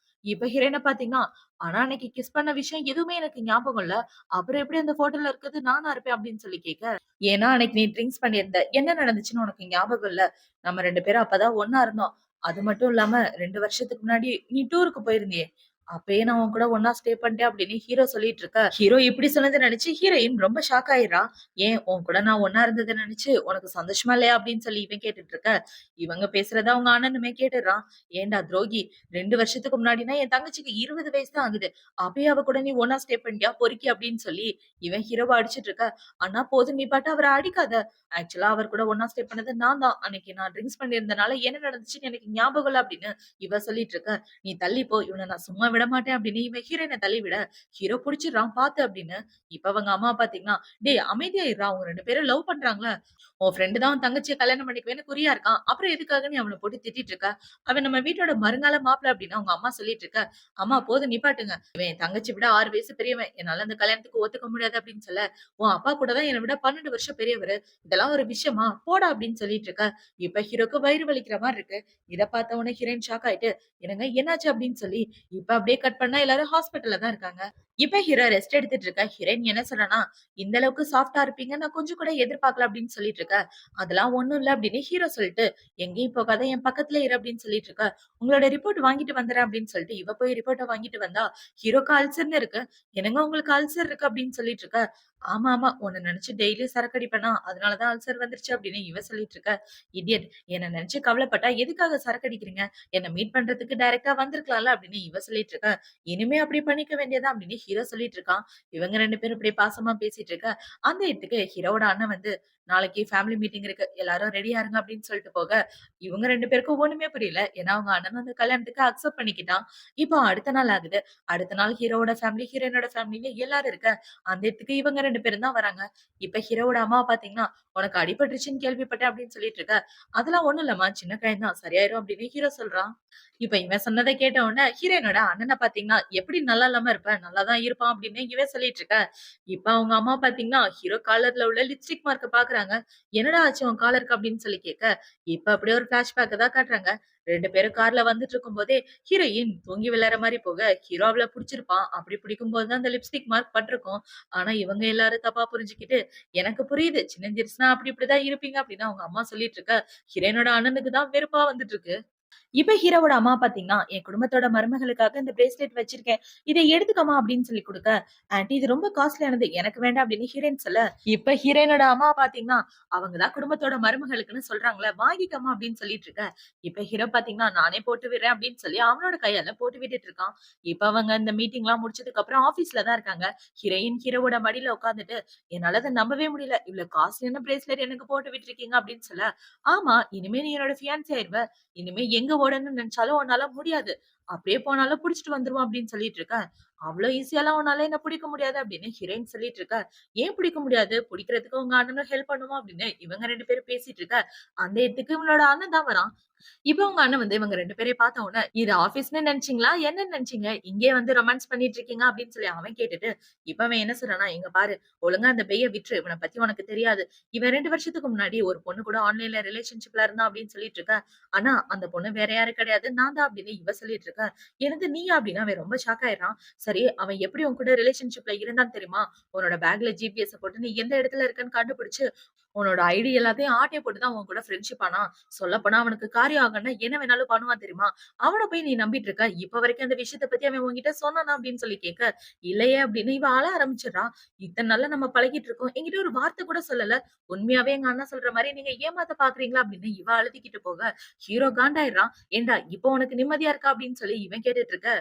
இப்ப ஹீரோயின பாத்தீங்கன்னா, ஆனா அன்னைக்கு கிஸ் பண்ண விஷயம் எதுவுமே எனக்கு ஞாபகம் இல்ல. அப்புறம் எப்படி அந்த ஃபோட்டோல இருக்கிறது நானா இருப்பேன் அப்படின்னு சொல்லி கேட்க, ஏன்னா அன்னைக்கு நீ ட்ரிங்க்ஸ் பண்ணியிருந்த. என்ன நடந்துச்சுன்னு உனக்கு ஞாபகம் இல்ல. நம்ம 2 பேரும் அப்பதான் ஒண்ணா இருந்தோம். அது மட்டும் இல்லாம 2 வருஷத்துக்கு முன்னாடி நீ டூருக்கு போயிருந்தியே! அப்பயே நான் உன் கூட ஒண்ணா ஸ்டே பண்ணிட்டேன் அப்படின்னு ஹீரோ சொல்லிட்டு இருக்க. ஹீரோ இப்படி சொன்னத நினைச்சு ஹீரோயின் ரொம்ப ஷாக் ஆயிடுறா. ஏன் உன் கூட நான் ஒண்ணா இருந்தத நினைச்சு உனக்கு சந்தோஷமா இல்லையா? அப்படின்னு சொல்லி இவன் கேட்டுட்டு இருக்க. இவங்க பேசுறத அவங்க அண்ணனுமே கேட்டுடுறான். ஏன்டா துரோகி 2 வருஷத்துக்கு முன்னாடினா என் தங்கச்சிக்கு 20 வயசு தான் ஆகுது. அப்பயே அவ கூட நீ ஒண்ணா ஸ்டே பண்ணிட்டியா? பொறுக்கி அப்படின்னு சொல்லி இவன் ஹீரோவ அடிச்சிட்டு இருக்க. அண்ணா போதும் நீ பாட்டு அவர அடிக்காத. ஆக்சுவலா அவர் கூட ஒண்ணா ஸ்டே பண்ணது நான் தான். அன்னைக்கு நான் ட்ரிங்க்ஸ் பண்ணியிருந்தனால என்ன நடந்துச்சுன்னு எனக்கு ஞாபகம் இல்ல அப்படின்னு இவ சொல்லிட்டு இருக்க. நீ தள்ளி போ. இவன நான் சும்மா விடமாட்டேன் அப்படின்னு இவன் ஹீரோயின தள்ளி விட, ஹீரோ புடிச்சிடுறான் பாத்து அப்படின்னு. இப்ப அவங்க அம்மா பாத்தீங்கன்னா, டேய் அமைதியா இருடா. அவங்க 2 பேரும் லவ் பண்றாங்கல்ல. உன் ஃப்ரெண்ட் தான் உன் தங்கச்சிய கல்யாணம் பண்ணிக்குவேன்னு குறியா இருக்கான். அப்புறம் எதுக்காக நீ அவன போட்டு திட்டிட்டு இருக்க? அவன் நம்ம வீட்டோட வருங்கால மாப்பிள அப்படின்னு அவங்க அம்மா சொல்லிட்டு இருக்க. அம்மா போதும் நிப்பாட்டுங்க. இவன் என் தங்கச்சி விட 6 வயசு பெரியவன். என்னால அந்த கல்யாணத்துக்கு ஒத்துக்க முடியாது அப்படின்னு சொல்ல, உன் அப்பா கூட தான் என்ன விட 12 வருஷம் பெரியவரு. இதெல்லாம் ஒரு விஷயமா? போடா அப்படின்னு சொல்லிட்டு இருக்க. இப்ப ஹீரோக்கு வயிறு வலிக்கிற மாரி இருக்கு. இத பார்த்த உடனே ஹீரோயின் ஷாக் ஆயிட்டு, என்னங்க என்னாச்சு அப்படின்னு சொல்லி, இப்ப அப்படியே கட் பண்ணா எல்லாரும் ஹாஸ்பிட்டல்ல தான் இருக்காங்க. இப்ப ஹீரோ ரெஸ்ட் எடுத்துட்டு இருக்க. ஹீரோயின் என்ன சொல்றான்னா, இந்த அளவுக்கு சாஃப்ட்டா இருப்பீங்க நான் கொஞ்சம் கூட எதிர்பார்க்கல அப்படின்னு சொல்லிட்டு இருக்க. அதெல்லாம் ஒண்ணும் இல்ல அப்படின்னு ஹீரோ சொல்லிட்டு, எங்கேயும் போகாத என் பக்கத்திலே இரு அப்படின்னு சொல்லிட்டு இருக்க. உங்களோட ரிப்போர்ட் வாங்கிட்டு வந்துர்றேன் அப்படின்னு சொல்லிட்டு, இவ போய் ரிப்போர்ட்ட வாங்கிட்டு வந்தா, ஹீரோக்கு அல்சர்ன்னு இருக்கு. என்னங்க உங்களுக்கு அல்சர் இருக்கு அப்படின்னு சொல்லிட்டு இருக்க. ஆமா, ஆமா. உன்ன நினைச்சு டெய்லியும் சரக்கு அடிப்பேனா, அதனால தான் அல்சர் வந்துருச்சு அப்படின்னு இவ சொல்லிட்டு இருக்க. இடியட் என்ன நினைச்சு கவலைப்பட்டா எதுக்காக சரக்கு அடிக்கிறீங்க? என்ன மீட் பண்றதுக்கு டைரக்ட்டா வந்திருக்கலாம்ல அப்படின்னு இவ சொல்லிட்டு இருக்க. இனிமே அப்படி பண்ணிக்க வேண்டியதுதான் அப்படின்னு ஹீரோ சொல்லிட்டு இருக்கான். இவங்க 2 பேரும் இப்படியே பாசமா பேசிட்டு இருக்க. அந்த இடத்துக்கு ஹீரோவோட அண்ணன் வந்து, நாளைக்கு ஃபேமிலி மீட்டிங் இருக்கு. எல்லாரும் ரெடியா இருங்க அப்படின்னு சொல்லிட்டு போக, இவங்க 2 பேருக்கும் ஒண்ணுமே புரியல. ஏன்னா அவங்க அண்ணன் அந்த கல்யாணத்துக்கு அக்செப்ட் பண்ணிக்கிட்டான். இப்போ அடுத்த நாள் ஆகுது. அடுத்த நாள் ஹீரோவோட ஃபேமிலி, ஹீரோயினோட ஃபேமிலின்னு எல்லாரும் இருக்க. அந்த இடத்துக்கு இவங்க 2 பேரும் தான் வராங்க. இப்ப ஹீரோவோட அம்மா பாத்தீங்கன்னா, "உனக்கு அடிபட்டுருச்சுன்னு கேள்விப்பட்டேன்" அப்படின்னு சொல்லிட்டு இருக்க. "அதெல்லாம் ஒண்ணும் இல்லம்மா, சின்ன காயம் தான். சரியாயிரும்" அப்படின்னு ஹீரோ சொல்றான். இப்ப இவன் சொன்னத கேட்ட உடனே ஹீரோயினோட அண்ணன பாத்தீங்கன்னா, "எப்படி நல்லா இல்லாம இருப்ப? நல்லா தான் இருப்பான்" அப்படின்னு இவன் சொல்லிட்டு இருக்க. இப்ப அவங்க அம்மா பாத்தீங்கன்னா, ஹீரோ காலர்ல உள்ள லிப்ஸ்டிக் மார்க்க பாக்குறாங்க. "என்னடா ஆச்சு உன் காலருக்கு?" அப்படின்னு சொல்லி கேட்க, இப்ப அப்படியே ஒரு ஃபிளாஷ்பேக்க தான் காட்டுறாங்க. 2 பேரும் கார்ல வந்துட்டு இருக்கும்போதே, ஹீரோயின் தூங்கி விளையாடுற மாரி போக, ஹீரோ அவள புடிச்சிருப்பான். அப்படி பிடிக்கும்போது தான் அந்த லிப்ஸ்டிக் மார்க் பட்டிருக்கும். ஆனா இவங்க எல்லாரும் தப்பா புரிஞ்சுகிட்டு, "எனக்கு புரியுது. சின்னஞ்சிறுசுனா அப்படி இப்படிதான் இருப்பீங்க" அப்படின்னு அவங்க அம்மா சொல்லிட்டு இருக்க. ஹீரோயினோட அண்ணனுக்கு தான் வெறுப்பா வந்துட்டு இருக்கு. இப்ப ஹீரோவோட அம்மா பாத்தீங்கன்னா, என் குடும்பத்தோட மருமகளுக்காக இந்த பிரேஸ்லெட் வச்சிருக்கேன். இத எடுத்துக்கம்மா அப்படின்னு சொல்லி குடுக்க, ஆன்டி இது ரொம்ப காஸ்ட்லியானது. எனக்கு வேண்டாம் அப்படின்னு ஹீரோயின் சொல்ல, இப்ப ஹீரோயினோட அம்மா பாத்தீங்கன்னா, அவங்க தான் குடும்பத்தோட மருமகளுக்குன்னு சொல்றாங்கல்ல, வாங்கிக்கம்மா அப்படின்னு சொல்லிட்டு இருக்க. இப்ப ஹீரோ பாத்தீங்கன்னா, நானே போட்டு விடுறேன் அப்படின்னு சொல்லி அவனோட கையால போட்டு விட்டுட்டு இருக்கான். இப்ப அவங்க இந்த மீட்டிங்லாம் முடிச்சதுக்கு அப்புறம் ஆபீஸ்ல தான் இருக்காங்க. ஹீரோயின் ஹீரோவோட மடியில உட்கார்ந்துட்டு, என்னால அத நம்பவே முடியல. இவ்ளோ காஸ்ட்லியான பிரேஸ்லெட் எனக்கு போட்டு விட்டுருக்கீங்க அப்படின்னு சொல்ல, ஆமா இனிமே நீ என்னோட ஃபியான்சி ஆயிருவ. இனிமே எங்க ஓடணும்னு நினைச்சாலும் உன்னால முடியாது. அப்படியே போனாலும் புடிச்சுட்டு வந்துருவோம் அப்படின்னு சொல்லிட்டு இருக்க. அவ்ளோ ஈஸியாலாம் உன்னால என்ன பிடிக்க முடியாது அப்படின்னு ஹீரோயின் சொல்லிட்டு இருக்க. ஏன் பிடிக்க முடியாது? பிடிக்கிறதுக்கு உங்க அண்ணனும் ஹெல்ப் பண்ணுவான் அப்படின்னு இவங்க 2 பேரும் பேசிட்டு இருக்க. அந்த இடத்துக்கு இவனோட அண்ணன் தான் வரான். இப்ப உங்க அண்ணன் வந்து இவங்க 2 பேரையும் பார்த்த உடனே, "இது ஆபீஸ்ன்னு நெனச்சீங்களா? என்னன்னு நெனச்சீங்க? இங்கேயே வந்து ரொமான்ஸ் பண்ணிட்டு இருக்கீங்க" அப்படின்னு சொல்லி அவன் கேட்டுட்டு, இப்ப அவன் என்ன சொல்றான்னா, "இங்க பாரு, ஒழுங்கா அந்த பெய்ய விட்டுரு. இவன பத்தி உனக்கு தெரியாது. இவன் 2 வருஷத்துக்கு முன்னாடி ஒரு பொண்ணு கூட ஆன்லைன்ல ரிலேஷன்ஷிப்ல இருந்தான்" அப்படின்னு சொல்லிட்டு இருக்க. ஆனா அந்த பொண்ணு வேற யாரும் கிடையாது. நான் தான் அப்படின்னு இவ சொல்லிட்டு இருக்க. "என்னது நீயா?" அப்படின்னு அவன் ரொம்ப ஷாக் ஆயிடுறான். சரி, அவன் எப்படி உன் கூட ரிலேஷன்ஷிப்ல இருந்தான்னு தெரியுமா? உன்னோட பேக்ல ஜிபிஎஸ்ஸ போட்டு நீ எந்த இடத்துல இருக்கன்னு கண்டுபிடிச்சு, உன்னோட ஐடி எல்லாத்தையும் ஆட்டைய போட்டு தான் உன் கூட ஃப்ரெண்ட்ஷிப் ஆனான். சொல்லப்போனா அவனுக்கு காரியம் ஆகணும்னா என்ன வேணாலும் பண்ணுவான் தெரியுமா? அவன போய் நீ நம்பிட்டு இருக்க. இப்ப வரைக்கும் அந்த விஷயத்த பத்தி அவன் உன்கிட்ட சொன்னானா அப்படின்னு சொல்லி கேட்க, இல்லையே அப்படின்னு இவ அழ ஆரம்பிச்சுடுறா. இத்தன நாளா நம்ம பழகிட்டு இருக்கோம். என்கிட்ட ஒரு வார்த்தை கூட சொல்லல. உண்மையாவே எங்க அண்ணா சொல்ற மாரி நீங்க ஏமாத்த பாக்குறீங்களா அப்படின்னு இவ அழுத்திக்கிட்டு போக, ஹீரோ காண்டாயிடுறான். ஏன்டா இப்போ உனக்கு நிம்மதியா இருக்கா அப்படின்னு சொல்லி இவன் கேட்டுட்டு இருக்க.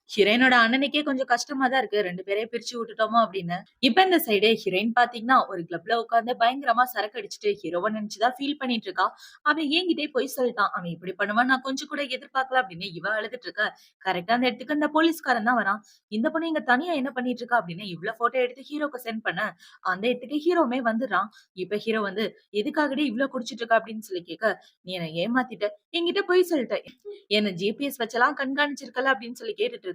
ஹீரோயினோட அண்ணனுக்கே கொஞ்சம் கஷ்டமா தான் இருக்கு. 2 பேரையும் பிரிச்சு விட்டுட்டோமோ அப்படின்னு. இப்ப இந்த சைடு ஹீரோயின் பாத்தீங்கன்னா, ஒரு கிளப்ல உட்கார்ந்து பயங்கரமா சரக்கு அடிச்சுட்டு ஹீரோவ நெனச்சு தான் ஃபீல் பண்ணிட்டு இருக்கா. அவன் என்கிட்டயே பொய் சொல்லிட்டான். அவன் இப்படி பண்ணுவான்னு நான் கொஞ்சம் கூட எதிர்பார்க்கல அப்படின்னு இவ அழுதுட்டு இருக்க. கரெக்ட்டா அந்த இடத்துக்கு இந்த போலீஸ்காரன் தான் வரான். இந்த பொண்ணு இங்க தனியா என்ன பண்ணிட்டு இருக்கா அப்படின்னு இவ்ளோ போட்டோ எடுத்து ஹீரோக்கு சென்ட் பண்ண, அந்த இடத்துக்கு ஹீரோவுமே வந்துடுறான். இப்ப ஹீரோ வந்து, "எதுக்காகடி இவ்ளோ குடிச்சிட்டு இருக்க?" அப்படின்னு சொல்லி கேட்க, "நீ என்ன ஏமாத்திட்ட. என்கிட்ட பொய் சொல்லிட்ட. என்ன ஜிபிஎஸ் வச்செல்லாம் கண்காணிச்சிருக்கல" அப்படின்னு சொல்லி கேட்டுட்டு இருக்க.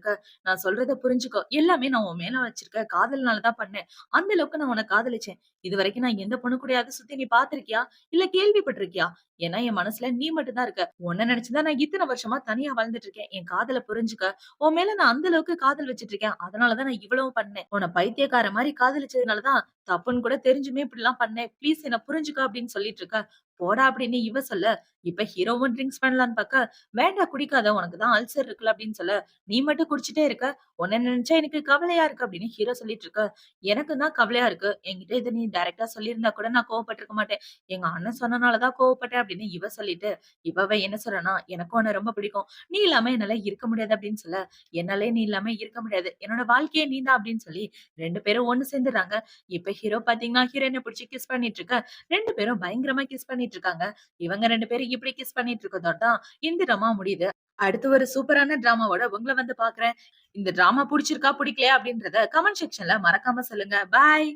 நான் சொல்றத புரிஞ்சுக்கோ. எல்லாமே நான் உன் மேல வச்சிருக்க காதல்னால தான் பண்ணேன். அந்த அளவுக்கு நான் உன்ன காதலிச்சேன். இதுவரைக்கும் நான் எந்த பொண்ணு கூடயாவது சுத்தி நீ பார்த்திருக்கியா? இல்ல கேள்விப்பட்டிருக்கியா? ஏன்னா என் மனசுல நீ மட்டும் தான் இருக்க. உன்ன நினைச்சு தான் நான் இத்தன வருஷமா தனியா வாழ்ந்துட்டு இருக்கேன். என் காதல புரிஞ்சுக்க. உன் மேல நான் அந்த அளவுக்கு காதல் வச்சுட்டு இருக்கேன். அதனால தான் நான் இவ்வளவும் பண்ணேன். உன்ன பைத்தியக்கார மாரி காதலிச்சதுனால தான் தப்புன்னு கூட தெரிஞ்சுமே இப்படிலாம் பண்ணேன். ப்ளீஸ் என்ன புரிஞ்சுக்க அப்படின்னு சொல்லிட்டு இருக்க. போடா அப்படின்னு இவ சொல்ல, இப்ப ஹீரோவும் ட்ரிங்க்ஸ் பண்ணலான்னு பாக்க, வேண்டாம் குடிக்காத உனக்கு தான் அல்சர் இருக்குல்ல அப்படின்னு சொல்ல, நீ மட்டும் குடிச்சிட்டே இருக்க. உன்ன நினைச்சா எனக்கு கவலையா இருக்கு அப்படின்னு ஹீரோ சொல்லிட்டு இருக்க. எனக்கும் தான் கவலையா இருக்கு. என்கிட்ட இத நீ டைரக்ட்டா சொல்லியிருந்தா கூட நான் கோவப்பட்டுருக்க மாட்டேன். எங்க அண்ணன் சொன்னனால தான் கோவப்பட்டேன் அப்படின்னு இவ சொல்லிட்டு, இவ என்ன சொல்றான்னா, எனக்கும் உன்ன ரொம்ப பிடிக்கும். நீ இல்லாம என்னால இருக்க முடியாது அப்படின்னு சொல்ல, என்னாலயே நீ இல்லாம இருக்க முடியாது. என்னோட வாழ்க்கையே நீ தான் அப்படின்னு சொல்லி 2 பேரும் ஒண்ணு சேர்ந்துடுறாங்க. இப்ப ஹீரோ பாத்தீங்கன்னா, ஹீரோயின புடிச்சு கிஸ் பண்ணிட்டு இருக்க. 2 பேரும் பயங்கரமா கிஸ் பண்ணிட்டு இருக்காங்க. இவங்க 2 பேரும் இப்படி கிஸ் பண்ணிட்டு இருக்கதோட தான் இந்த ட்ராமா முடியுது. அடுத்து ஒரு சூப்பரான ட்ராமாவோட உங்கள வந்து பாக்குறேன். இந்த ட்ராமா புடிச்சிருக்கா, புடிக்கலையா அப்படின்றத கமெண்ட் செக்ஷன்ல மறக்காம சொல்லுங்க. பாய்.